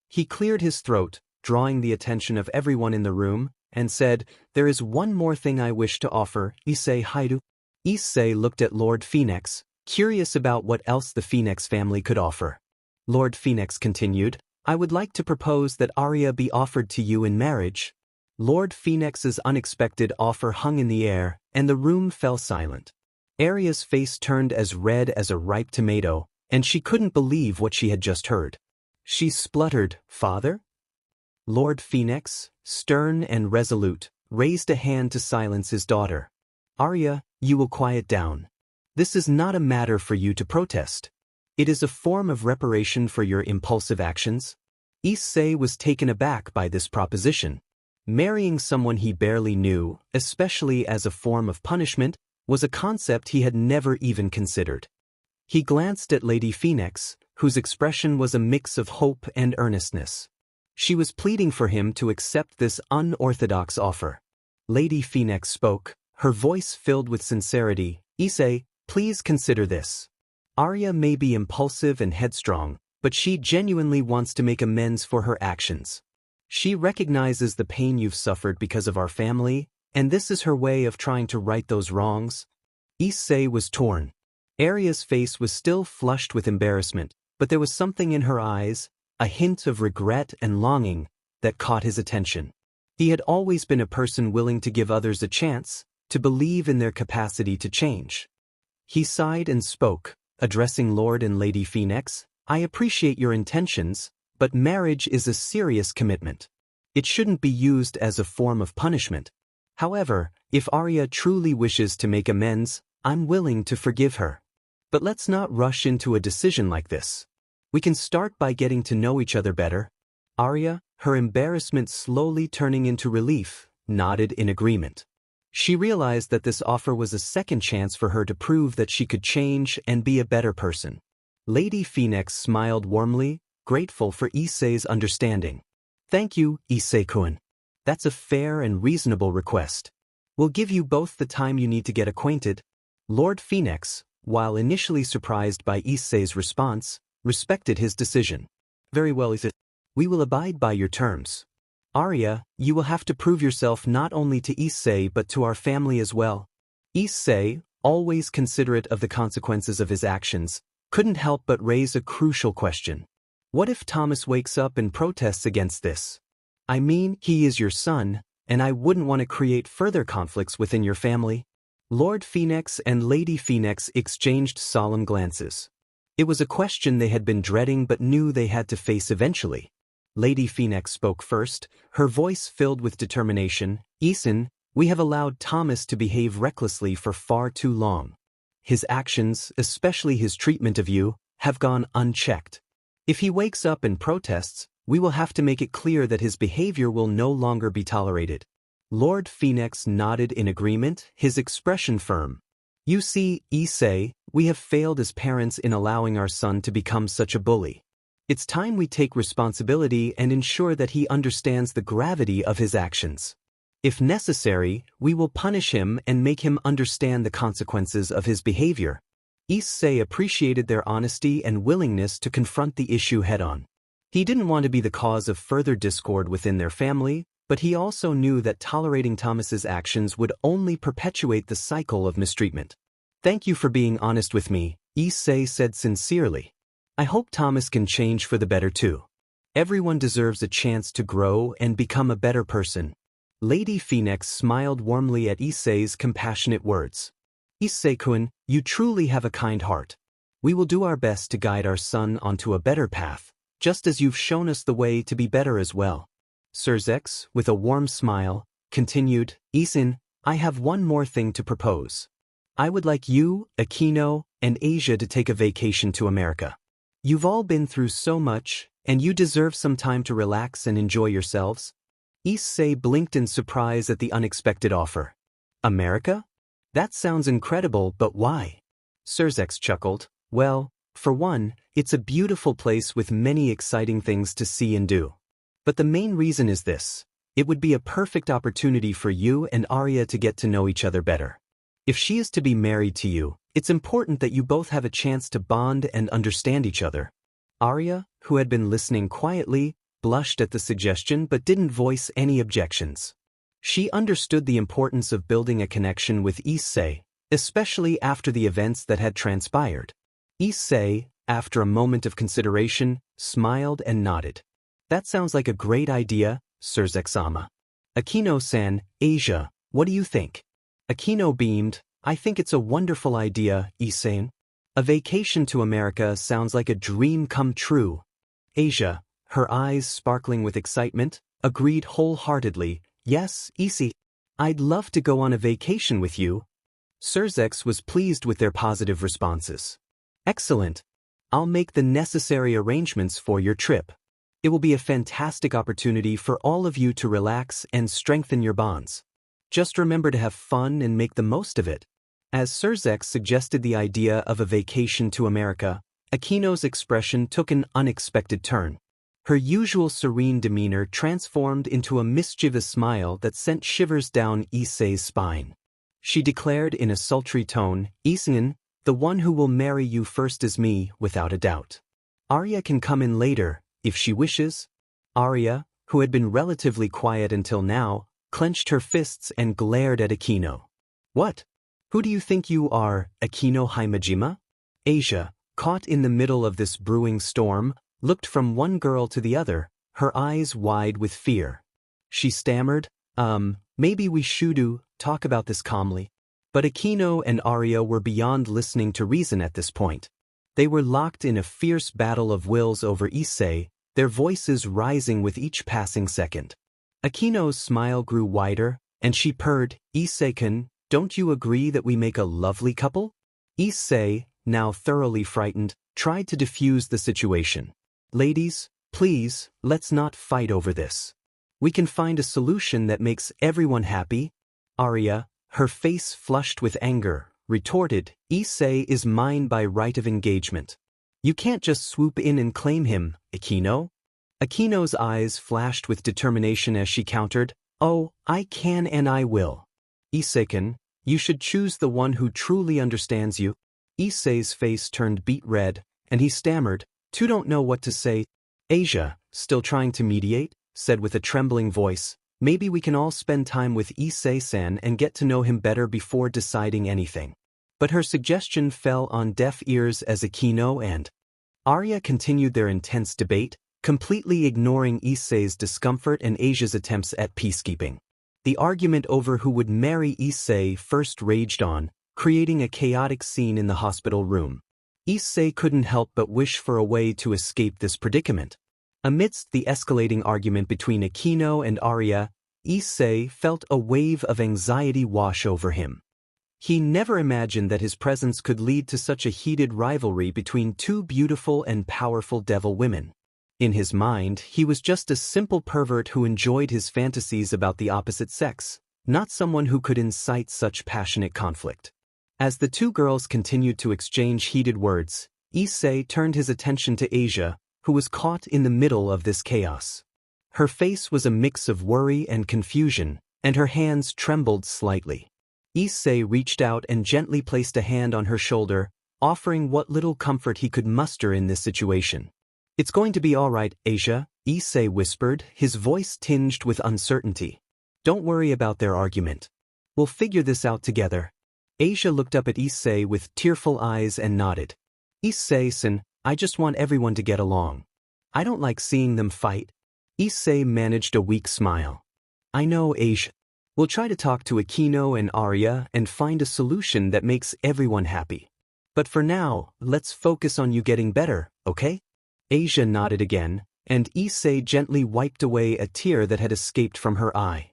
He cleared his throat, drawing the attention of everyone in the room, and said, There is one more thing I wish to offer, Issei Hyoudou. Issei looked at Lord Phenex, curious about what else the Phenex family could offer. Lord Phenex continued, I would like to propose that Arya be offered to you in marriage. Lord Phenex's unexpected offer hung in the air, and the room fell silent. Arya's face turned as red as a ripe tomato, and she couldn't believe what she had just heard. She spluttered, Father? Lord Phenex, stern and resolute, raised a hand to silence his daughter. Arya, you will quiet down. This is not a matter for you to protest. It is a form of reparation for your impulsive actions. Issei was taken aback by this proposition. Marrying someone he barely knew, especially as a form of punishment, was a concept he had never even considered. He glanced at Lady Phenex, whose expression was a mix of hope and earnestness. She was pleading for him to accept this unorthodox offer. Lady Phenex spoke, her voice filled with sincerity. Issei, please consider this. Arya may be impulsive and headstrong, but she genuinely wants to make amends for her actions. She recognizes the pain you've suffered because of our family, and this is her way of trying to right those wrongs. Issei was torn. Arya's face was still flushed with embarrassment, but there was something in her eyes, a hint of regret and longing, that caught his attention. He had always been a person willing to give others a chance, to believe in their capacity to change. He sighed and spoke, addressing Lord and Lady Phenex, I appreciate your intentions, but marriage is a serious commitment. It shouldn't be used as a form of punishment. However, if Arya truly wishes to make amends, I'm willing to forgive her. But let's not rush into a decision like this. We can start by getting to know each other better. Arya, her embarrassment slowly turning into relief, nodded in agreement. She realized that this offer was a second chance for her to prove that she could change and be a better person. Lady Phenex smiled warmly, grateful for Issei's understanding. Thank you, Issei-kun. That's a fair and reasonable request. We'll give you both the time you need to get acquainted. Lord Phenex, while initially surprised by Issei's response, respected his decision. Very well, Issei. We will abide by your terms. Arya, you will have to prove yourself not only to Issei but to our family as well. Issei, always considerate of the consequences of his actions, couldn't help but raise a crucial question. What if Thomas wakes up and protests against this? I mean, he is your son, and I wouldn't want to create further conflicts within your family. Lord Phenex and Lady Phenex exchanged solemn glances. It was a question they had been dreading but knew they had to face eventually. Lady Phenex spoke first, her voice filled with determination. Issei, we have allowed Thomas to behave recklessly for far too long. His actions, especially his treatment of you, have gone unchecked. If he wakes up and protests, we will have to make it clear that his behavior will no longer be tolerated. Lord Phenex nodded in agreement, his expression firm. You see, Issei, we have failed as parents in allowing our son to become such a bully. It's time we take responsibility and ensure that he understands the gravity of his actions. If necessary, we will punish him and make him understand the consequences of his behavior. Issei appreciated their honesty and willingness to confront the issue head-on. He didn't want to be the cause of further discord within their family, but he also knew that tolerating Thomas's actions would only perpetuate the cycle of mistreatment. Thank you for being honest with me, Issei said sincerely. I hope Thomas can change for the better too. Everyone deserves a chance to grow and become a better person. Lady Phenex smiled warmly at Issei's compassionate words. Issei-kun, you truly have a kind heart. We will do our best to guide our son onto a better path, just as you've shown us the way to be better as well. Sirzechs, with a warm smile, continued, Issei, I have one more thing to propose. I would like you, Akeno, and Asia to take a vacation to America. You've all been through so much, and you deserve some time to relax and enjoy yourselves. Issei blinked in surprise at the unexpected offer. America? That sounds incredible, but why? Sirzechs chuckled. Well, for one, it's a beautiful place with many exciting things to see and do. But the main reason is this. It would be a perfect opportunity for you and Arya to get to know each other better. If she is to be married to you, it's important that you both have a chance to bond and understand each other. Arya, who had been listening quietly, blushed at the suggestion but didn't voice any objections. She understood the importance of building a connection with Issei, especially after the events that had transpired. Issei, after a moment of consideration, smiled and nodded. That sounds like a great idea, Sirzechs-sama. Akeno-san, Asia, what do you think? Akeno beamed. I think it's a wonderful idea, Issei. A vacation to America sounds like a dream come true. Asia, her eyes sparkling with excitement, agreed wholeheartedly. Yes, Issei. I'd love to go on a vacation with you. Sirzechs was pleased with their positive responses. Excellent. I'll make the necessary arrangements for your trip. It will be a fantastic opportunity for all of you to relax and strengthen your bonds. Just remember to have fun and make the most of it. As Sirzechs suggested the idea of a vacation to America, Akeno's expression took an unexpected turn. Her usual serene demeanor transformed into a mischievous smile that sent shivers down Issei's spine. She declared in a sultry tone, Issei, the one who will marry you first is me, without a doubt. Arya can come in later, if she wishes. Arya, who had been relatively quiet until now, clenched her fists and glared at Akeno. What? Who do you think you are, Akeno Himejima? Asia, caught in the middle of this brewing storm, looked from one girl to the other, her eyes wide with fear. She stammered, maybe we should talk about this calmly. But Akeno and Arya were beyond listening to reason at this point. They were locked in a fierce battle of wills over Issei, their voices rising with each passing second. Akeno's smile grew wider, and she purred, Issei-kun, don't you agree that we make a lovely couple? Issei, now thoroughly frightened, tried to defuse the situation. Ladies, please, let's not fight over this. We can find a solution that makes everyone happy. Arya, her face flushed with anger, retorted, Issei is mine by right of engagement. You can't just swoop in and claim him, Akeno. Akeno's eyes flashed with determination as she countered, oh, I can and I will. Issei-kun, you should choose the one who truly understands you. Issei's face turned beet red, and he stammered, "You don't know what to say." Asia, still trying to mediate, said with a trembling voice, maybe we can all spend time with Issei-san and get to know him better before deciding anything. But her suggestion fell on deaf ears as Akeno and Arya continued their intense debate, completely ignoring Issei's discomfort and Asia's attempts at peacekeeping. The argument over who would marry Issei first raged on, creating a chaotic scene in the hospital room. Issei couldn't help but wish for a way to escape this predicament. Amidst the escalating argument between Akeno and Arya, Issei felt a wave of anxiety wash over him. He never imagined that his presence could lead to such a heated rivalry between two beautiful and powerful devil women. In his mind, he was just a simple pervert who enjoyed his fantasies about the opposite sex, not someone who could incite such passionate conflict. As the two girls continued to exchange heated words, Issei turned his attention to Asia, who was caught in the middle of this chaos. Her face was a mix of worry and confusion, and her hands trembled slightly. Issei reached out and gently placed a hand on her shoulder, offering what little comfort he could muster in this situation. It's going to be all right, Asia, Issei whispered, his voice tinged with uncertainty. Don't worry about their argument. We'll figure this out together. Asia looked up at Issei with tearful eyes and nodded. Issei-san, I just want everyone to get along. I don't like seeing them fight. Issei managed a weak smile. I know, Asia. We'll try to talk to Akeno and Arya and find a solution that makes everyone happy. But for now, let's focus on you getting better, okay? Asia nodded again, and Issei gently wiped away a tear that had escaped from her eye.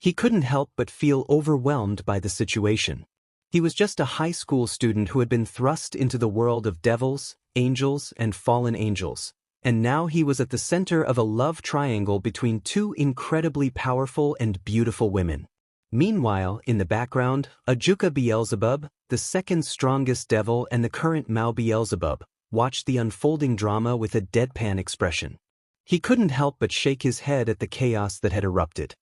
He couldn't help but feel overwhelmed by the situation. He was just a high school student who had been thrust into the world of devils, angels, and fallen angels, and now he was at the center of a love triangle between two incredibly powerful and beautiful women. Meanwhile, in the background, Ajuka Beelzebub, the second strongest devil and the current Maou Beelzebub, watched the unfolding drama with a deadpan expression. He couldn't help but shake his head at the chaos that had erupted.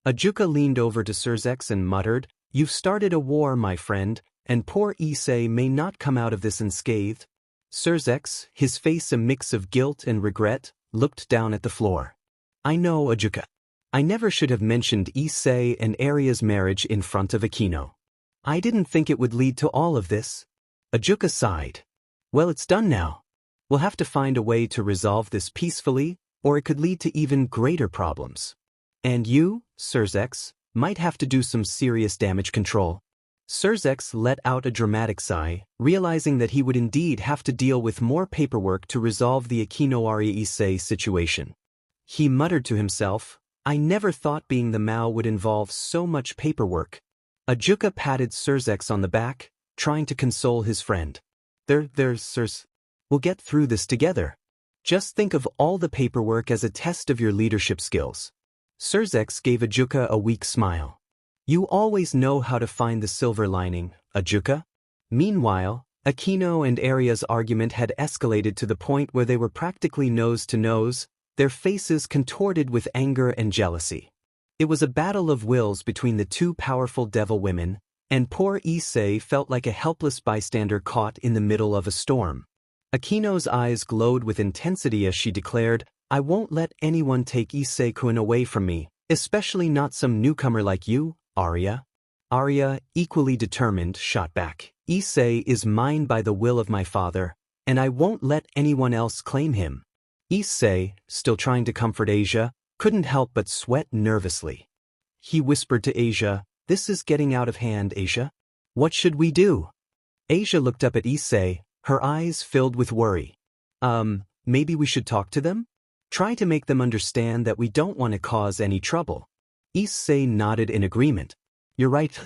Ajuka leaned over to Sirzechs and muttered, "You've started a war, my friend, and poor Issei may not come out of this unscathed." Sirzechs, his face a mix of guilt and regret, looked down at the floor. I know, Ajuka. I never should have mentioned Issei and Arya's marriage in front of Akeno. I didn't think it would lead to all of this. Ajuka sighed. Well, it's done now. We'll have to find a way to resolve this peacefully, or it could lead to even greater problems. And you, Sirzechs, might have to do some serious damage control. Sirzechs let out a dramatic sigh, realizing that he would indeed have to deal with more paperwork to resolve the Akeno-Arya Issei situation. He muttered to himself, I never thought being the Maou would involve so much paperwork. Ajuka patted Sirzechs on the back, trying to console his friend. There's Sirs. We'll get through this together. Just think of all the paperwork as a test of your leadership skills. Sirzechs gave Ajuka a weak smile. You always know how to find the silver lining, Ajuka. Meanwhile, Akeno and Arya's argument had escalated to the point where they were practically nose to nose, their faces contorted with anger and jealousy. It was a battle of wills between the two powerful devil women, and poor Issei felt like a helpless bystander caught in the middle of a storm. Akeno's eyes glowed with intensity as she declared, I won't let anyone take Issei-kun away from me, especially not some newcomer like you, Arya. Arya, equally determined, shot back. Issei is mine by the will of my father, and I won't let anyone else claim him. Issei, still trying to comfort Asia, couldn't help but sweat nervously. He whispered to Asia, This is getting out of hand, Asia. What should we do? Asia looked up at Issei, her eyes filled with worry. Maybe we should talk to them? Try to make them understand that we don't want to cause any trouble. Issei nodded in agreement. You're right.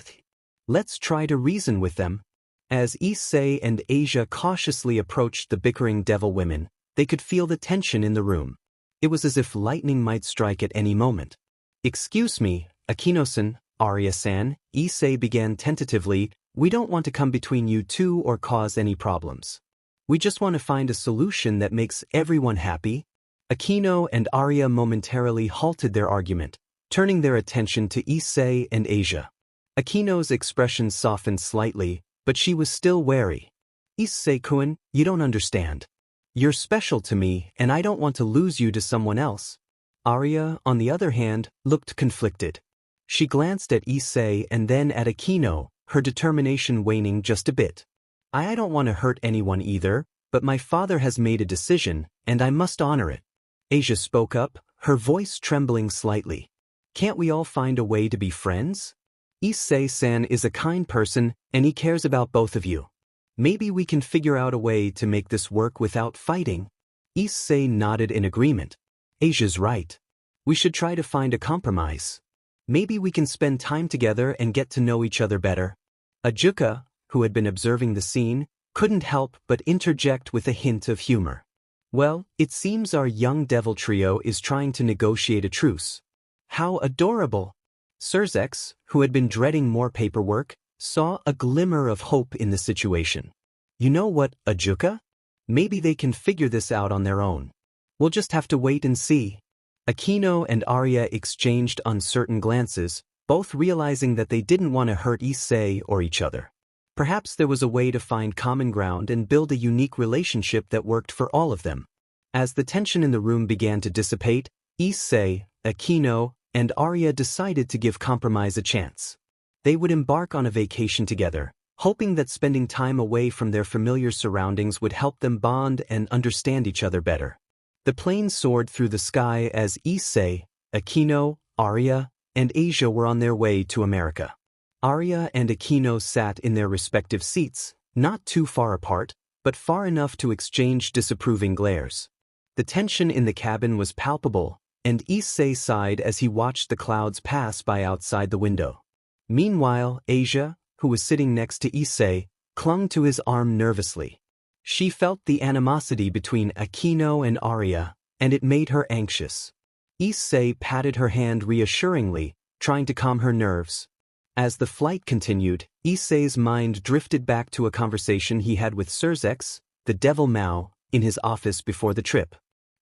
Let's try to reason with them. As Issei and Asia cautiously approached the bickering devil women, they could feel the tension in the room. It was as if lightning might strike at any moment. "Excuse me, Akeno-san, Arya-san," Issei began tentatively, "we don't want to come between you two or cause any problems. We just want to find a solution that makes everyone happy." Akeno and Arya momentarily halted their argument, turning their attention to Issei and Asia. Akeno's expression softened slightly, but she was still wary. "Issei-kun, you don't understand. You're special to me, and I don't want to lose you to someone else." Arya, on the other hand, looked conflicted. She glanced at Issei and then at Akeno, her determination waning just a bit. "I don't want to hurt anyone either, but my father has made a decision, and I must honor it." Asia spoke up, her voice trembling slightly. "Can't we all find a way to be friends? Issei-san is a kind person, and he cares about both of you. Maybe we can figure out a way to make this work without fighting." Issei nodded in agreement. "Asia's right. We should try to find a compromise. Maybe we can spend time together and get to know each other better." Ajuka, who had been observing the scene, couldn't help but interject with a hint of humor. "Well, it seems our young devil trio is trying to negotiate a truce. How adorable!" Sirzechs, who had been dreading more paperwork, saw a glimmer of hope in the situation. "You know what, Ajuka? Maybe they can figure this out on their own. We'll just have to wait and see." Akeno and Arya exchanged uncertain glances, both realizing that they didn't want to hurt Issei or each other. Perhaps there was a way to find common ground and build a unique relationship that worked for all of them. As the tension in the room began to dissipate, Issei, Akeno, and Arya decided to give compromise a chance. They would embark on a vacation together, hoping that spending time away from their familiar surroundings would help them bond and understand each other better. The plane soared through the sky as Issei, Akeno, Arya, and Asia were on their way to America. Arya and Akeno sat in their respective seats, not too far apart, but far enough to exchange disapproving glares. The tension in the cabin was palpable, and Issei sighed as he watched the clouds pass by outside the window. Meanwhile, Asia, who was sitting next to Issei, clung to his arm nervously. She felt the animosity between Akeno and Arya, and it made her anxious. Issei patted her hand reassuringly, trying to calm her nerves. As the flight continued, Issei's mind drifted back to a conversation he had with Sirzechs, the devil Maou, in his office before the trip.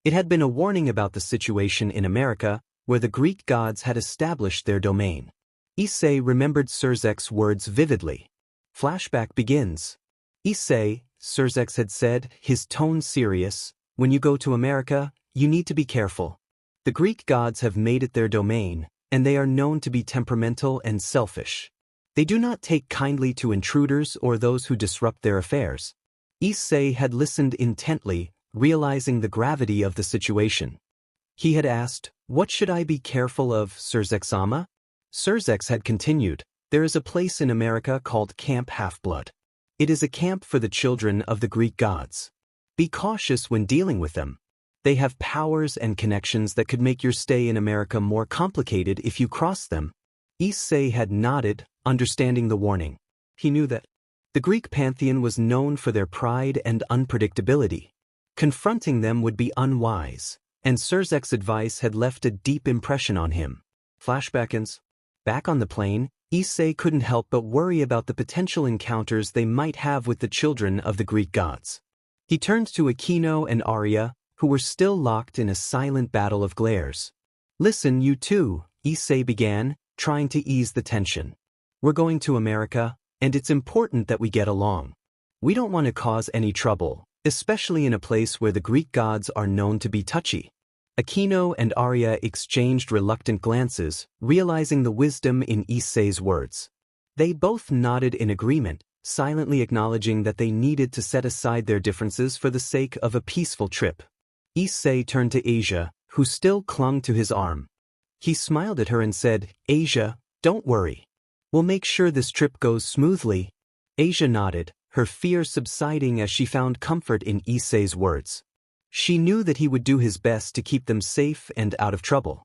It had been a warning about the situation in America, where the Greek gods had established their domain. Issei remembered Sirzechs' words vividly. Flashback begins. "Issei," Sirzechs had said, his tone serious, "when you go to America, you need to be careful. The Greek gods have made it their domain, and they are known to be temperamental and selfish. They do not take kindly to intruders or those who disrupt their affairs." Issei had listened intently, realizing the gravity of the situation. He had asked, "What should I be careful of, Sirzechs-sama?" Sirzechs had continued, "There is a place in America called Camp Half-Blood. It is a camp for the children of the Greek gods. Be cautious when dealing with them. They have powers and connections that could make your stay in America more complicated if you cross them." Issei had nodded, understanding the warning. He knew that the Greek pantheon was known for their pride and unpredictability. Confronting them would be unwise, and Sirzechs' advice had left a deep impression on him. Flashback ends. Back on the plane, Issei couldn't help but worry about the potential encounters they might have with the children of the Greek gods. He turned to Akeno and Arya, who were still locked in a silent battle of glares. "Listen, you two," Issei began, trying to ease the tension. "We're going to America, and it's important that we get along. We don't want to cause any trouble, especially in a place where the Greek gods are known to be touchy." Akeno and Arya exchanged reluctant glances, realizing the wisdom in Issei's words. They both nodded in agreement, silently acknowledging that they needed to set aside their differences for the sake of a peaceful trip. Issei turned to Asia, who still clung to his arm. He smiled at her and said, "Asia, don't worry. We'll make sure this trip goes smoothly." Asia nodded, her fear subsiding as she found comfort in Issei's words. She knew that he would do his best to keep them safe and out of trouble.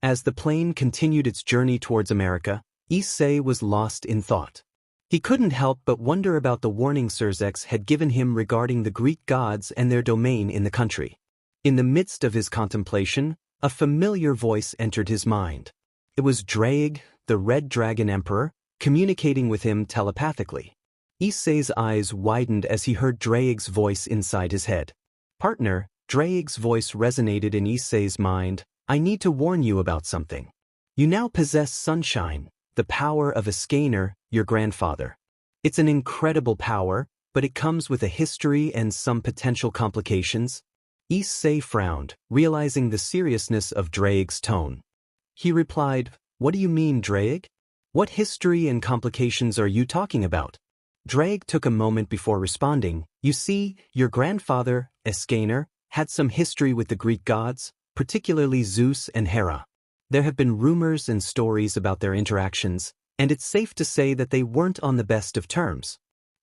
As the plane continued its journey towards America, Issei was lost in thought. He couldn't help but wonder about the warning Sirzechs had given him regarding the Greek gods and their domain in the country. In the midst of his contemplation, a familiar voice entered his mind. It was Draig, the Red Dragon Emperor, communicating with him telepathically. Issei's eyes widened as he heard Draig's voice inside his head. Partner, Draig's voice resonated in Issei's mind. I need to warn you about something. You now possess sunshine, the power of Escanor, your grandfather. It's an incredible power, but it comes with a history and some potential complications. Issei frowned, realizing the seriousness of Draig's tone. He replied, What do you mean, Draig? What history and complications are you talking about? Draig took a moment before responding. You see, your grandfather, Escanor, had some history with the Greek gods, particularly Zeus and Hera. There have been rumors and stories about their interactions, and it's safe to say that they weren't on the best of terms.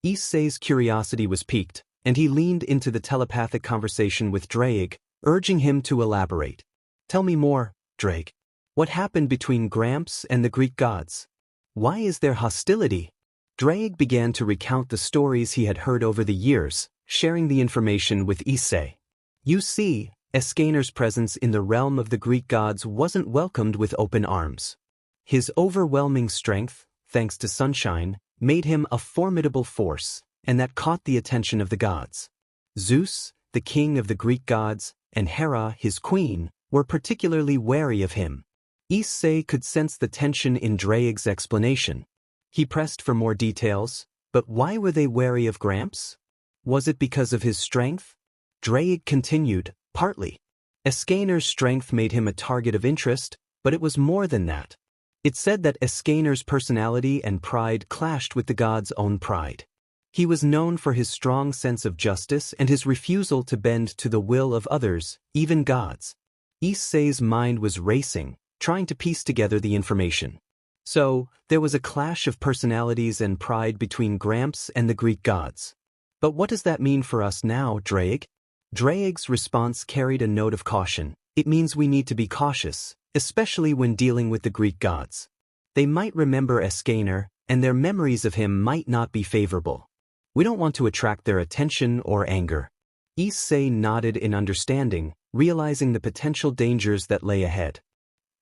Issei's curiosity was piqued, and he leaned into the telepathic conversation with Draig, urging him to elaborate. Tell me more, Draig. What happened between Gramps and the Greek gods? Why is there hostility? Draig began to recount the stories he had heard over the years, sharing the information with Issei. You see, Escanor's presence in the realm of the Greek gods wasn't welcomed with open arms. His overwhelming strength, thanks to sunshine, made him a formidable force, and that caught the attention of the gods. Zeus, the king of the Greek gods, and Hera, his queen, were particularly wary of him. Issei could sense the tension in Draig's explanation. He pressed for more details, but why were they wary of Gramps? Was it because of his strength? Draig continued, partly. Escanor's strength made him a target of interest, but it was more than that. It said that Escanor's personality and pride clashed with the god's own pride. He was known for his strong sense of justice and his refusal to bend to the will of others, even gods. Issei's mind was racing, trying to piece together the information. So, there was a clash of personalities and pride between Gramps and the Greek gods. But what does that mean for us now, Draig? Draig's response carried a note of caution. It means we need to be cautious, especially when dealing with the Greek gods. They might remember Escanor, and their memories of him might not be favorable. We don't want to attract their attention or anger. Issei nodded in understanding, realizing the potential dangers that lay ahead.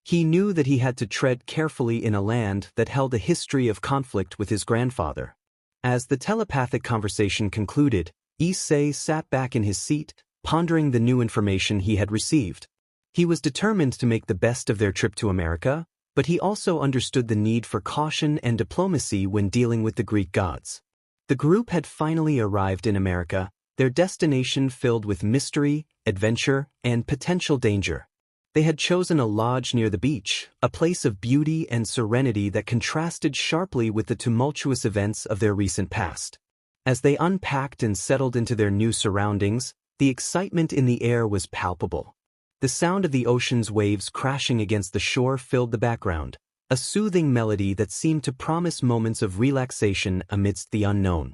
He knew that he had to tread carefully in a land that held a history of conflict with his grandfather. As the telepathic conversation concluded, Issei sat back in his seat, pondering the new information he had received. He was determined to make the best of their trip to America, but he also understood the need for caution and diplomacy when dealing with the Greek gods. The group had finally arrived in America, their destination filled with mystery, adventure, and potential danger. They had chosen a lodge near the beach, a place of beauty and serenity that contrasted sharply with the tumultuous events of their recent past. As they unpacked and settled into their new surroundings, the excitement in the air was palpable. The sound of the ocean's waves crashing against the shore filled the background, a soothing melody that seemed to promise moments of relaxation amidst the unknown.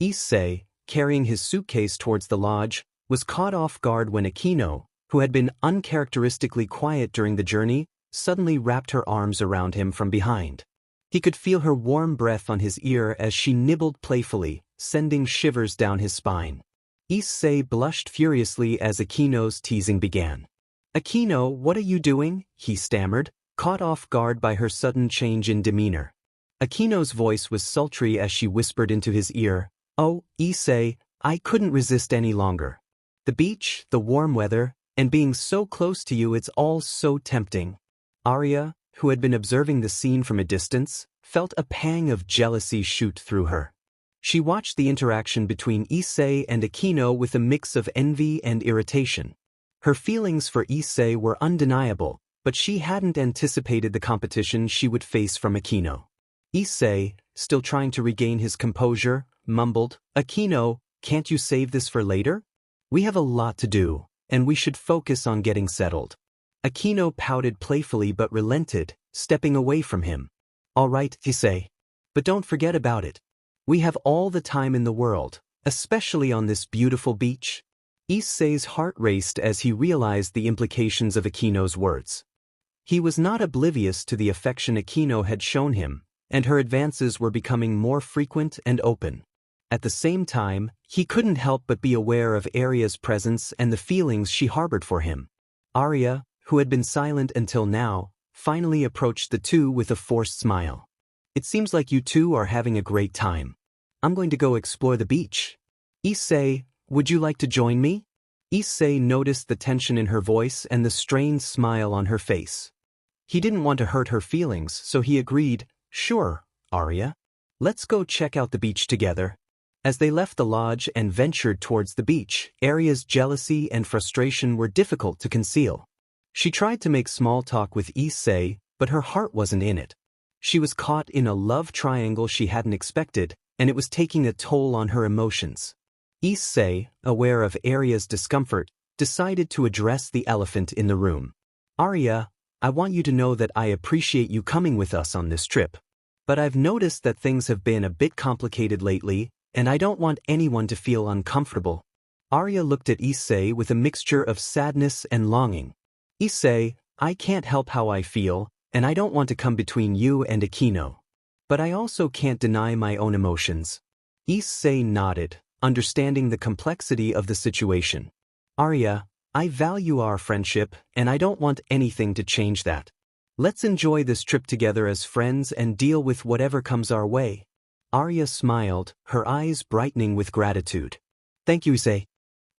Issei, carrying his suitcase towards the lodge, was caught off guard when Akeno, who had been uncharacteristically quiet during the journey, suddenly wrapped her arms around him from behind. He could feel her warm breath on his ear as she nibbled playfully, sending shivers down his spine. Issei blushed furiously as Akeno's teasing began. Akeno, what are you doing? He stammered, caught off guard by her sudden change in demeanor. Akeno's voice was sultry as she whispered into his ear, Oh, Issei, I couldn't resist any longer. The beach, the warm weather, and being so close to you, it's all so tempting. Arya, who had been observing the scene from a distance, felt a pang of jealousy shoot through her. She watched the interaction between Issei and Akeno with a mix of envy and irritation. Her feelings for Issei were undeniable, but she hadn't anticipated the competition she would face from Akeno. Issei, still trying to regain his composure, mumbled, Akeno, can't you save this for later? We have a lot to do, and we should focus on getting settled. Akeno pouted playfully but relented, stepping away from him. All right, Issei. But don't forget about it. We have all the time in the world, especially on this beautiful beach. Issei's heart raced as he realized the implications of Akeno's words. He was not oblivious to the affection Akeno had shown him, and her advances were becoming more frequent and open. At the same time, he couldn't help but be aware of Arya's presence and the feelings she harbored for him. Arya, who had been silent until now, finally approached the two with a forced smile. "It seems like you two are having a great time. I'm going to go explore the beach. Issei, would you like to join me?" Issei noticed the tension in her voice and the strained smile on her face. He didn't want to hurt her feelings, so he agreed, "Sure, Arya. Let's go check out the beach together." As they left the lodge and ventured towards the beach, Arya's jealousy and frustration were difficult to conceal. She tried to make small talk with Issei, but her heart wasn't in it. She was caught in a love triangle she hadn't expected, and it was taking a toll on her emotions. Issei, aware of Arya's discomfort, decided to address the elephant in the room. "Arya, I want you to know that I appreciate you coming with us on this trip. But I've noticed that things have been a bit complicated lately, and I don't want anyone to feel uncomfortable." Arya looked at Issei with a mixture of sadness and longing. "Issei, I can't help how I feel, and I don't want to come between you and Akeno. But I also can't deny my own emotions." Issei nodded, understanding the complexity of the situation. "Arya, I value our friendship, and I don't want anything to change that. Let's enjoy this trip together as friends and deal with whatever comes our way." Arya smiled, her eyes brightening with gratitude. "Thank you, Issei.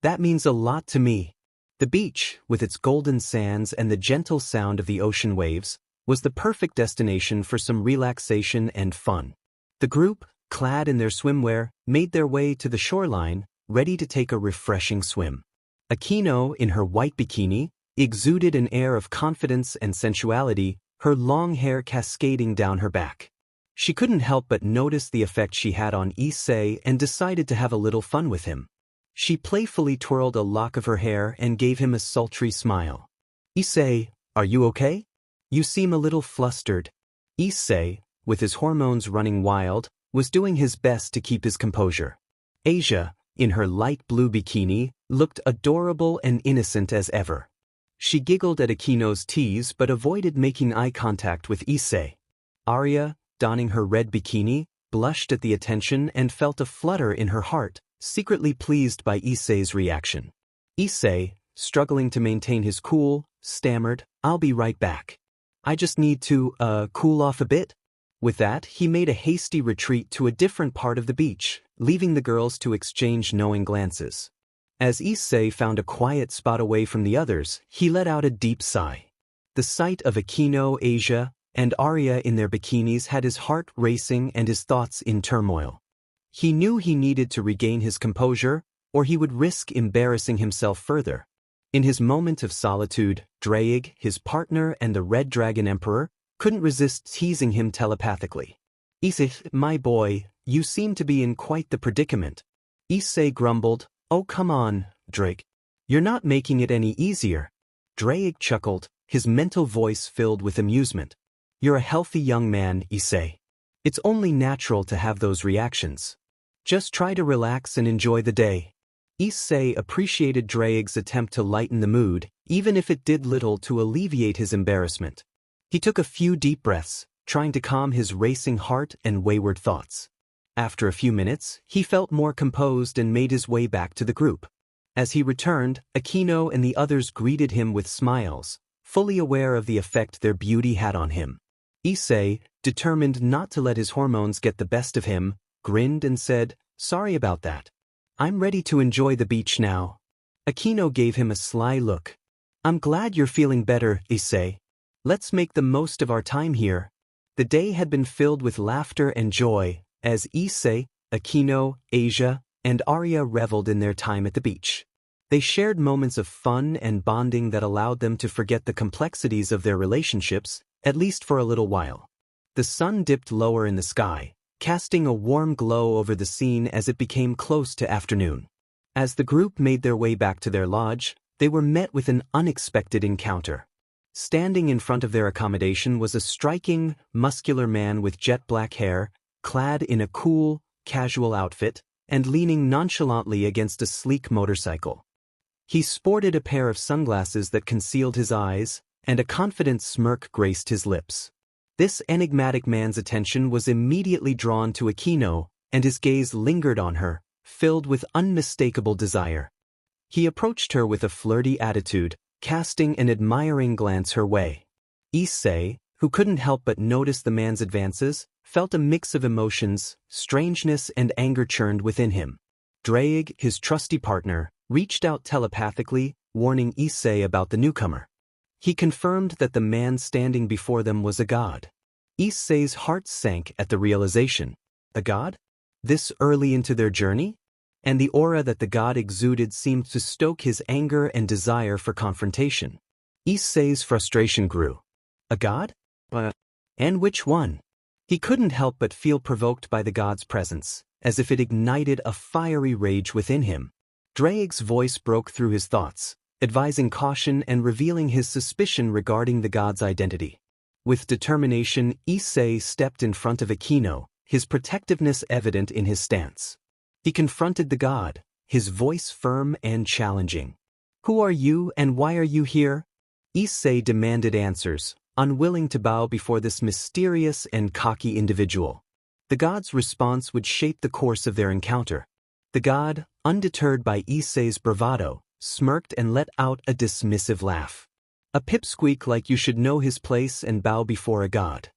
That means a lot to me." The beach, with its golden sands and the gentle sound of the ocean waves, was the perfect destination for some relaxation and fun. The group, clad in their swimwear, made their way to the shoreline, ready to take a refreshing swim. Akeno, in her white bikini, exuded an air of confidence and sensuality, her long hair cascading down her back. She couldn't help but notice the effect she had on Issei and decided to have a little fun with him. She playfully twirled a lock of her hair and gave him a sultry smile. "Issei, are you okay? You seem a little flustered." Issei, with his hormones running wild, was doing his best to keep his composure. Asia, in her light blue bikini, looked adorable and innocent as ever. She giggled at Akeno's tease but avoided making eye contact with Issei. Arya, donning her red bikini, blushed at the attention and felt a flutter in her heart, secretly pleased by Issei's reaction. Issei, struggling to maintain his cool, stammered, "I'll be right back. I just need to, cool off a bit." With that, he made a hasty retreat to a different part of the beach, leaving the girls to exchange knowing glances. As Issei found a quiet spot away from the others, he let out a deep sigh. The sight of Akeno, Asia, and Arya in their bikinis had his heart racing and his thoughts in turmoil. He knew he needed to regain his composure, or he would risk embarrassing himself further. In his moment of solitude, Draig, his partner and the Red Dragon Emperor, couldn't resist teasing him telepathically. "Issei, my boy, you seem to be in quite the predicament." Issei grumbled, "Oh come on, Draig. You're not making it any easier." Draig chuckled, his mental voice filled with amusement. "You're a healthy young man, Issei. It's only natural to have those reactions. Just try to relax and enjoy the day." Issei appreciated Draig's attempt to lighten the mood, even if it did little to alleviate his embarrassment. He took a few deep breaths, trying to calm his racing heart and wayward thoughts. After a few minutes, he felt more composed and made his way back to the group. As he returned, Akeno and the others greeted him with smiles, fully aware of the effect their beauty had on him. Issei, determined not to let his hormones get the best of him, grinned and said, "Sorry about that. I'm ready to enjoy the beach now." Akeno gave him a sly look. "I'm glad you're feeling better, Issei. Let's make the most of our time here." The day had been filled with laughter and joy, as Issei, Akeno, Asia, and Arya reveled in their time at the beach. They shared moments of fun and bonding that allowed them to forget the complexities of their relationships, at least for a little while. The sun dipped lower in the sky, casting a warm glow over the scene as it became close to afternoon. As the group made their way back to their lodge, they were met with an unexpected encounter. Standing in front of their accommodation was a striking, muscular man with jet black hair, clad in a cool, casual outfit, and leaning nonchalantly against a sleek motorcycle. He sported a pair of sunglasses that concealed his eyes, and a confident smirk graced his lips. This enigmatic man's attention was immediately drawn to Akeno, and his gaze lingered on her, filled with unmistakable desire. He approached her with a flirty attitude, casting an admiring glance her way. Issei, who couldn't help but notice the man's advances, felt a mix of emotions, strangeness and anger churned within him. Draig, his trusty partner, reached out telepathically, warning Issei about the newcomer. He confirmed that the man standing before them was a god. Issei's heart sank at the realization. A god? This early into their journey? And the aura that the god exuded seemed to stoke his anger and desire for confrontation. Issei's frustration grew. A god? And which one? He couldn't help but feel provoked by the god's presence, as if it ignited a fiery rage within him. Draig's voice broke through his thoughts, advising caution and revealing his suspicion regarding the god's identity. With determination, Issei stepped in front of Akeno, his protectiveness evident in his stance. He confronted the god, his voice firm and challenging. Who are you and why are you here? Issei demanded answers, unwilling to bow before this mysterious and cocky individual. The god's response would shape the course of their encounter. The god, undeterred by Issei's bravado, smirked and let out a dismissive laugh. A pipsqueak like you should know his place and bow before a god.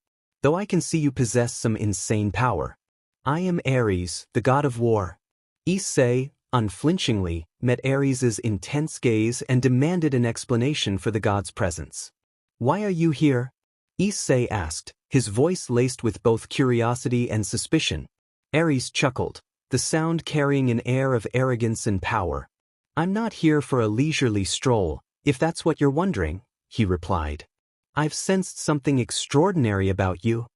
Though I can see you possess some insane power. I am Aries, the god of war. Issei, unflinchingly, met Aries' intense gaze and demanded an explanation for the god's presence. Why are you here? Issei asked, his voice laced with both curiosity and suspicion. Aries chuckled, the sound carrying an air of arrogance and power. I'm not here for a leisurely stroll, if that's what you're wondering, he replied. I've sensed something extraordinary about you.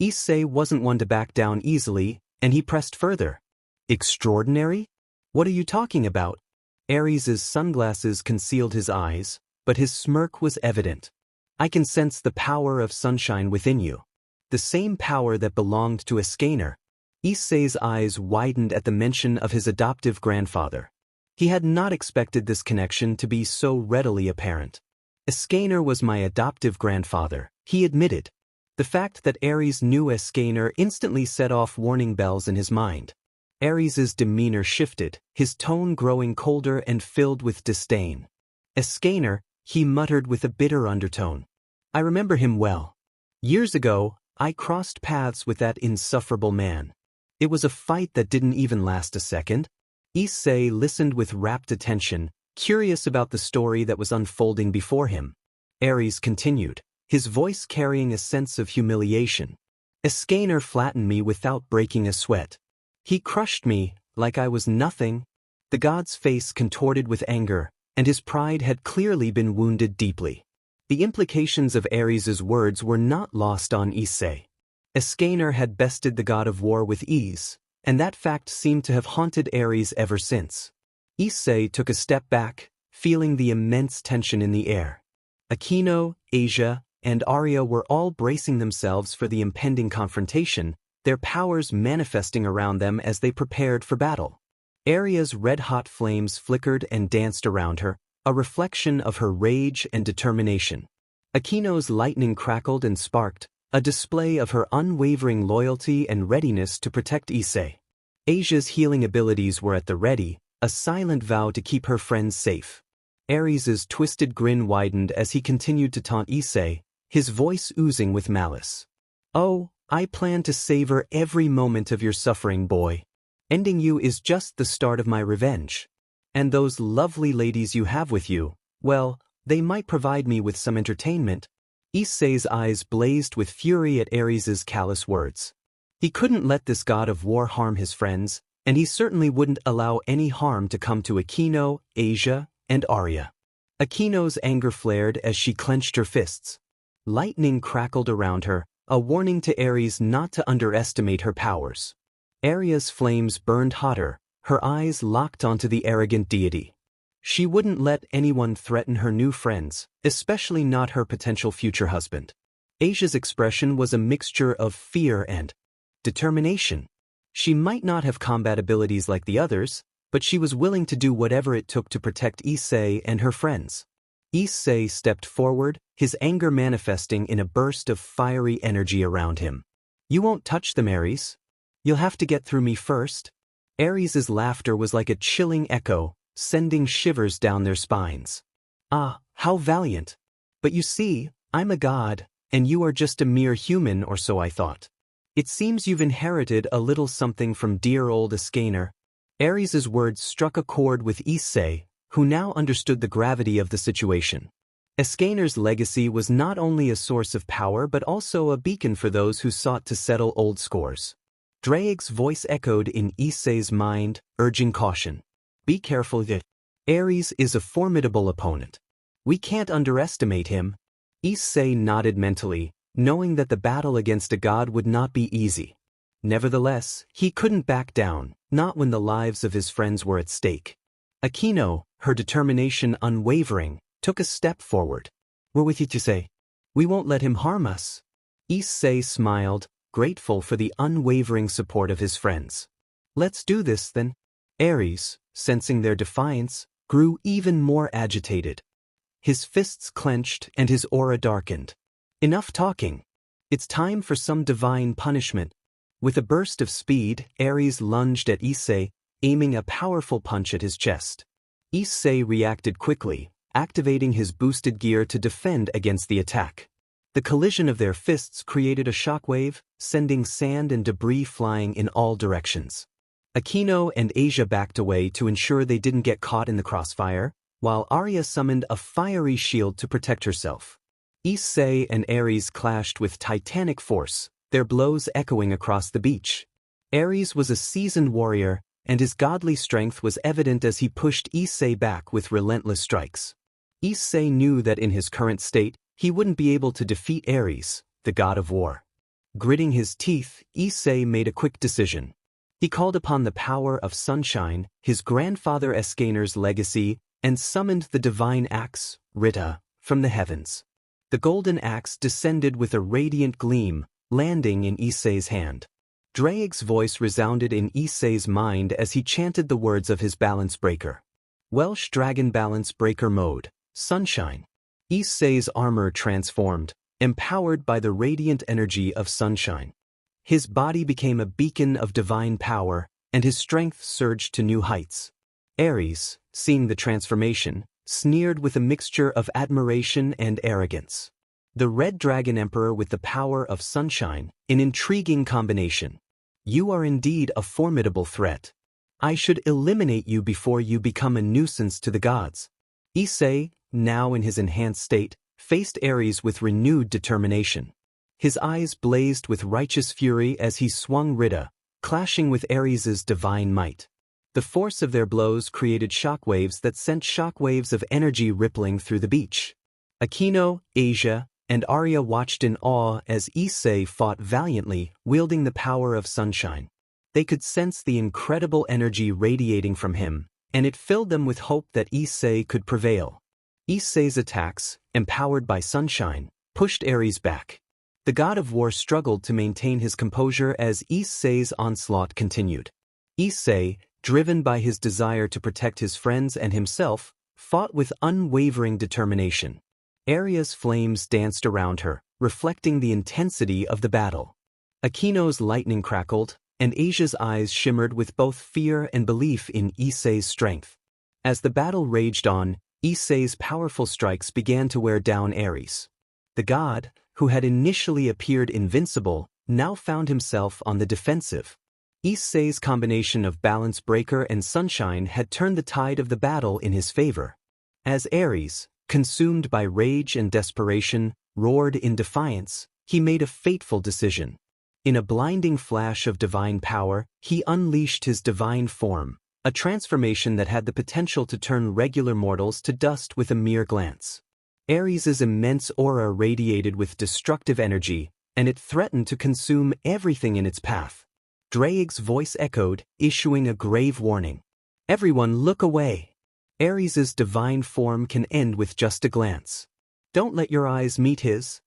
Issei wasn't one to back down easily, and he pressed further. Extraordinary? What are you talking about? Aries' sunglasses concealed his eyes, but his smirk was evident. I can sense the power of sunshine within you. The same power that belonged to Escanor. Issei's eyes widened at the mention of his adoptive grandfather. He had not expected this connection to be so readily apparent. Escanor was my adoptive grandfather, he admitted. The fact that Aries knew Escanor instantly set off warning bells in his mind. Aries' demeanor shifted, his tone growing colder and filled with disdain. Escanor, he muttered with a bitter undertone. I remember him well. Years ago, I crossed paths with that insufferable man. It was a fight that didn't even last a second. Issei listened with rapt attention, curious about the story that was unfolding before him. Aries continued, his voice carrying a sense of humiliation. Escanor flattened me without breaking a sweat. He crushed me, like I was nothing. The god's face contorted with anger, and his pride had clearly been wounded deeply. The implications of Aries' words were not lost on Issei. Escanor had bested the god of war with ease, and that fact seemed to have haunted Aries ever since. Issei took a step back, feeling the immense tension in the air. Akeno, Asia, and Arya were all bracing themselves for the impending confrontation, their powers manifesting around them as they prepared for battle. Arya's red-hot flames flickered and danced around her, a reflection of her rage and determination. Akeno's lightning crackled and sparked, a display of her unwavering loyalty and readiness to protect Issei. Asia's healing abilities were at the ready, a silent vow to keep her friends safe. Aries' twisted grin widened as he continued to taunt Issei, his voice oozing with malice. Oh, I plan to savor every moment of your suffering, boy. Ending you is just the start of my revenge. And those lovely ladies you have with you, well, they might provide me with some entertainment. Issei's eyes blazed with fury at Aries' callous words. He couldn't let this god of war harm his friends, and he certainly wouldn't allow any harm to come to Akeno, Asia, and Arya. Akeno's anger flared as she clenched her fists. Lightning crackled around her, a warning to Aries not to underestimate her powers. Arya's flames burned hotter, her eyes locked onto the arrogant deity. She wouldn't let anyone threaten her new friends, especially not her potential future husband. Asia's expression was a mixture of fear and determination. She might not have combat abilities like the others, but she was willing to do whatever it took to protect Issei and her friends. Issei stepped forward, his anger manifesting in a burst of fiery energy around him. You won't touch them, Aries. You'll have to get through me first. Aries' laughter was like a chilling echo, sending shivers down their spines. Ah, how valiant. But you see, I'm a god, and you are just a mere human, or so I thought. It seems you've inherited a little something from dear old Escanor. Aries' words struck a chord with Issei, who now understood the gravity of the situation. Escanor's legacy was not only a source of power but also a beacon for those who sought to settle old scores. Drake's voice echoed in Issei's mind, urging caution. Be careful that Aries is a formidable opponent. We can't underestimate him. Issei nodded mentally, knowing that the battle against a god would not be easy. Nevertheless, he couldn't back down, not when the lives of his friends were at stake. Akeno, her determination unwavering, took a step forward. We're with you, Issei. We won't let him harm us. Issei smiled, grateful for the unwavering support of his friends. Let's do this then. Aries, sensing their defiance, grew even more agitated. His fists clenched and his aura darkened. Enough talking. It's time for some divine punishment. With a burst of speed, Aries lunged at Issei, aiming a powerful punch at his chest. Issei reacted quickly, activating his boosted gear to defend against the attack. The collision of their fists created a shockwave, sending sand and debris flying in all directions. Akeno and Asia backed away to ensure they didn't get caught in the crossfire, while Arya summoned a fiery shield to protect herself. Issei and Aries clashed with titanic force, their blows echoing across the beach. Aries was a seasoned warrior, and his godly strength was evident as he pushed Issei back with relentless strikes. Issei knew that in his current state, he wouldn't be able to defeat Aries, the god of war. Gritting his teeth, Issei made a quick decision. He called upon the power of sunshine, his grandfather Escanor's legacy, and summoned the divine axe, Rita, from the heavens. The golden axe descended with a radiant gleam, landing in Issei's hand. Drake's voice resounded in Issei's mind as he chanted the words of his balance breaker. Welsh Dragon Balance Breaker Mode, Sunshine. Issei's armor transformed, empowered by the radiant energy of sunshine. His body became a beacon of divine power, and his strength surged to new heights. Aries, seeing the transformation, sneered with a mixture of admiration and arrogance. The Red Dragon Emperor with the power of sunshine, an intriguing combination. You are indeed a formidable threat. I should eliminate you before you become a nuisance to the gods. Issei, now in his enhanced state, faced Aries with renewed determination. His eyes blazed with righteous fury as he swung Rita, clashing with Aries' divine might. The force of their blows created shockwaves that sent shockwaves of energy rippling through the beach. Akeno, Asia, and Arya watched in awe as Issei fought valiantly, wielding the power of sunshine. They could sense the incredible energy radiating from him, and it filled them with hope that Issei could prevail. Issei's attacks, empowered by sunshine, pushed Aries back. The god of war struggled to maintain his composure as Issei's onslaught continued. Issei, driven by his desire to protect his friends and himself, fought with unwavering determination. Arya's flames danced around her, reflecting the intensity of the battle. Akeno's lightning crackled, and Asia's eyes shimmered with both fear and belief in Issei's strength. As the battle raged on, Issei's powerful strikes began to wear down Aries. The god, who had initially appeared invincible, now found himself on the defensive. Issei's combination of balance breaker and sunshine had turned the tide of the battle in his favor. As Aries, consumed by rage and desperation, roared in defiance, he made a fateful decision. In a blinding flash of divine power, he unleashed his divine form, a transformation that had the potential to turn regular mortals to dust with a mere glance. Aries' immense aura radiated with destructive energy, and it threatened to consume everything in its path. Drake's voice echoed, issuing a grave warning. Everyone look away. Aries' divine form can end with just a glance. Don't let your eyes meet his.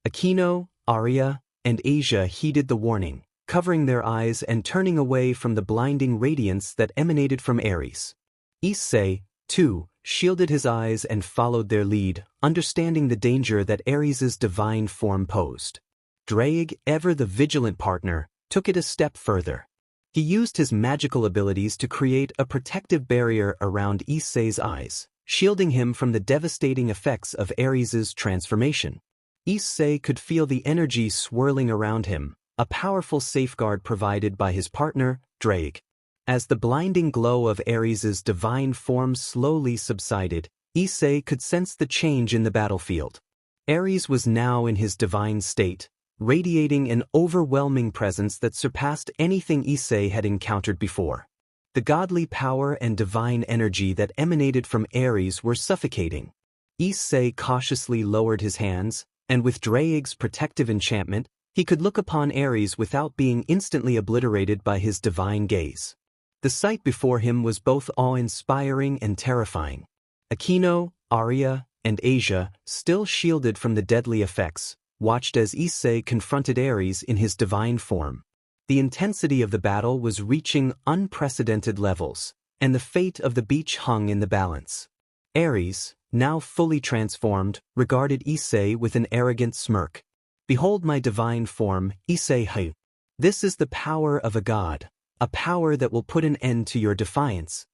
Akeno, Arya, and Asia heeded the warning, covering their eyes and turning away from the blinding radiance that emanated from Aries. Issei, too, shielded his eyes and followed their lead, understanding the danger that Aries' divine form posed. Drake, ever the vigilant partner, took it a step further. He used his magical abilities to create a protective barrier around Issei's eyes, shielding him from the devastating effects of Aries' transformation. Issei could feel the energy swirling around him, a powerful safeguard provided by his partner, Drake. As the blinding glow of Aries' divine form slowly subsided, Issei could sense the change in the battlefield. Aries was now in his divine state, radiating an overwhelming presence that surpassed anything Issei had encountered before. The godly power and divine energy that emanated from Aries were suffocating. Issei cautiously lowered his hands, and with Drake's protective enchantment, he could look upon Aries without being instantly obliterated by his divine gaze. The sight before him was both awe-inspiring and terrifying. Akeno, Arya, and Asia, still shielded from the deadly effects, watched as Issei confronted Aries in his divine form. The intensity of the battle was reaching unprecedented levels, and the fate of the beach hung in the balance. Aries, now fully transformed, regarded Issei with an arrogant smirk. "Behold my divine form, Issei Hyoudou. This is the power of a god, a power that will put an end to your defiance."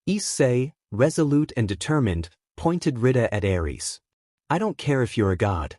Issei, resolute and determined, pointed Rita at Aries. "I don't care if you're a god.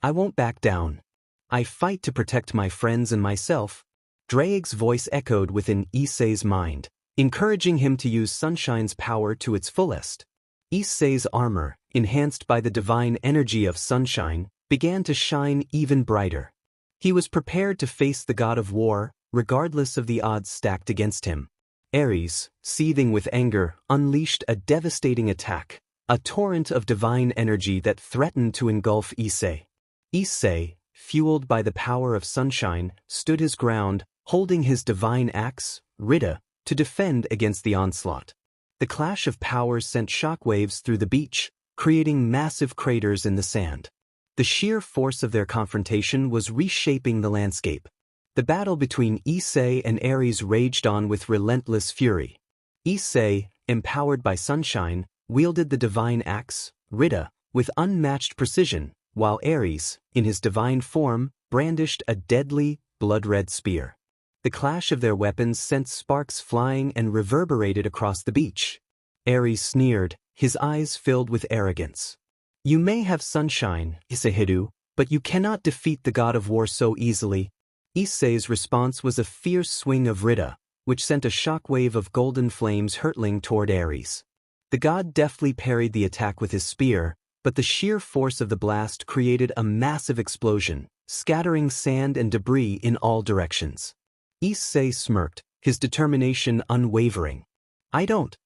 I won't back down. I fight to protect my friends and myself." Drake's voice echoed within Issei's mind, encouraging him to use Sunshine's power to its fullest. Issei's armor, enhanced by the divine energy of Sunshine, began to shine even brighter. He was prepared to face the god of war, regardless of the odds stacked against him. Aries, seething with anger, unleashed a devastating attack, a torrent of divine energy that threatened to engulf Issei. Issei, fueled by the power of Sunshine, stood his ground, holding his divine axe, Rita, to defend against the onslaught. The clash of powers sent shockwaves through the beach, creating massive craters in the sand. The sheer force of their confrontation was reshaping the landscape. The battle between Issei and Aries raged on with relentless fury. Issei, empowered by Sunshine, wielded the divine axe, Rita, with unmatched precision, while Aries, in his divine form, brandished a deadly, blood-red spear. The clash of their weapons sent sparks flying and reverberated across the beach. Aries sneered, his eyes filled with arrogance. "You may have Sunshine, Issei Hyoudou, but you cannot defeat the god of war so easily." Issei's response was a fierce swing of Rita, which sent a shockwave of golden flames hurtling toward Aries. The god deftly parried the attack with his spear, but the sheer force of the blast created a massive explosion, scattering sand and debris in all directions. Issei smirked, his determination unwavering. "I don't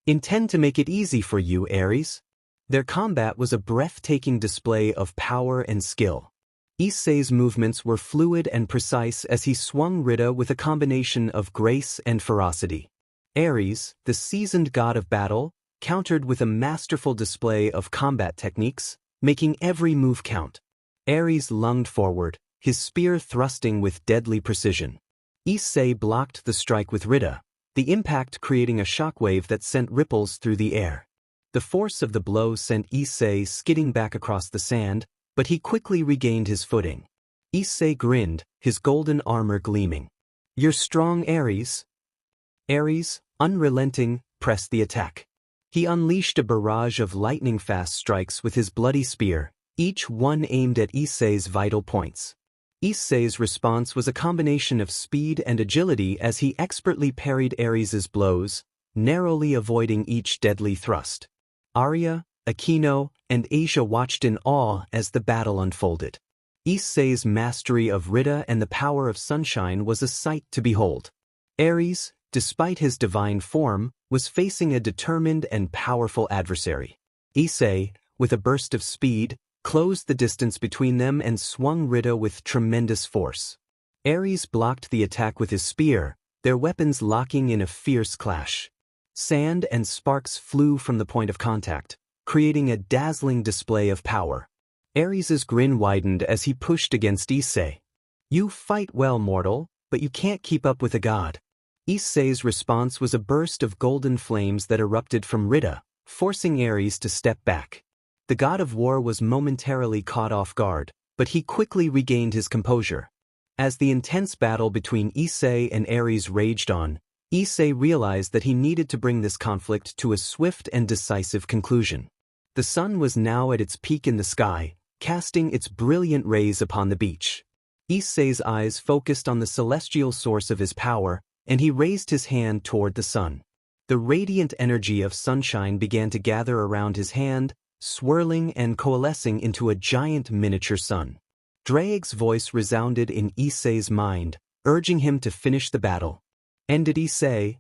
intend to make it easy for you, Aries." Their combat was a breathtaking display of power and skill. Issei's movements were fluid and precise as he swung Rita with a combination of grace and ferocity. Aries, the seasoned god of battle, countered with a masterful display of combat techniques, making every move count. Aries lunged forward, his spear thrusting with deadly precision. Issei blocked the strike with Rita, the impact creating a shockwave that sent ripples through the air. The force of the blow sent Issei skidding back across the sand, but he quickly regained his footing. Issei grinned, his golden armor gleaming. "You're strong, Aries." Aries, unrelenting, pressed the attack. He unleashed a barrage of lightning-fast strikes with his bloody spear, each one aimed at Issei's vital points. Issei's response was a combination of speed and agility as he expertly parried Aries' blows, narrowly avoiding each deadly thrust. Arya, Akeno, and Asia watched in awe as the battle unfolded. Issei's mastery of Rita and the power of Sunshine was a sight to behold. Aries, despite his divine form, was facing a determined and powerful adversary. Issei, with a burst of speed, closed the distance between them and swung Rita with tremendous force. Aries blocked the attack with his spear, their weapons locking in a fierce clash. Sand and sparks flew from the point of contact, creating a dazzling display of power. Aries' grin widened as he pushed against Issei. "You fight well, mortal, but you can't keep up with a god." Issei's response was a burst of golden flames that erupted from Rita, forcing Aries to step back. The god of war was momentarily caught off guard, but he quickly regained his composure. As the intense battle between Issei and Aries raged on, Issei realized that he needed to bring this conflict to a swift and decisive conclusion. The sun was now at its peak in the sky, casting its brilliant rays upon the beach. Issei's eyes focused on the celestial source of his power, and he raised his hand toward the sun. The radiant energy of sunshine began to gather around his hand, swirling and coalescing into a giant miniature sun. Drake's voice resounded in Issei's mind, urging him to finish the battle. "And did Issei?"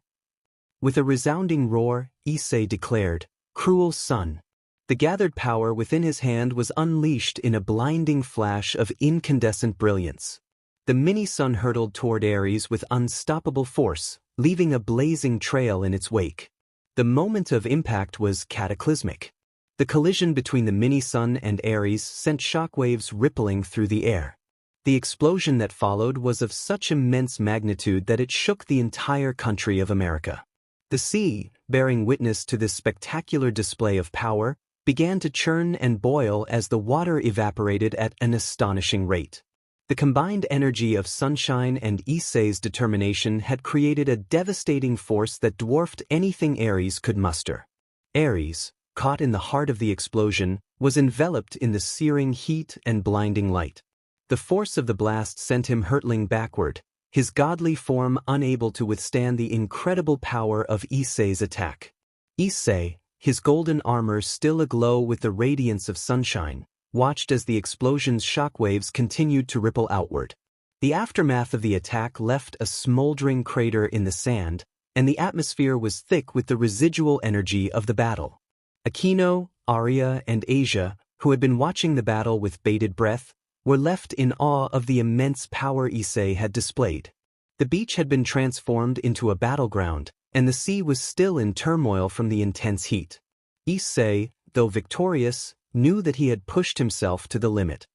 With a resounding roar, Issei declared, "Cruel sun." The gathered power within his hand was unleashed in a blinding flash of incandescent brilliance. The mini-sun hurtled toward Aries with unstoppable force, leaving a blazing trail in its wake. The moment of impact was cataclysmic. The collision between the mini-sun and Aries sent shockwaves rippling through the air. The explosion that followed was of such immense magnitude that it shook the entire country of America. The sea, bearing witness to this spectacular display of power, began to churn and boil as the water evaporated at an astonishing rate. The combined energy of sunshine and Issei's determination had created a devastating force that dwarfed anything Aries could muster. Aries, caught in the heart of the explosion, was enveloped in the searing heat and blinding light. The force of the blast sent him hurtling backward, his godly form unable to withstand the incredible power of Issei's attack. Issei, his golden armor still aglow with the radiance of sunshine, watched as the explosion's shockwaves continued to ripple outward. The aftermath of the attack left a smoldering crater in the sand, and the atmosphere was thick with the residual energy of the battle. Akeno, Arya, and Asia, who had been watching the battle with bated breath, were left in awe of the immense power Issei had displayed. The beach had been transformed into a battleground, and the sea was still in turmoil from the intense heat. Issei, though victorious, knew that he had pushed himself to the limit.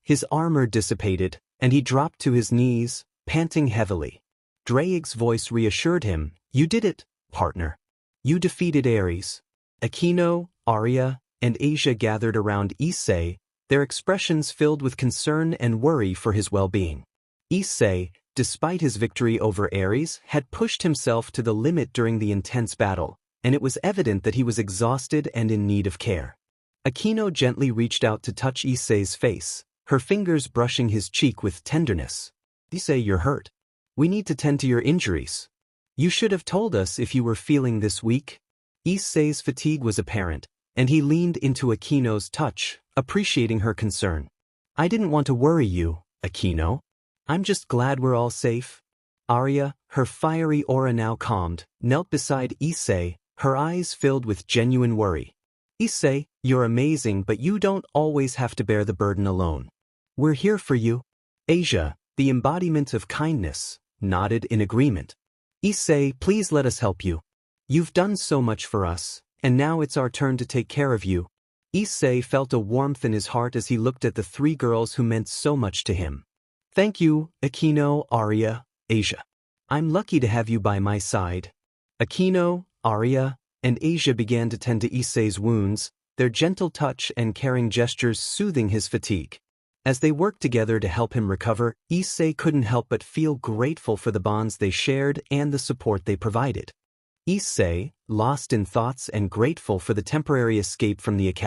His armor dissipated, and he dropped to his knees, panting heavily. Drake's voice reassured him, "You did it, partner. You defeated Aries." Akeno, Arya, and Asia gathered around Issei, their expressions filled with concern and worry for his well-being. Issei, despite his victory over Aries, had pushed himself to the limit during the intense battle, and it was evident that he was exhausted and in need of care. Akeno gently reached out to touch Issei's face, her fingers brushing his cheek with tenderness. "Issei, you're hurt. We need to tend to your injuries. You should have told us if you were feeling this weak." Issei's fatigue was apparent, and he leaned into Akeno's touch, appreciating her concern. "I didn't want to worry you, Akeno. I'm just glad we're all safe." Arya, her fiery aura now calmed, knelt beside Issei, her eyes filled with genuine worry. "Issei, you're amazing, but you don't always have to bear the burden alone. We're here for you." Asia, the embodiment of kindness, nodded in agreement. "Issei, please let us help you. You've done so much for us, and now it's our turn to take care of you." Issei felt a warmth in his heart as he looked at the three girls who meant so much to him. "Thank you, Akeno, Arya, Asia. I'm lucky to have you by my side." Akeno, Arya, and Asia began to tend to Issei's wounds, their gentle touch and caring gestures soothing his fatigue. As they worked together to help him recover, Issei couldn't help but feel grateful for the bonds they shared and the support they provided. Issei, lost in thoughts and grateful for the temporary escape from the academy,